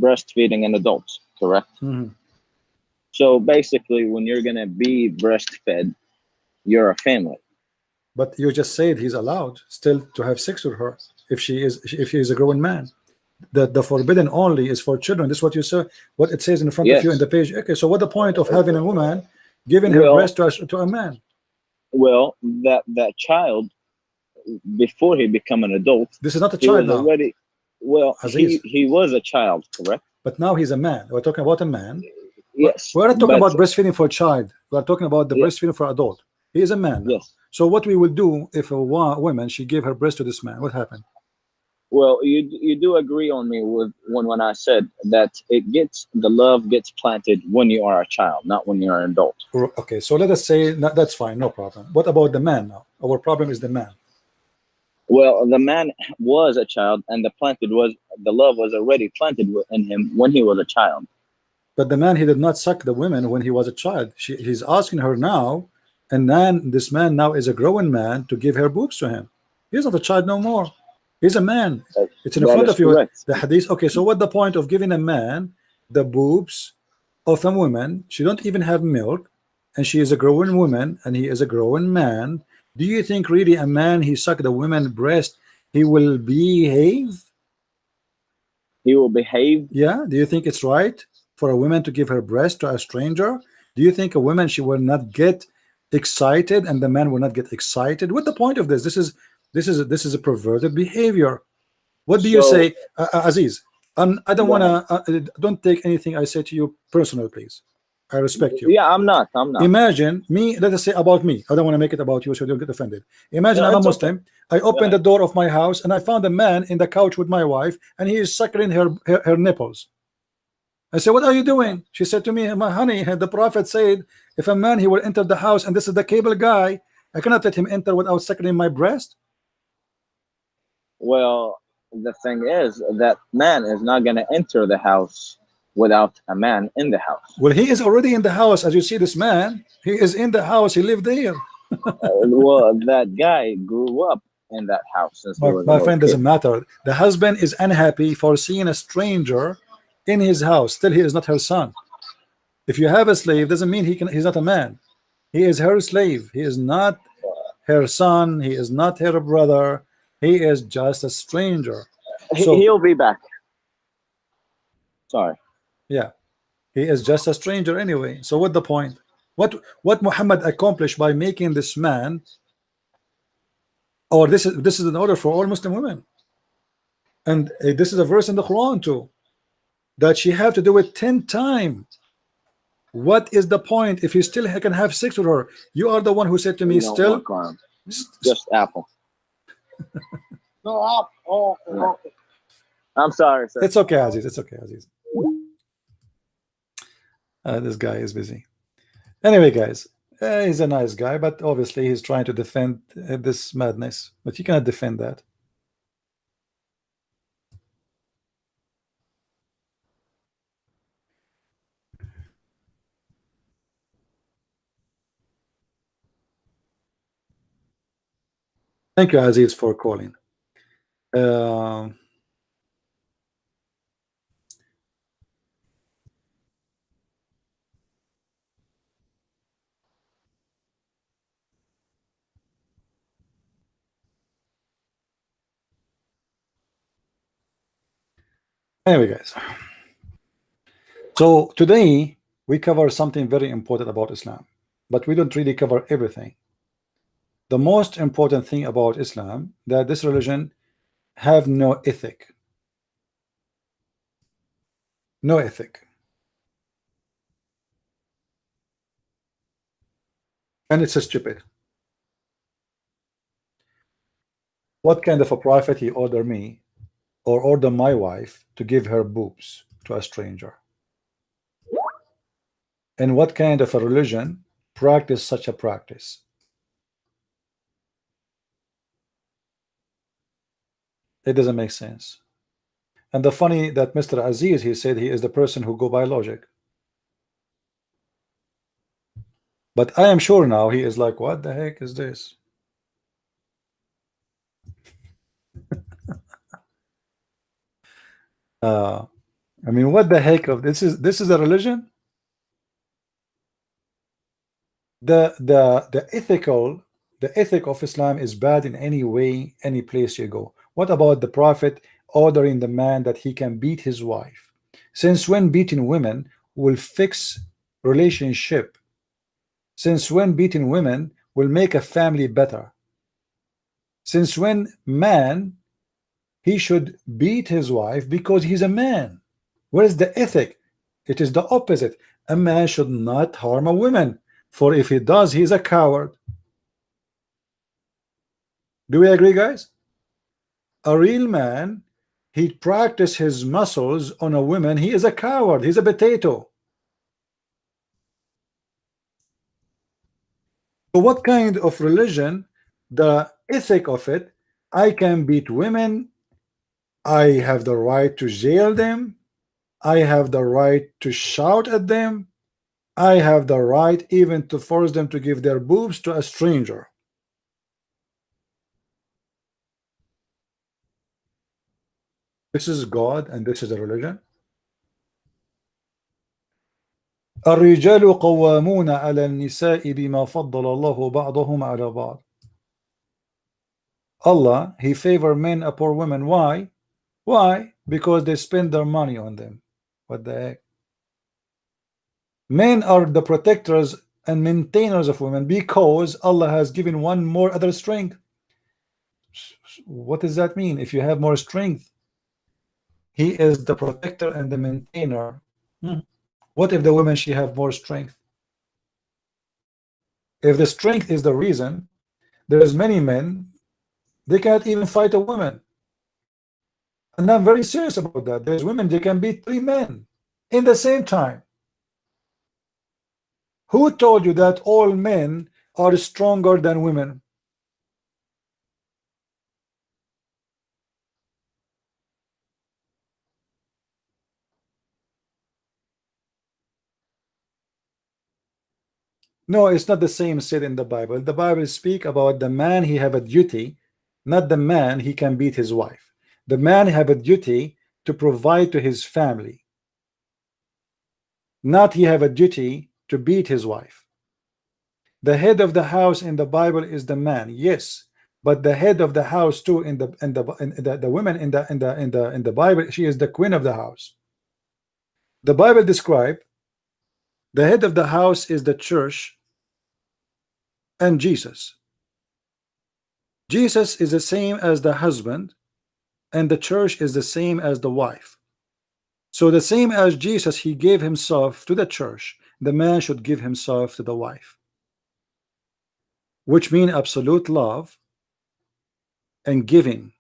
breastfeeding in adults, correct? Mm-hmm. So basically, when you're gonna be breastfed, you're a family. But you just said he's allowed still to have sex with her if he is a grown man. That the forbidden only is for children. This is what you say. What it says in front of you in the page. Okay, so what the point of having a woman giving her breast to a man? Well, that child, before he become an adult, this is not a child now. Already, well, he was a child, correct? But now he's a man. We're talking about a man. Yes. We're not talking about breastfeeding for a child. We're talking about the breastfeeding for adult. He is a man now. Yes. So what we will do if a woman she gave her breast to this man? What happened? Well, you do agree on me with when I said that the love gets planted when you are a child, not when you are an adult. Okay, so let us say that's fine, no problem. What about the man now? Our problem is the man. Well, the man was a child, and the love was already planted in him when he was a child. But the man, he did not suck the women when he was a child. He's asking her now, and then this man now is a grown man to give her boobs to him. He's not a child no more. He's a man. It's in front of you. Correct. The hadith. Okay, so what the point of giving a man the boobs of a woman? She don't even have milk, and she is a grown woman, and he is a grown man. Do you think really a man he sucked the woman's breast, he will behave? He will behave. Yeah. Do you think it's right for a woman to give her breast to a stranger? Do you think a woman she will not get excited and the man will not get excited? What the point of this? This is a perverted behavior. What do you say, Aziz? I don't want to. Don't take anything I say to you personal, please. I respect you. Yeah, I'm not. Imagine me. Let us say about me. I don't want to make it about you, so you don't get offended. Imagine I'm a Muslim. I opened the door of my house and I found a man in the couch with my wife, and he is suckling her nipples. I said, "What are you doing?" She said to me, "My honey, the Prophet said, if a man he will enter the house, and this is the cable guy, I cannot let him enter without suckling my breast." Well, the thing is that man is not going to enter the house without a man in the house. Well, he is already in the house. As you see, this man, he is in the house. He lived there. Well, that guy grew up in that house. My friend, doesn't matter. The husband is unhappy for seeing a stranger in his house. Still, he is not her son. If you have a slave, doesn't mean he's not a man. He is her slave. He is not her son. He is not her brother. He is just a stranger. So, he'll be back. Sorry. Yeah, he is just a stranger anyway. So what the point? What Muhammad accomplished by making this man, or this is an order for all Muslim women, and this is a verse in the Quran too, that she have to do it 10 times. What is the point if he still can have sex with her? You are the one who said to me, still just apple. No apple. Oh, okay. I'm sorry, sir. It's okay, Aziz. It's okay, Aziz. This guy is busy. Anyway, guys, he's a nice guy, but obviously he's trying to defend this madness. But you cannot defend that. Thank you, Aziz, for calling. Anyway, guys, so today we cover something very important about Islam, but we don't really cover everything. The most important thing about Islam, that this religion have no ethic. No ethic. And it's stupid. What kind of a prophet he order me or order my wife to give her boobs to a stranger? And what kind of a religion practice such a practice? It doesn't make sense. And the funny that Mr. Aziz, he said he is the person who go by logic. But I am sure now he is like, what the heck is this? I mean, what the heck of this is a religion? The ethic of Islam is bad in any way, any place you go. What about the Prophet ordering the man that he can beat his wife? Since when beating women will fix relationship? Since when beating women will make a family better? Since when man he should beat his wife because he's a man? Where is the ethic? It is the opposite. A man should not harm a woman, for if he does, he is a coward. Do we agree, guys? A real man, he practice his muscles on a woman, he is a coward, he's a potato. So what kind of religion, the ethic of it, I can beat women, I have the right to jail them, I have the right to shout at them, I have the right even to force them to give their boobs to a stranger. This is God and this is a religion. الرجال قوامون على النساء بما فضل الله بعضهم على بعض. Allah, he favor men upon women. Why? Why? Because they spend their money on them. What the heck? Men are the protectors and maintainers of women because Allah has given one more other strength. What does that mean? If you have more strength, he is the protector and the maintainer. What if the woman she have more strength? If the strength is the reason, there's many men, they can't even fight a woman. And I'm very serious about that. There's women, they can beat 3 men in the same time. Who told you that all men are stronger than women? No, it's not the same said in the Bible. The Bible speak about the man, he have a duty, not the man he can beat his wife. The man have a duty to provide to his family, not he have a duty to beat his wife. The head of the house in the Bible is the man, yes, but the head of the house too in the women in the Bible, she is the queen of the house. The Bible describe the head of the house is the church and Jesus. Jesus is the same as the husband, and the church is the same as the wife. So the same as Jesus, he gave himself to the church, the man should give himself to the wife, which means absolute love and giving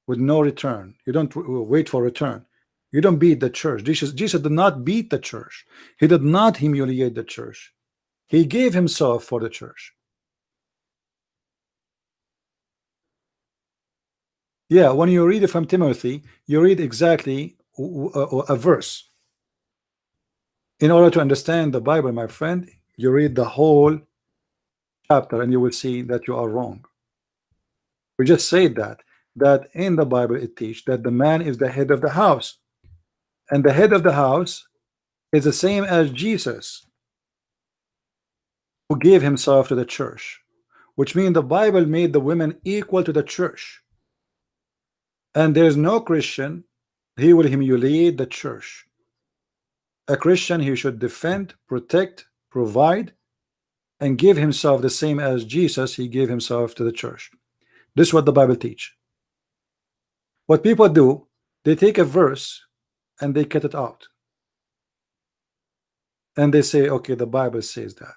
with no return. You don't wait for return. You don't beat the church. Jesus did not beat the church. He did not humiliate the church. He gave himself for the church. Yeah, when you read it from Timothy, you read exactly a verse. In order to understand the Bible, my friend, you read the whole chapter and you will see that you are wrong. We just said that in the Bible it teaches that the man is the head of the house, and the head of the house is the same as Jesus, who gave himself to the church, which means the Bible made the women equal to the church. And there's no Christian, he will humiliate the church. A Christian, he should defend, protect, provide, and give himself the same as Jesus, he gave himself to the church. This is what the Bible teach. What people do, they take a verse and they cut it out. and they say, okay, the Bible says that.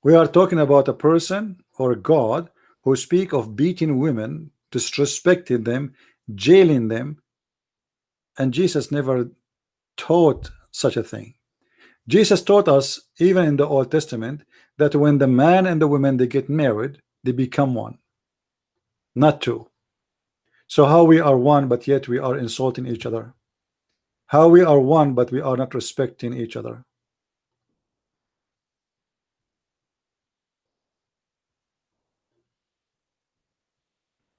We are talking about a person or God who speak of beating women, disrespecting them, jailing them, and Jesus never taught such a thing. Jesus taught us, even in the Old Testament, that when the man and the woman they get married, they become one, not two. So how we are one, but yet we are insulting each other? How we are one, but we are not respecting each other?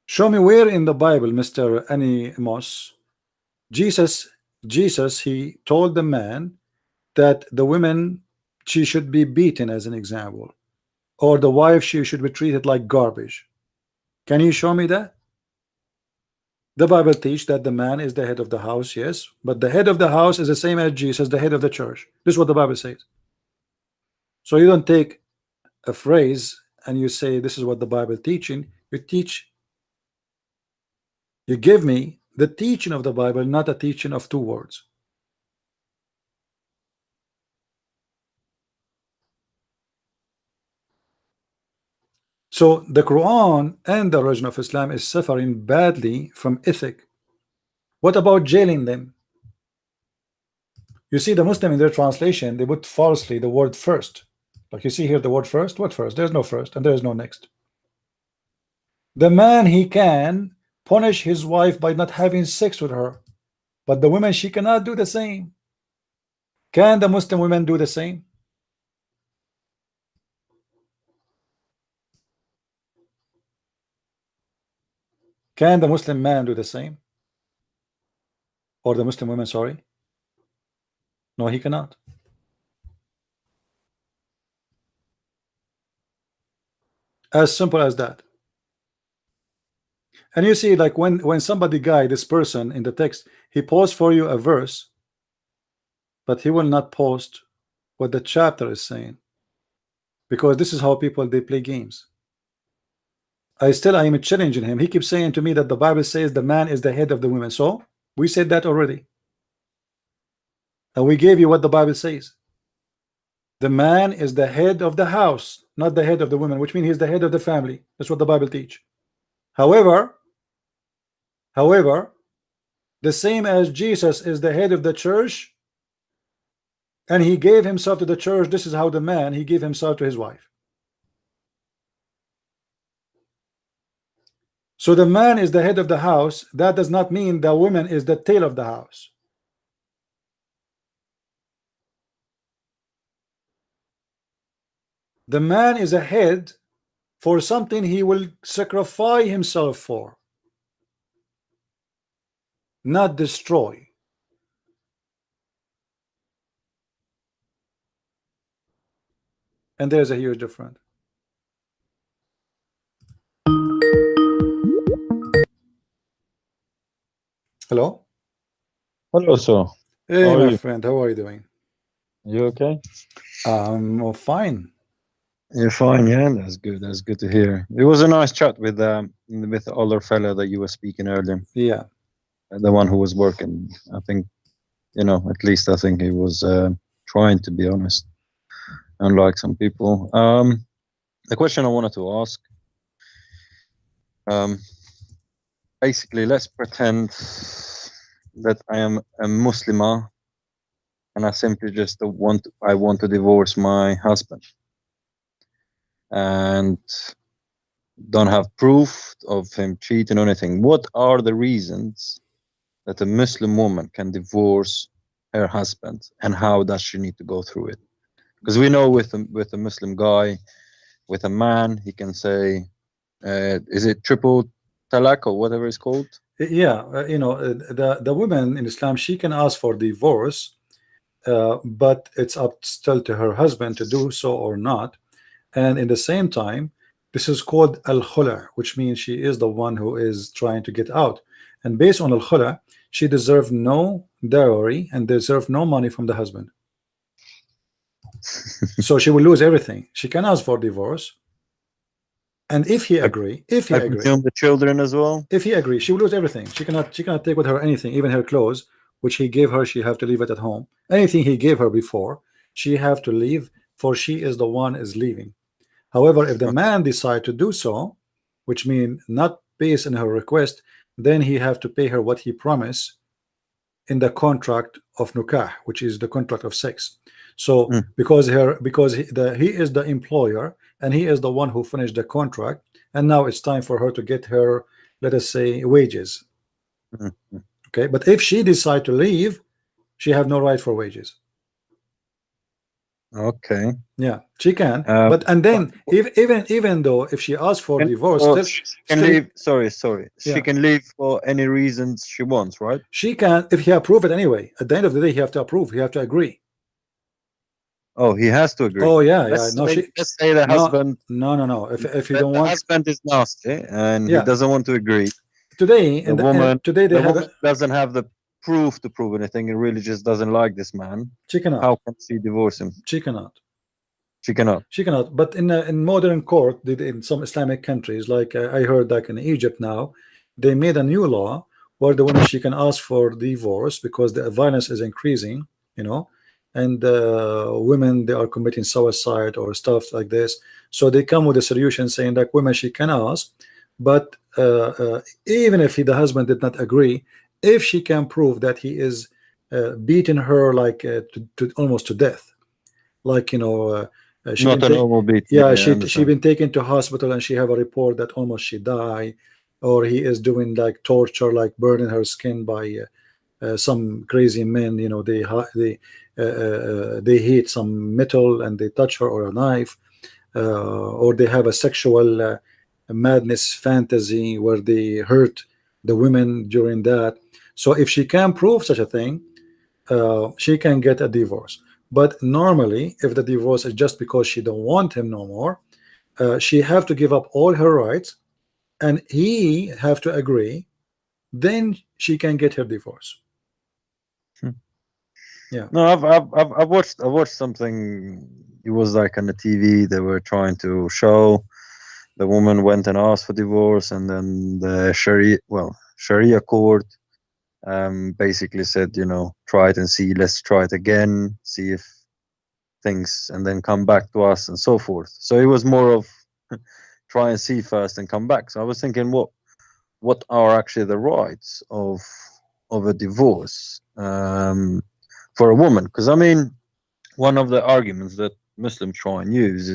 Show me where in the Bible, Mr. Animos, Jesus, he told the man that the woman, she should be beaten, as an example, or the wife, she should be treated like garbage. Can you show me that? The Bible teaches that the man is the head of the house, yes, but the head of the house is the same as Jesus, the head of the church. This is what the Bible says. So you don't take a phrase and you say this is what the Bible teaching. You teach, you give me the teaching of the Bible, not a teaching of two words. So the Quran and the religion of Islam is suffering badly from ethic. What about jailing them? You see, the Muslim in their translation, they put falsely the word first. Like you see here the word first. What first? There's no first and there is no next. The man, he can punish his wife by not having sex with her, but the woman, she cannot do the same. Can the Muslim women do the same? Can the Muslim man do the same? Or the Muslim women, sorry? No, he cannot. As simple as that. And you see, like when somebody guide this person in the text, he posts for you a verse, but he will not post what the chapter is saying, because this is how people, they play games. I am challenging him. He keeps saying to me that the Bible says the man is the head of the women. So we said that already, and we gave you what the Bible says. The man is the head of the house, not the head of the woman, which means he's the head of the family. That's what the Bible teach. However, the same as Jesus is the head of the church, and he gave himself to the church, this is how the man, he gave himself to his wife. So the man is the head of the house. That does not mean the woman is the tail of the house. The man is a head for something he will sacrifice himself for, not destroy. And there's a huge difference. Hello? Hello, sir. Hey, my friend, how are you doing? You okay? Well, fine. You're fine, yeah. That's good. That's good to hear. It was a nice chat with the older fella that you were speaking earlier. Yeah. The one who was working. I think, at least I think he was trying to be honest, unlike some people. The question I wanted to ask. Basically, let's pretend that I am a Muslimah, and I simply just want to divorce my husband, and don't have proof of him cheating or anything. What are the reasons that a Muslim woman can divorce her husband, and how does she need to go through it? Because we know with a Muslim guy, with a man, he can say, is it triple talaq or whatever it's called? Yeah, the woman in Islam, she can ask for divorce, but it's up still to her husband to do so or not. And in the same time, this is called al-khula, which means she is the one who is trying to get out. And based on al-khula, she deserves no dowry and deserves no money from the husband. So she will lose everything. She can ask for divorce, And if he agree, the children as well. If he agrees, she will lose everything. She cannot take with her anything, even her clothes, which he gave her. She have to leave it at home. Anything he gave her before, she have to leave, for she is the one is leaving. However, if the man decide to do so, which mean not based on her request, then he have to pay her what he promised in the contract of nukah, which is the contract of sex. So because he is the employer and he is the one who finished the contract, and now it's time for her to get her, let us say, wages. Okay, but if she decide to leave, she have no right for wages. Okay. Yeah, she can. But and then even though if she asks for divorce, she can leave. Sorry. Yeah. She can leave for any reasons she wants, right? She can, if he approve it anyway. At the end of the day, he have to approve. He have to agree. Oh, he has to agree. Oh yeah, let's yeah. No, let's say the husband. No. If you don't want, the husband is nasty and he doesn't want to agree. Today, the woman doesn't have the proof to prove anything. It really just doesn't like this man. She cannot. How can she divorce him? She cannot. She cannot. She cannot. But in modern court, in some Islamic countries, like I heard that in Egypt now, they made a new law where the woman, she can ask for divorce because the violence is increasing, you know, and women, they are committing suicide or stuff like this. So they come with a solution saying that women, she can ask, but even if the husband did not agree, if she can prove that he is beating her like to almost to death, like, you know, she not a normal beat. Yeah, she been taken to hospital and she have a report that almost she die, or he is doing like torture, like burning her skin by some crazy men, you know, they hit some metal and they touch her, or a knife, or they have a sexual madness fantasy where they hurt the women during that. So if she can prove such a thing, she can get a divorce. But normally, if the divorce is just because she don't want him no more, she have to give up all her rights, and he have to agree. Then she can get her divorce. Yeah. No, I've watched something. It was like on the TV. They were trying to show the woman went and asked for divorce, and then the Sharia court basically said, you know, try it and see, let's try it again, see if things, and then come back to us and so forth. So it was more of try and see first and come back. So I was thinking, what are actually the rights of a divorce for a woman? Because I mean, one of the arguments that Muslims try and use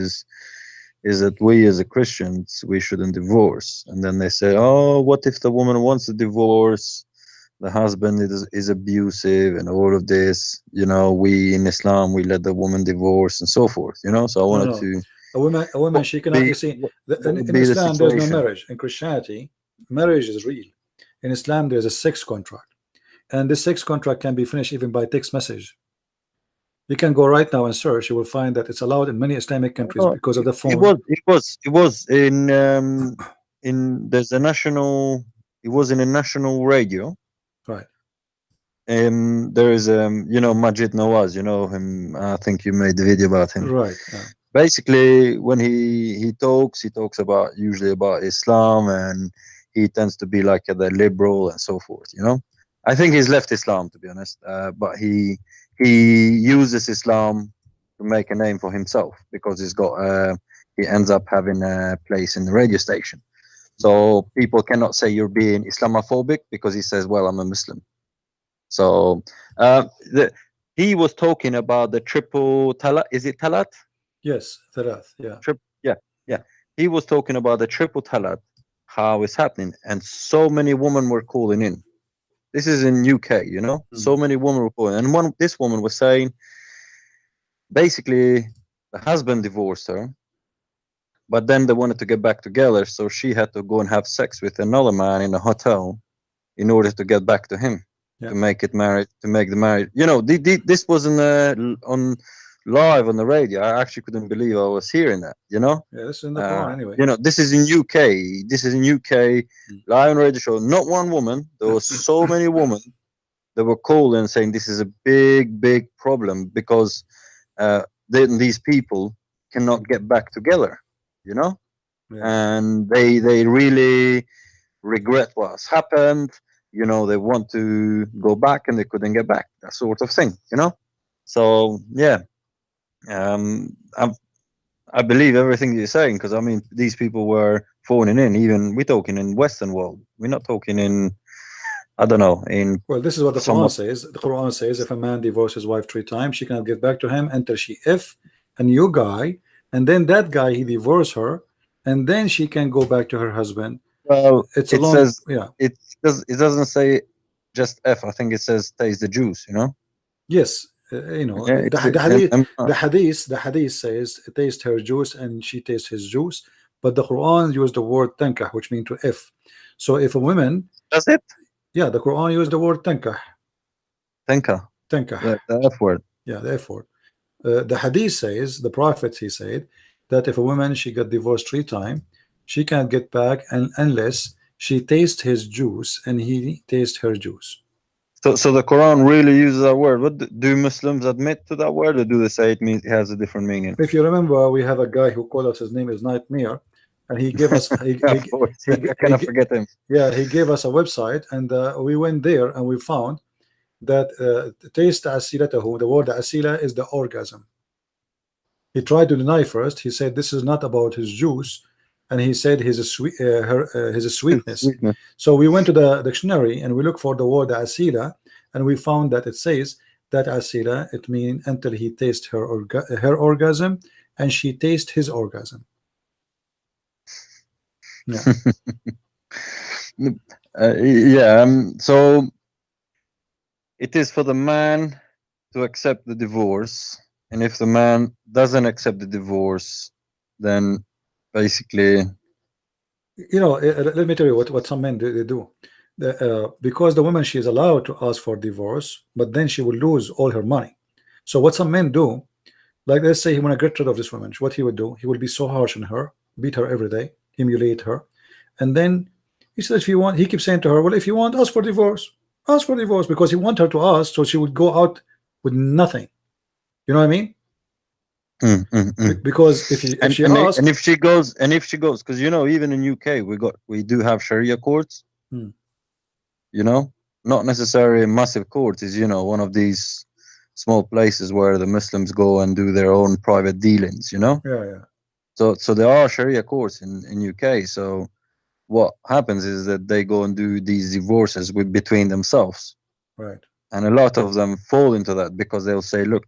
is that we as a Christians, we shouldn't divorce. And then they say, oh, what if the woman wants a divorce? The husband is abusive and all of this, you know, we in Islam, we let the woman divorce and so forth, you know. So I wanted to. A woman, she cannot, you see, in Islam, there's no marriage. In Christianity, marriage is real. In Islam, there's a sex contract. And this sex contract can be finished even by text message. You can go right now and search. You will find that it's allowed in many Islamic countries because of the phone. It was in there's a national. It was in a national radio. Right. There is you know, Majid Nawaz. You know him. I think you made the video about him. Right. Yeah. Basically, when he talks about usually about Islam, and he tends to be like the liberal and so forth. You know, I think he's left Islam, to be honest. But he uses Islam to make a name for himself because he ends up having a place in the radio station. So people cannot say you're being Islamophobic because he says, well, I'm a Muslim. So he was talking about the triple talat. Is it talat? Yes, talat. Yeah. Yeah. He was talking about the triple talat, how it's happening, and so many women were calling in. This is in UK, you know. So many women were calling, and this woman was saying, basically, the husband divorced her, but then they wanted to get back together, so she had to go and have sex with another man in a hotel in order to get back to him, to make the marriage. You know, this wasn't on live on the radio. I actually couldn't believe I was hearing that. You know. Yeah, this is in the Quran anyway. You know, this is in UK. This is in UK live on radio show. Not one woman. There were so many women that were calling saying this is a big problem because then these people cannot get back together. You know. and they really regret what has happened. You know, they want to go back and they couldn't get back, that sort of thing, you know. So yeah, I believe everything you're saying, because I mean, these people were phoning in. Even we're talking in Western world, we're not talking in, I don't know, in, well, this is what the Quran says. The Quran says if a man divorces his wife 3 times, she cannot get back to him until she a new guy, and then that guy, he divorced her, and then she can go back to her husband. Well, it's a long, says, yeah, it doesn't say just F. I think it says taste the juice, you know. yes, you know, Yeah, the hadith says taste her juice and she tastes his juice, but the Quran used the word tankah, which means to if. So if a woman, does it? Yeah, the Quran used the word tankah. Tankah. The F word. Yeah, the F word. The hadith says, the prophet, he said that if a woman, she got divorced 3 times, she can't get back unless she tastes his juice and he tastes her juice. So the Quran really uses that word. What do Muslims admit to that word, or do they say it means it has a different meaning? If you remember, we have a guy who called us, his name is Nightmare, and he gave us I cannot forget him. Yeah, he gave us a website, and we went there and we found that taste asilatahu, the word asila is the orgasm. He tried to deny first. He said this is not about his juice, and he said his sweet his sweetness. So we went to the dictionary and we looked for the word asila, and we found that it says that asila, it means until he tastes her orgasm and she tastes his orgasm. Yeah. So it is for the man to accept the divorce, and if the man doesn't accept the divorce, then basically, you know, let me tell you what some men do. Because the woman, she is allowed to ask for divorce, but then she will lose all her money. So what some men do, like let's say he want to get rid of this woman, what he would do, he will be so harsh on her, beat her every day, humiliate her, and then he says, if you want, he keeps saying to her, well, if you want, ask for divorce, because he want her to ask, so she would go out with nothing. You know what I mean? Because if she asks, and if she goes, because you know, even in UK we do have Sharia courts. You know, not necessarily massive courts, is, you know, one of these small places where the Muslims go and do their own private dealings, you know. So there are Sharia courts in UK. So what happens is that they go and do these divorces between themselves, right? And a lot of them fall into that because they'll say, look,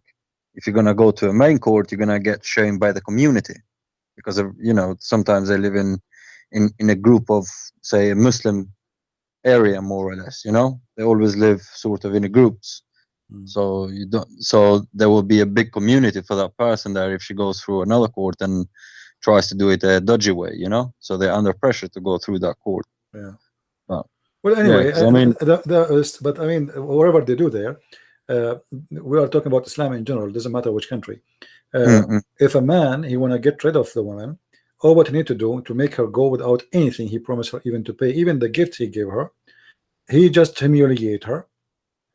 if you're gonna go to a main court, you're gonna get shamed by the community, because of, you know, sometimes they live in a group of, say, a Muslim area, more or less, you know, they always live sort of in groups. So you don't, so there will be a big community for that person there if she goes through another court and tries to do it a dodgy way, you know, so they're under pressure to go through that court. Well, anyway, I mean, but I mean, whatever they do there, we are talking about Islam in general. It doesn't matter which country. If a man, he want to get rid of the woman, all what he need to do to make her go without anything he promised her even to pay, even the gift he gave her, he just humiliate her,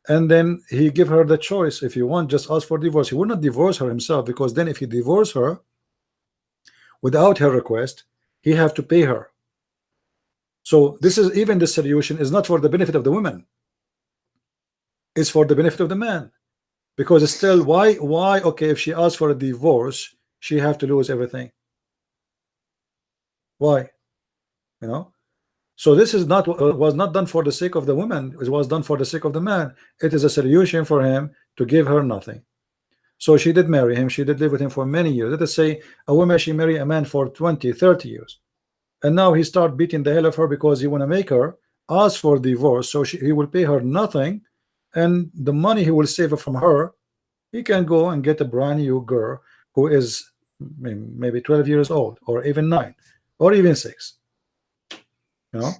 and then he give her the choice. If you want, just ask for divorce. He will not divorce her himself, because then if he divorce her without her request, he have to pay her. So this is, even the solution is not for the benefit of the woman, it's for the benefit of the man, because it's still, why okay, if she asks for a divorce, she have to lose everything. Why? You know, so this is not, was not done for the sake of the woman, it was done for the sake of the man. It is a solution for him to give her nothing. So she did marry him, she did live with him for many years. Let us say a woman, she marry a man for 20-30 years, and now he start beating the hell of her because he want to make her ask for divorce, so he will pay her nothing, and the money he will save from her, he can go and get a brand new girl who is maybe 12 years old, or even 9, or even 6. You know,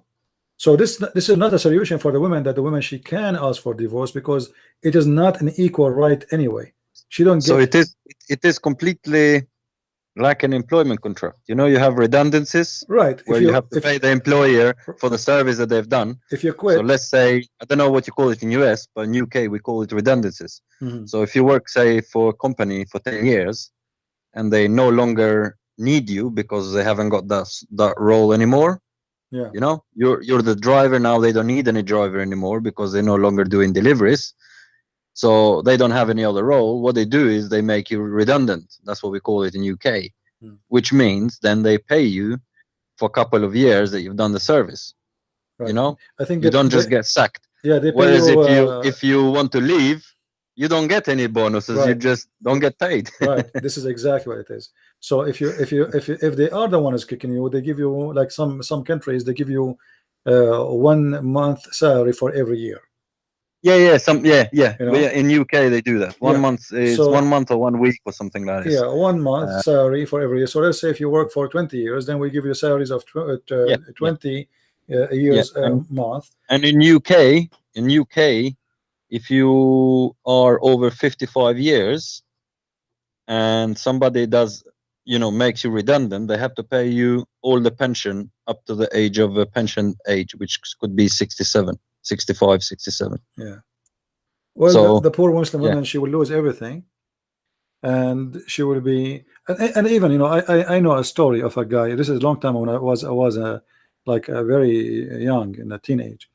so this is not a solution for the woman, that the woman, she can ask for divorce, because it is not an equal right anyway. She don't get. So it is completely like an employment contract. You know, you have redundancies, right, where you have to pay the employer for the service that they've done. If you quit, so let's say, I don't know what you call it in US, but in UK we call it redundancies. So if you work, say, for a company for 10 years and they no longer need you because they haven't got that role anymore. Yeah. You know, you're the driver now. They don't need any driver anymore because they're no longer doing deliveries. So they don't have any other role. What they do is they make you redundant. That's what we call it in UK, which means then they pay you for a couple of years that you've done the service. Right. You know, I think you don't just get sacked. Yeah, they pay Whereas you, if you want to leave, you don't get any bonuses. Right. You just don't get paid. Right. This is exactly what it is. So if they are the ones kicking you, they give you, like some countries, they give you 1 month salary for every year. Yeah. You know? In UK they do that. 1 month is 1 month or 1 week or something like that. Yeah, 1 month salary for every year. So let's say if you work for 20 years, then we give you salaries of 20 years a month. And in UK, if you are over 55 years and somebody does, makes you redundant, they have to pay you all the pension up to the age of pension age, which could be 67, 65, 67. Yeah. Well, so, the poor Muslim woman, she will lose everything, and she will be, and even, I know a story of a guy. This is a long time when I was like a very young, in a teenage.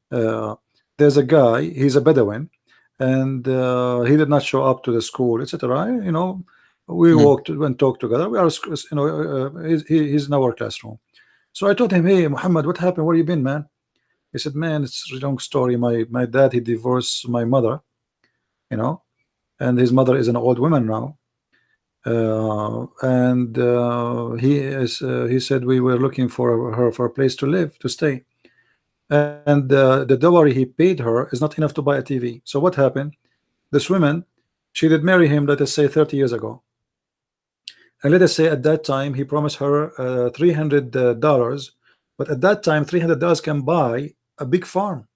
There's a guy, he's a Bedouin, and he did not show up to the school, etc. We walked and talked together. We are, he's in our classroom. So I told him, hey, Muhammad, what happened? Where you been, man? He said, man, it's a long story. My dad, he divorced my mother, and his mother is an old woman now. He said we were looking for her for a place to live, to stay. And the dowry he paid her is not enough to buy a TV. So what happened? This woman, she did marry him, let us say 30 years ago. And let us say at that time, he promised her $300. But at that time, $300 can buy a big farm.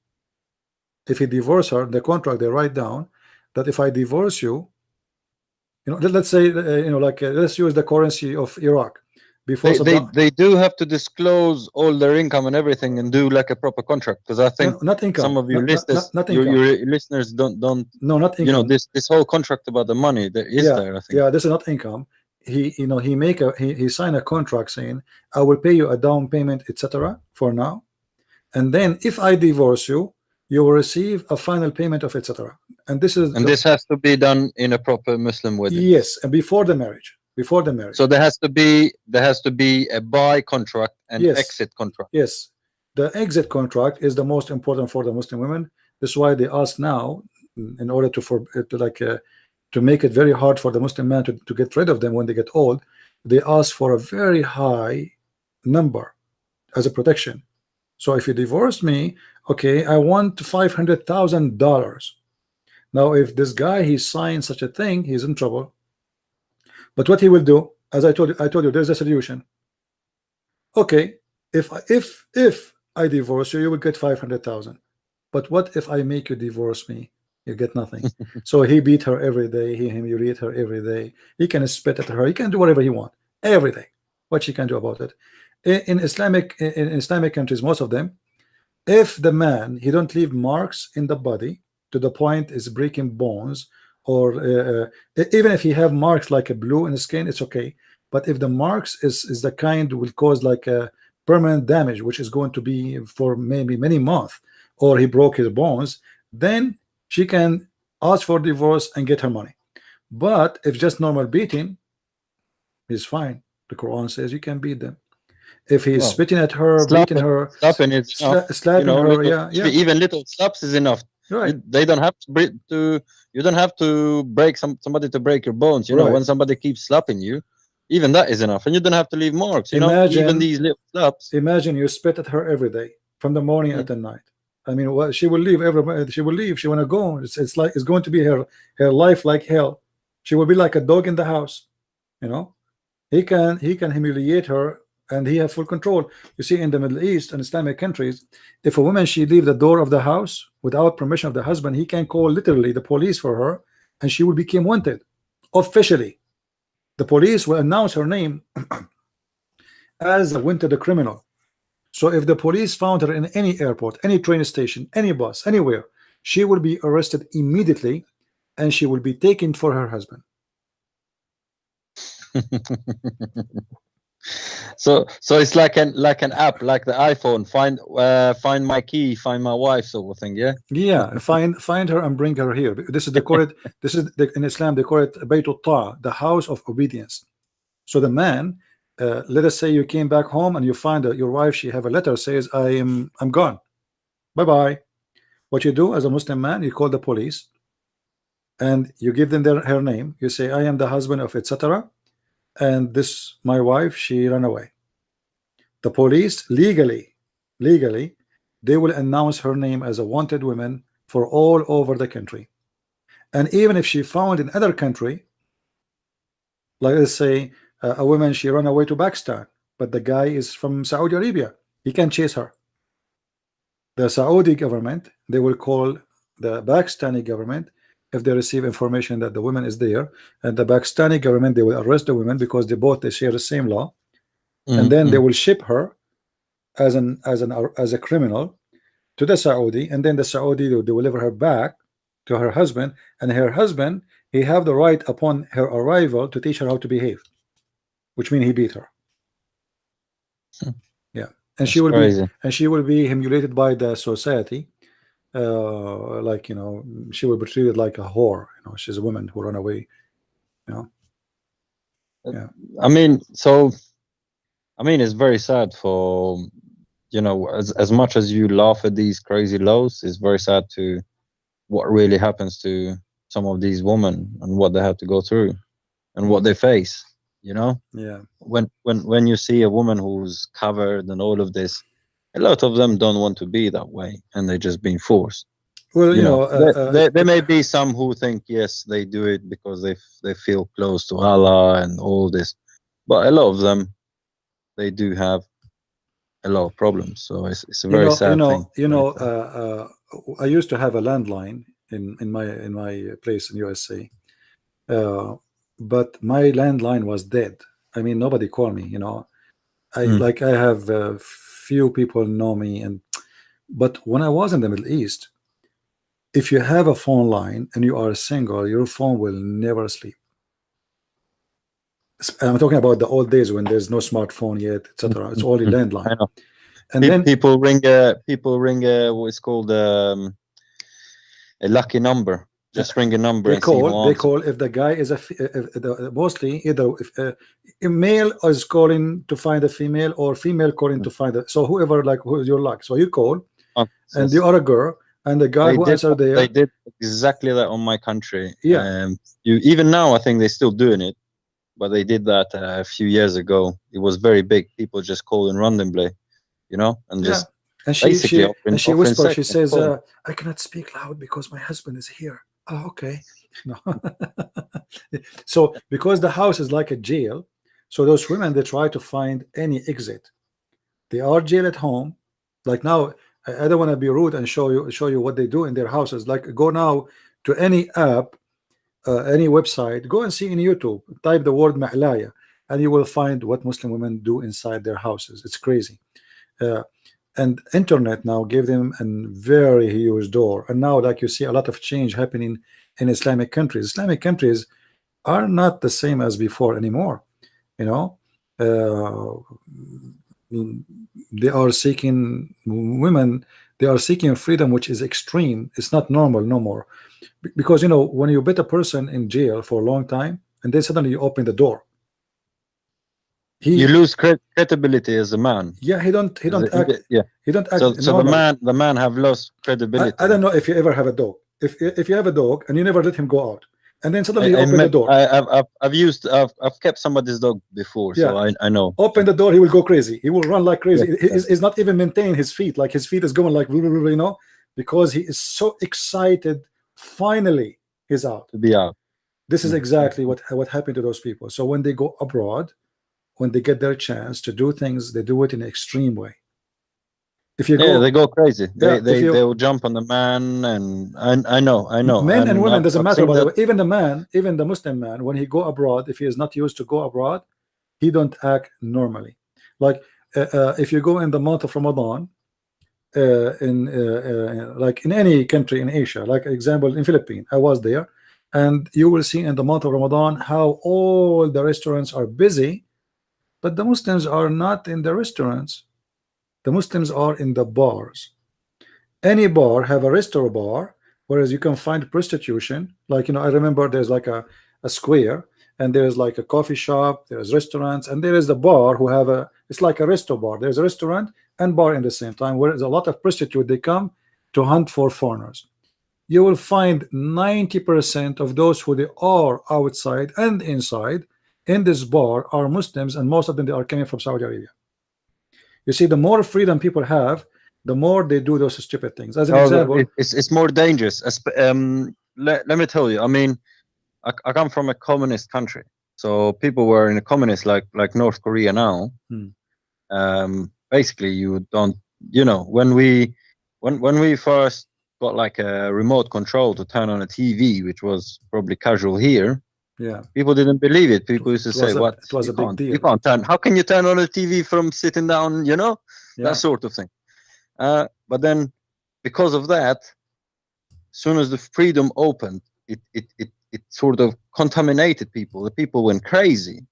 If he divorced her, the contract, they write down that if I divorce you, let's say, let's use the currency of Iraq. Before they do have to disclose all their income and everything and do like a proper contract, because I think not income. Some of your listeners, your listeners don't. No, not income. This whole contract about the money that is there. I think. Yeah, this is not income. He signed a contract saying I will pay you a down payment, etc. for now, and then if I divorce you, you will receive a final payment of etc. And this has to be done in a proper Muslim wedding. Yes, and before the marriage. So there has to be a buy contract and exit contract. Yes, the exit contract is the most important for the Muslim women. This is why they ask now, in order to make it very hard for the Muslim man to get rid of them when they get old. They ask for a very high number as a protection. So if you divorce me, okay, I want $500,000. Now, if this guy, he signed such a thing, he's in trouble. But what he will do, as I told you, there's a solution. Okay, if I divorce you, you will get 500,000. But what if I make you divorce me? You get nothing. So he beat her every day. He humiliate her every day. He can spit at her. He can do whatever he wants every day. What she can do about it? In Islamic countries, most of them, if the man, he don't leave marks in the body to the point is breaking bones, or even if he have marks like a blue in the skin, it's okay. But if the marks is the kind will cause like a permanent damage, which is going to be for maybe many months, or he broke his bones, then she can ask for divorce and get her money. But if just normal beating, he's fine. The Quran says you can beat them. If he's spitting at her, beating her, slapping her, even little slaps is enough. Right. They don't have to. You don't have to break somebody to break your bones. You know, when somebody keeps slapping you, even that is enough, and you don't have to leave marks. Even these little slaps. Imagine you spit at her every day, from the morning at the night. I mean, she will leave. She will leave. She want to go. It's like it's going to be her life like hell. She will be like a dog in the house. He can humiliate her, and he have full control. You see, in the Middle East and Islamic countries, if a woman she leave the door of the house without permission of the husband, he can call literally the police for her, and she will become wanted officially. The police will announce her name as a wanted criminal. So if the police found her in any airport, any train station, any bus, anywhere, she will be arrested immediately, and she will be taken for her husband. So it's like an app, like the iPhone. Find my key, find my wife, sort of thing. Yeah. Yeah, find her and bring her here. This is they call it. This is in Islam they call it Baytul Ta, the house of obedience. So the man, let us say you came back home and you find your wife. She have a letter says I'm gone. Bye bye. What you do as a Muslim man, you call the police, and you give them her name. You say I am the husband of etc. And this my wife, she ran away. The police legally they will announce her name as a wanted woman for all over the country. And even if she found in other country, like let's say a woman, she ran away to Pakistan, but the guy is from Saudi Arabia, he can chase her. The Saudi government, they will call the Pakistani government if they receive information that the woman is there, and the Pakistani government, they will arrest the woman because they share the same law. And then they will ship her as a criminal to the Saudi, and then the Saudi will deliver her back to her husband, and her husband, he have the right upon her arrival to teach her how to behave, which means he beat her. Yeah, and she will be humiliated by the society, like, you know, she will be treated like a whore. You know, she's a woman who run away. You know. Yeah. I mean, it's very sad for, you know, as much as you laugh at these crazy laws, it's very sad to what really happens to some of these women and what they have to go through and what they face, you know. Yeah, when you see a woman who's covered and all of this, a lot of them don't want to be that way, and they're just being forced. Well, you know, there may be some who think yes, they do it because they feel close to Allah and all this, but a lot of them, they do have a lot of problems. So it's a very sad thing. You know, I used to have a landline in my place in USA, but my landline was dead. I mean, nobody called me. You know, I have few people know me, but when I was in the Middle East, if you have a phone line and you are single, your phone will never sleep. I'm talking about the old days when there's no smartphone yet, etc. It's only landline. I know. And then people ring what's called a lucky number. Just ring a number. They call if the guy is mostly either a male is calling to find a female, or female calling to find a, so whoever, like, who is your luck. So you call and you are a girl, and the guy who answered there. They did exactly that on my country. Yeah. Even now, I think they're still doing it, but they did that a few years ago. It was very big. People just calling randomly, you know, and just. And she whispers. She says, "I cannot speak loud because my husband is here." Oh, okay. No. So because the house is like a jail, so those women, they try to find any exit. They are jailed at home. Like now, I don't want to be rude and show you what they do in their houses. Like, go now to any app, any website, go and see in YouTube, type the word Ma'laya, and you will find what Muslim women do inside their houses. It's crazy. And internet now gave them a very huge door, and now, like, you see a lot of change happening in Islamic countries. Islamic countries are not the same as before anymore. You know, they are seeking women. They are seeking freedom, which is extreme. It's not normal no more, because, you know, when you put a person in jail for a long time, and then suddenly you open the door, you lose credibility as a man. Yeah, he don't act. Yeah, he don't act. So the man have lost credibility. I don't know if you ever have a dog. If you have a dog and you never let him go out, and then suddenly you open the door. I've kept somebody's dog before, so I know. Open the door, he will go crazy. He will run like crazy. He's not even maintaining his feet. Like, his feet is going like, you know, because he is so excited. Finally, he's out. To be out. This is exactly what happened to those people. So when they go abroad, when they get their chance to do things, they do it in an extreme way. If you they go crazy. They will jump on the man, and I know. Men and women doesn't matter. By the way, even the Muslim man, when he go abroad, if he is not used to go abroad, he don't act normally. Like, if you go in the month of Ramadan, like in any country in Asia, like example in Philippines, I was there. And you will see in the month of Ramadan how all the restaurants are busy, but the Muslims are not in the restaurants. The Muslims are in the bars. Any bar have a restaurant bar, whereas you can find prostitution. Like, you know, I remember there's like a square, and there's like a coffee shop, there's restaurants, and there is the bar who have a, it's like a resto bar. There's a restaurant and bar in the same time, where there's a lot of prostitute. They come to hunt for foreigners. You will find 90% of those who they are outside and inside in this bar are Muslims, and most of them, they are coming from Saudi Arabia. You see, the more freedom people have, the more they do those stupid things. As an example, it's more dangerous. Let me tell you, I mean, I come from a communist country, so people were in a communist like North Korea now. Basically, you don't, you know, when we first got like a remote control to turn on a TV, which was probably casual here. Yeah, people didn't believe it. People used to say, "What? It was a big deal. You can't turn. How can you turn on a TV from sitting down? You know, that sort of thing." But then, because of that, as soon as the freedom opened, it sort of contaminated people. The people went crazy.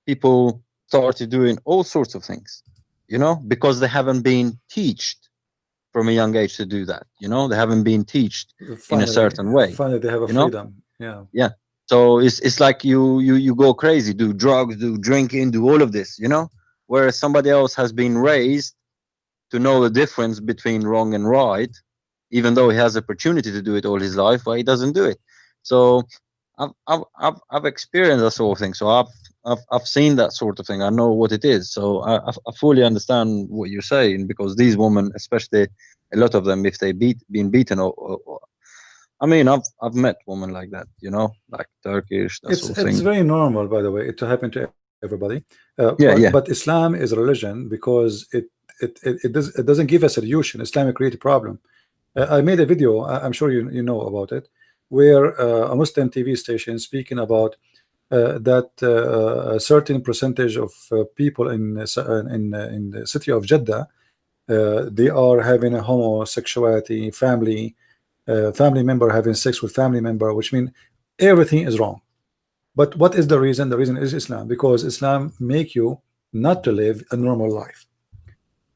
People started doing all sorts of things, you know, because they haven't been taught from a young age to do that. You know, they haven't been taught in a certain way. Finally, they have a freedom. Yeah. Yeah. So it's like you go crazy, do drugs, do drinking, do all of this, you know, whereas somebody else has been raised to know the difference between wrong and right, even though he has the opportunity to do it all his life, but he doesn't do it. So I've experienced that sort of thing. So I've seen that sort of thing. I know what it is. So I fully understand what you're saying, because these women, especially a lot of them, if they been beaten or I mean, I've met women like that, you know, like Turkish. That sort of thing. It's very normal, by the way, to happen to everybody. But Islam is a religion because it doesn't give a solution. Islam creates a problem. I made a video. I'm sure you know about it, where a Muslim TV station speaking about that a certain percentage of people in the city of Jeddah, they are having a homosexuality, family member having sex with family member, which means everything is wrong. But what is the reason? The reason is Islam, because Islam make you not to live a normal life.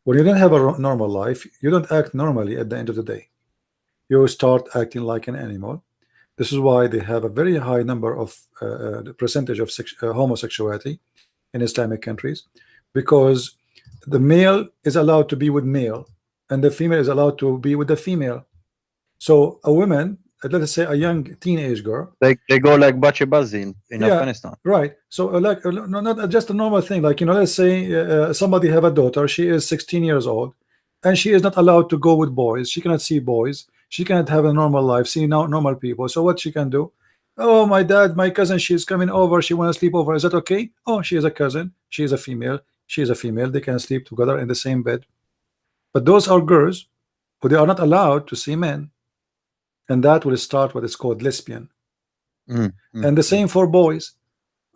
When you don't have a normal life, you don't act normally at the end of the day. You start acting like an animal. This is why they have a very high number of the percentage of homosexuality in Islamic countries, because the male is allowed to be with male and the female is allowed to be with the female. So a woman, let us say a young teenage girl, they go like Bachi in Afghanistan, right? So like not just a normal thing, like, you know, let's say somebody have a daughter, she is 16 years old, and she is not allowed to go with boys. She cannot see boys. She cannot have a normal life, see normal people. So what she can do? Oh, my cousin, she's coming over. She want to sleep over. Is that okay? Oh, she is a cousin. She is a female. She is a female. They can sleep together in the same bed. But those are girls who they are not allowed to see men. And that will start what is called lesbian. And the same for boys.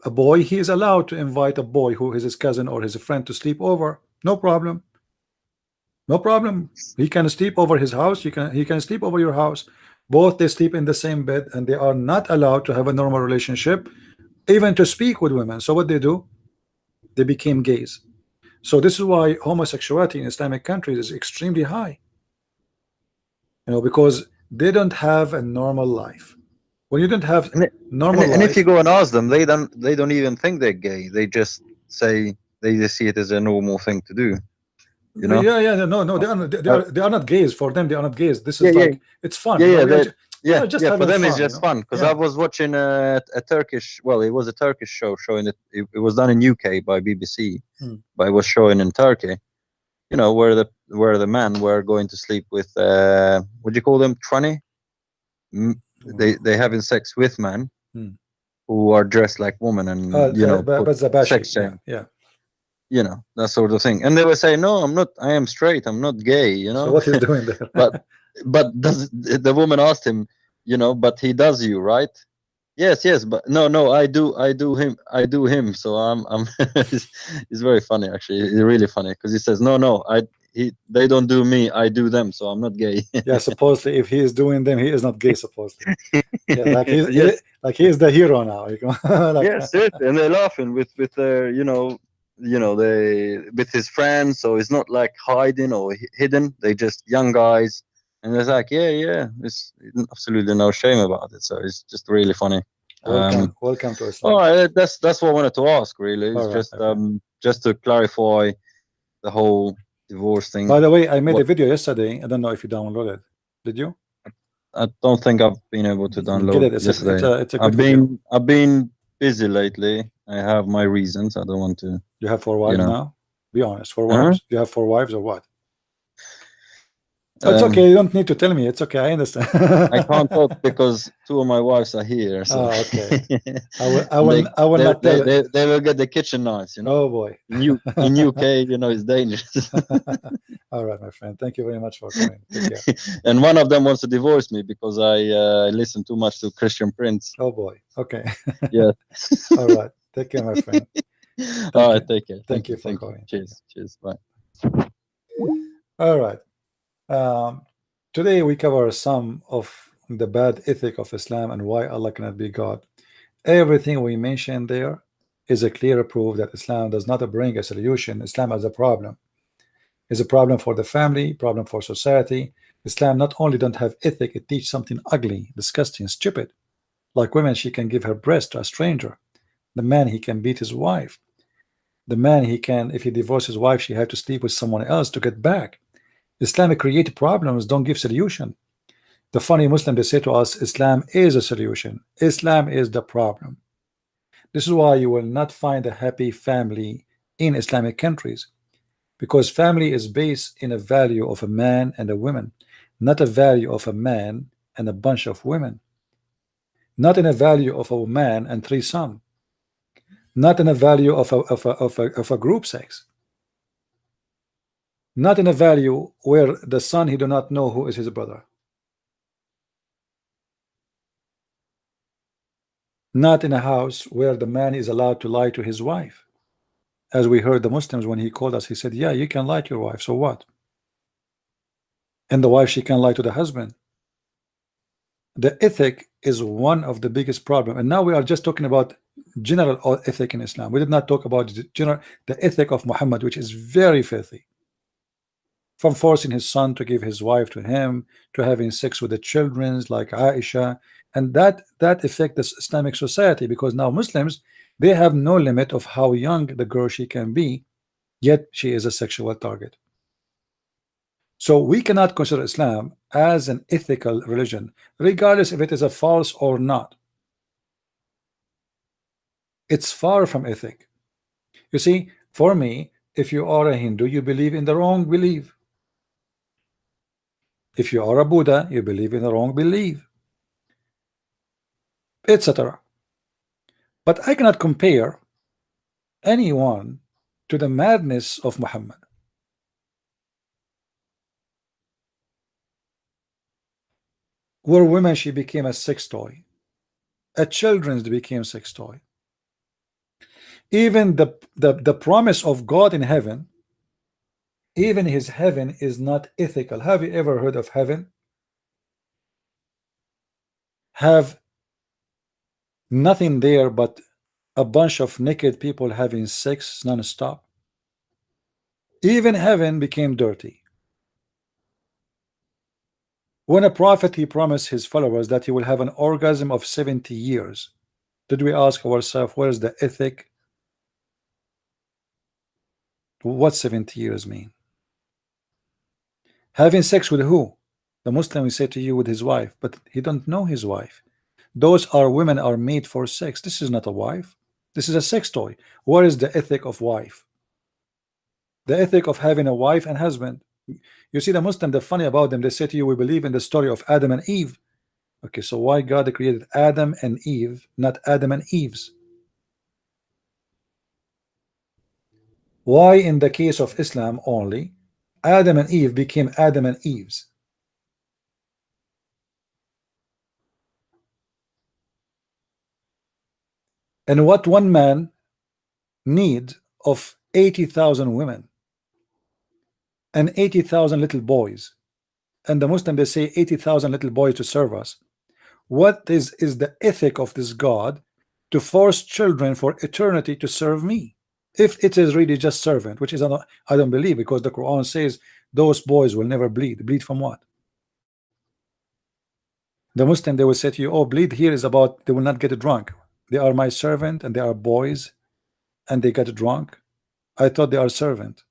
A boy, he is allowed to invite a boy who is his cousin or his friend to sleep over. No problem. No problem. He can sleep over his house. He can sleep over your house. Both they sleep in the same bed, and they are not allowed to have a normal relationship, even to speak with women. So what they do? They became gays. So this is why homosexuality in Islamic countries is extremely high. You know, because they don't have a normal life. When you don't have normal life, and if you go and ask them, they don't even think they're gay. They just say they just see it as a normal thing to do. You know? No, they are not gays. For them, they are not gays. This is like it's fun. For them it's just fun, because I was watching a Turkish, well, it was a Turkish show showing it was done in UK by BBC, but it was showing in Turkey, you know, where the men were going to sleep with what do you call them, tranny? They having sex with men who are dressed like women, and you know, sex shame. You know, that sort of thing. And they were saying, no, I am straight, I'm not gay, you know. So what he's doing there? but the woman asked him, you know, but he does you, right? Yes, but no, I do him. So I'm it's very funny, actually. It's really funny, because he says, no, they don't do me, I do them, so I'm not gay. Yeah, supposedly if he is doing them, he is not gay, supposedly. Yeah, like like he is the hero now. Like, yes, and they're laughing with their they with his friends. So it's not like hiding or hidden. They just young guys, and it's like it's absolutely no shame about it. So it's just really funny. Welcome to Islam. All right, that's what I wanted to ask. Really, it's just to clarify the whole divorce thing. By the way, I made a video yesterday. I don't know if you downloaded it. Did you? I don't think I've been able to download it yesterday. It's a good video. I've been busy lately. I have my reasons. I don't want to. You have 4 wives now? Be honest. 4 wives? You have 4 wives or what? It's okay. You don't need to tell me. It's okay. I understand. I can't talk because 2 of my wives are here. So. Oh, okay. I will not tell. They will get the kitchen knives. Oh boy. In UK, it's dangerous. All right, my friend. Thank you very much for coming. And one of them wants to divorce me because I listen too much to Christian Prince. Oh boy. Okay. Yeah. All right. Take care, my friend. All right. Take care. Thank you for calling. Cheers. Cheers. Bye. All right. Today we cover some of the bad ethic of Islam and why Allah cannot be God. Everything we mentioned there is a clear proof that Islam does not bring a solution. Islam has a problem. It's a problem for the family, problem for society. Islam not only don't have ethic, it teaches something ugly, disgusting, stupid. Like women, she can give her breast to a stranger. The man, he can beat his wife. The man, he can, if he divorces his wife, she had to sleep with someone else to get back. Islam create problems, don't give solution. The funny Muslim, they say to us, Islam is a solution. Islam is the problem. This is why you will not find a happy family in Islamic countries, because family is based in a value of a man and a woman, not a value of a man and a bunch of women, not in a value of a man and 3 sons, not in a value of a group sex. Not in a value where the son, he do not know who is his brother. Not in a house where the man is allowed to lie to his wife. As we heard the Muslims when he called us, he said, yeah, you can lie to your wife, so what? And the wife, she can lie to the husband. The ethic is one of the biggest problem. And now we are just talking about general ethic in Islam. We did not talk about the ethic of Muhammad, which is very filthy. From forcing his son to give his wife to him, to having sex with the children like Aisha, and that affects Islamic society, because now Muslims, they have no limit of how young the girl she can be, yet she is a sexual target. So we cannot consider Islam as an ethical religion, regardless if it is a false or not. It's far from ethic. You see, for me, if you are a Hindu, you believe in the wrong belief. If you are a Buddha, you believe in the wrong belief, etc. But I cannot compare anyone to the madness of Muhammad. Where women, she became a sex toy. A children's became sex toy. Even the promise of God in heaven, even his heaven is not ethical. Have you ever heard of heaven? Have nothing there but a bunch of naked people having sex non-stop. Even heaven became dirty. When a prophet, he promised his followers that he will have an orgasm of 70 years. Did we ask ourselves, where is the ethic? What 70 years mean? Having sex with who? The Muslim will say to you with his wife, but he don't know his wife. Those are women are made for sex. This is not a wife. This is a sex toy. What is the ethic of wife? The ethic of having a wife and husband. You see, the Muslim, the funny about them, they say to you, we believe in the story of Adam and Eve. Okay, so why God created Adam and Eve, not Adam and Eve's? Why in the case of Islam only, Adam and Eve became Adam and Eve's? And what one man need of 80,000 women and 80,000 little boys, and the Muslim, they say 80,000 little boys to serve us. What is the ethic of this God to force children for eternity to serve me? If it is really just servant, which is I don't believe, because the Quran says those boys will never bleed. Bleed from what? The Muslim, they will say to you, oh, bleed here is about they will not get drunk. They are my servant and they are boys and they get drunk. I thought they are servant.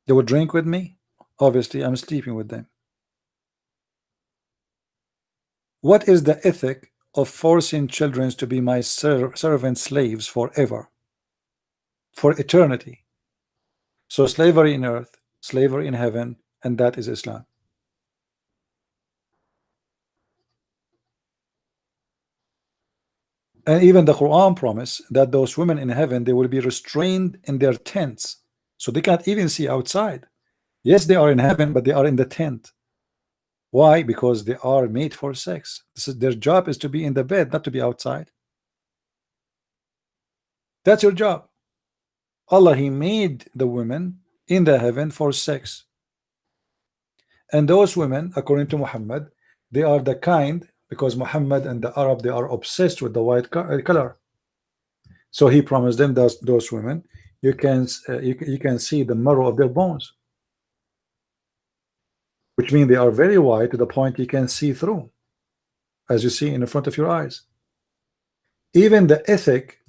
They would drink with me. Obviously, I'm sleeping with them. What is the ethic of forcing children to be my servant slaves forever, for eternity? So slavery in earth, slavery in heaven, and that is Islam. And even the Quran promise that those women in heaven, they will be restrained in their tents, so they can't even see outside. Yes, they are in heaven, but they are in the tent. Why? Because they are made for sex. Their job is to be in the bed, not to be outside. That's your job. Allah, He made the women in the heaven for sex. And those women, according to Muhammad, they are the kind, because Muhammad and the Arab, they are obsessed with the white color. So he promised them those women, you can see the marrow of their bones, which means they are very white to the point you can see through, as you see in the front of your eyes. Even the ethic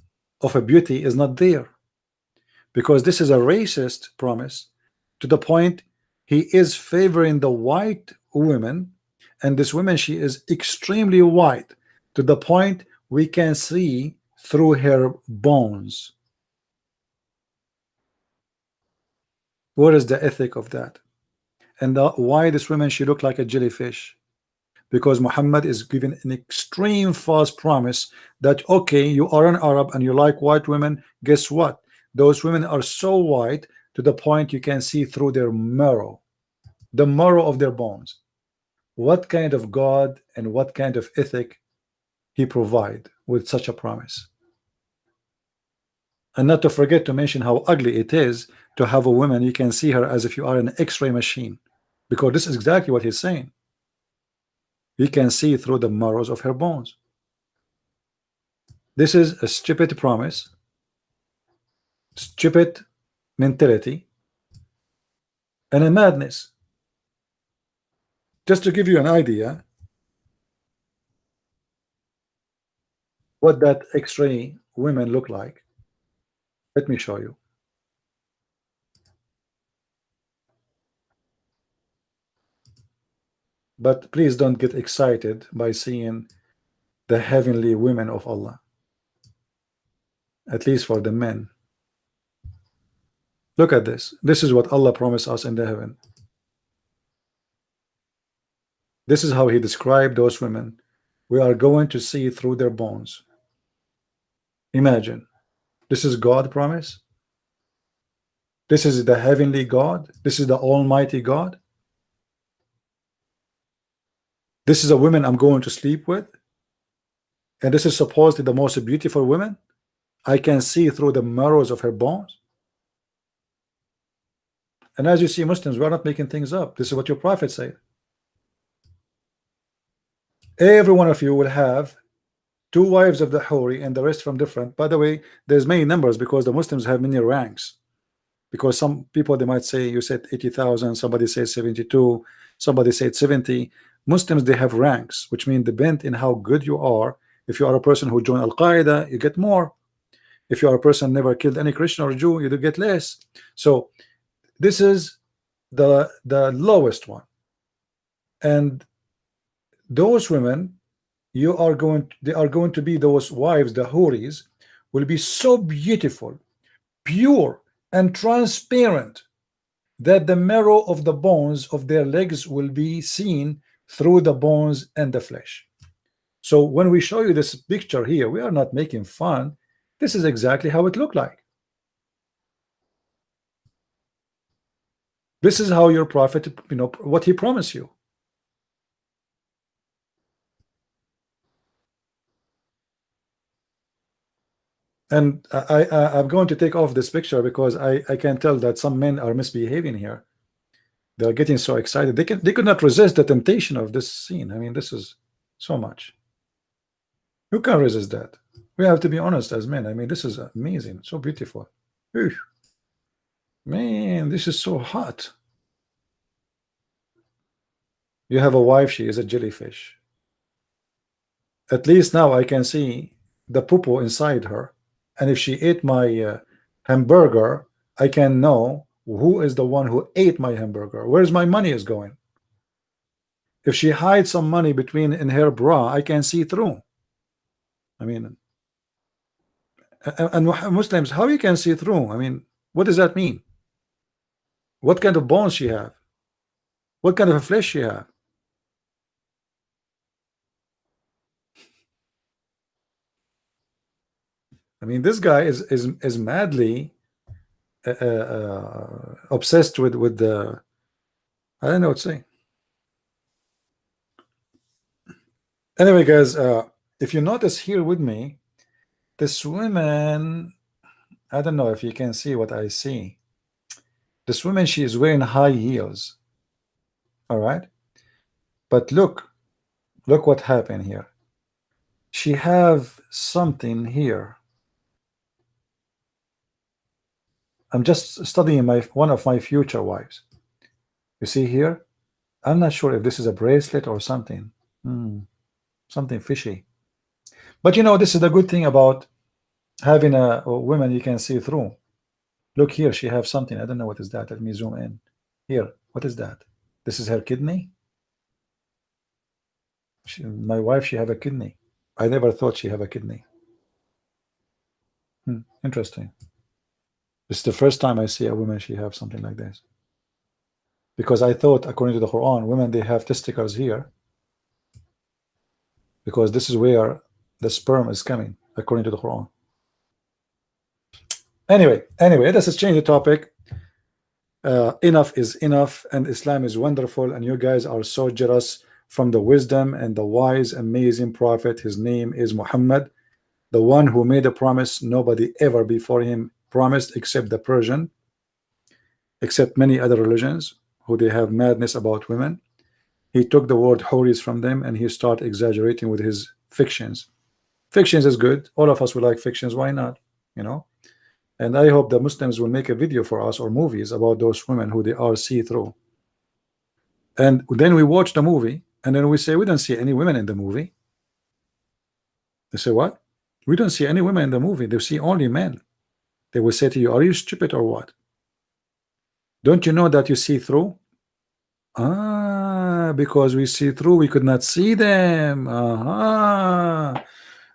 of a beauty is not there, because this is a racist promise to the point he is favoring the white women, and this woman, she is extremely white to the point we can see through her bones. What is the ethic of that? And why this woman, she look like a jellyfish? Because Muhammad is giving an extreme false promise that, okay, you are an Arab and you like white women, guess what? Those women are so white to the point you can see through their marrow, the marrow of their bones. What kind of God and what kind of ethic he provide with such a promise? And not to forget to mention how ugly it is to have a woman, you can see her as if you are an X-ray machine, because this is exactly what he's saying. You can see through the marrows of her bones. This is a stupid promise, stupid mentality, and a madness. Just to give you an idea what that X-ray women look like, let me show you. But please don't get excited by seeing the heavenly women of Allah, at least for the men. Look at this. This is what Allah promised us in the heaven. This is how he described those women. We are going to see through their bones. Imagine. This is God promise. This is the heavenly God. This is the Almighty God. This is a woman I'm going to sleep with. And this is supposedly the most beautiful woman. I can see through the marrows of her bones. And as you see, Muslims, we are not making things up. This is what your prophet said. Every one of you will have 2 wives of the Huri and the rest from different. By the way, there's many numbers because the Muslims have many ranks. Because some people, they might say, you said 80,000, somebody says 72, somebody said 70. Muslims, they have ranks, which mean depend in how good you are. If you are a person who joined Al-Qaeda, you get more. If you are a person never killed any Christian or Jew, you do get less. So this is the lowest one. And those women, they are going to be those wives, the Huris, will be so beautiful, pure, and transparent that the marrow of the bones of their legs will be seen through the bones and the flesh. So when we show you this picture here, we are not making fun. This is exactly how it looked like. This is how your prophet, what he promised you. And I'm going to take off this picture because I can tell that some men are misbehaving here. They're getting so excited. They could not resist the temptation of this scene. I mean, this is so much. Who can resist that? We have to be honest as men. I mean, this is amazing, so beautiful. Whew. Man, this is so hot. You have a wife, she is a jellyfish. At least now I can see the poo-poo inside her. And if she ate my hamburger, I can know who is the one who ate my hamburger. Where's my money is going? If she hides some money between in her bra, I can see through. I mean, and Muslims, how you can see through? I mean, what does that mean? What kind of bones she have? What kind of flesh she have? I mean, this guy is madly obsessed with the, I don't know what to say. Anyway, guys, if you notice here with me, this woman, I don't know if you can see what I see. This woman, she is wearing high heels. All right, but look what happened here. She have something here. I'm just studying one of my future wives. You see here, I'm not sure if this is a bracelet or something. Something fishy. But you know, this is the good thing about having a woman you can see through. Look here, she have something. I don't know what is that. Let me zoom in. Here, what is that? This is her kidney. My wife, she have a kidney. I never thought she have a kidney. Interesting. This is the first time I see a woman, she have something like this. Because I thought, according to the Quran, women, they have testicles here. Because this is where the sperm is coming, according to the Quran. Anyway, let us change the topic. Enough is enough, and Islam is wonderful, and you guys are so jealous from the wisdom and the wise, amazing prophet. His name is Muhammad, the one who made a promise nobody ever before him promised, except the Persian, except many other religions who they have madness about women. He took the word houris from them and he started exaggerating with his fictions. Fictions is good. All of us will like fictions. Why not? You know. And I hope the Muslims will make a video for us or movies about those women who they are see-through. And then we watch the movie and then we say, we don't see any women in the movie. They say, what? We don't see any women in the movie. They see only men. They will say to you, are you stupid or what? Don't you know that you see through? Because we see through, we could not see them.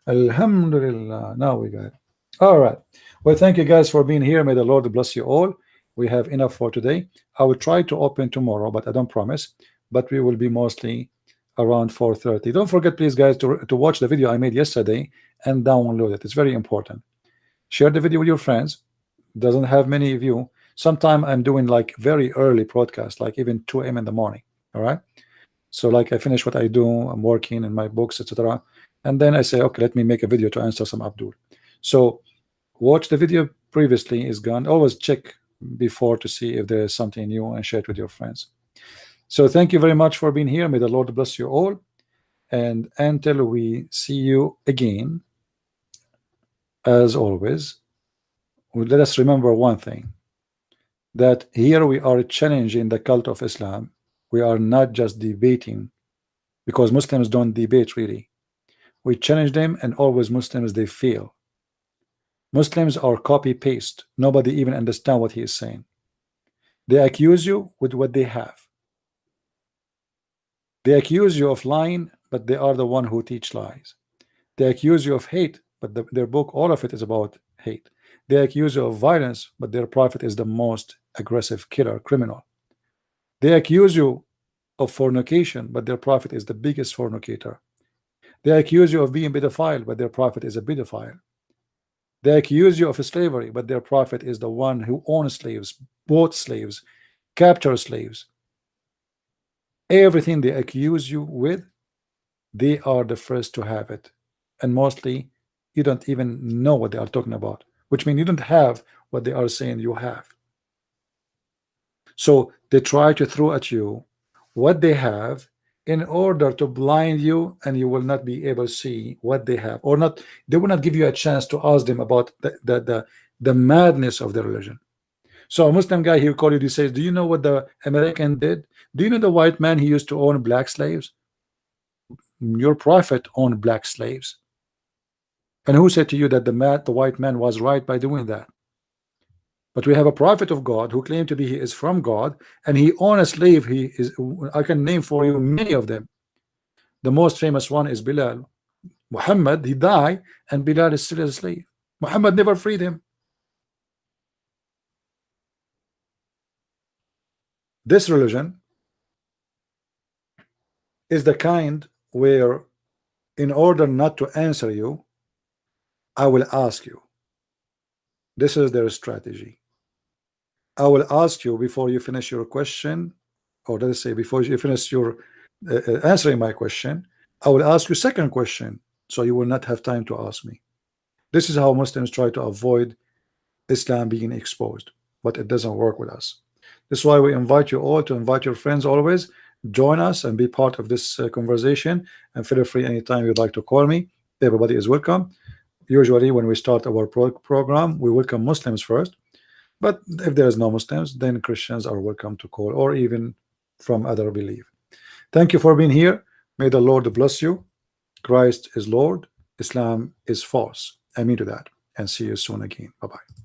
Alhamdulillah. Now we got it. All right. Well, thank you guys for being here. May the Lord bless you all. We have enough for today. I will try to open tomorrow, but I don't promise. But we will be mostly around 4:30. Don't forget, please, guys, to watch the video I made yesterday and download it. It's very important. Share the video with your friends. Doesn't have many views. Sometime I'm doing like very early broadcast, like even 2 a.m. in the morning. All right. So like I finish what I do, I'm working in my books, etc. And then I say, okay, let me make a video to answer some Abdul. So watch the video previously is gone. Always check before to see if there is something new and share it with your friends. So thank you very much for being here. May the Lord bless you all. And until we see you again, as always, let us remember one thing, that here we are challenging the cult of Islam. We are not just debating, because Muslims don't debate really. We challenge them, and always Muslims, they fail. Muslims are copy-paste. Nobody even understand what he is saying. They accuse you with what they have. They accuse you of lying, but they are the one who teach lies. They accuse you of hate, but their book, all of it is about hate. They accuse you of violence, but their prophet is the most aggressive killer, criminal. They accuse you of fornication, but their prophet is the biggest fornicator. They accuse you of being pedophile, but their prophet is a pedophile. They accuse you of slavery, but their prophet is the one who owns slaves, bought slaves, captured slaves. Everything they accuse you with, they are the first to have it. And mostly you don't even know what they are talking about, which means you don't have what they are saying you have. So they try to throw at you what they have in order to blind you, and you will not be able to see what they have, or not. They will not give you a chance to ask them about the madness of the religion. So a Muslim guy, he'll call you, he says, do you know what the American did? Do you know the white man, he used to own black slaves? Your prophet owned black slaves. And who said to you that the white man was right by doing that? But we have a prophet of God who claimed to be, he is from God, and he owned a slave. He is, I can name for you many of them. The most famous one is Bilal. Muhammad, he died, and Bilal is still a slave. Muhammad never freed him. This religion is the kind where, in order not to answer you, I will ask you. This is their strategy. I will ask you before you finish your question, or let's say before you finish your answering my question, I will ask you second question, so you will not have time to ask me. This is how Muslims try to avoid Islam being exposed, but it doesn't work with us. This is why we invite you all to invite your friends always. Join us and be part of this conversation, and feel free anytime you'd like to call me. Everybody is welcome. Usually when we start our program, we welcome Muslims first, but if there is no Muslims, then Christians are welcome to call, or even from other belief. Thank you for being here. May the Lord bless you. Christ is Lord. Islam is false. Amen to that, and see you soon again. Bye-bye.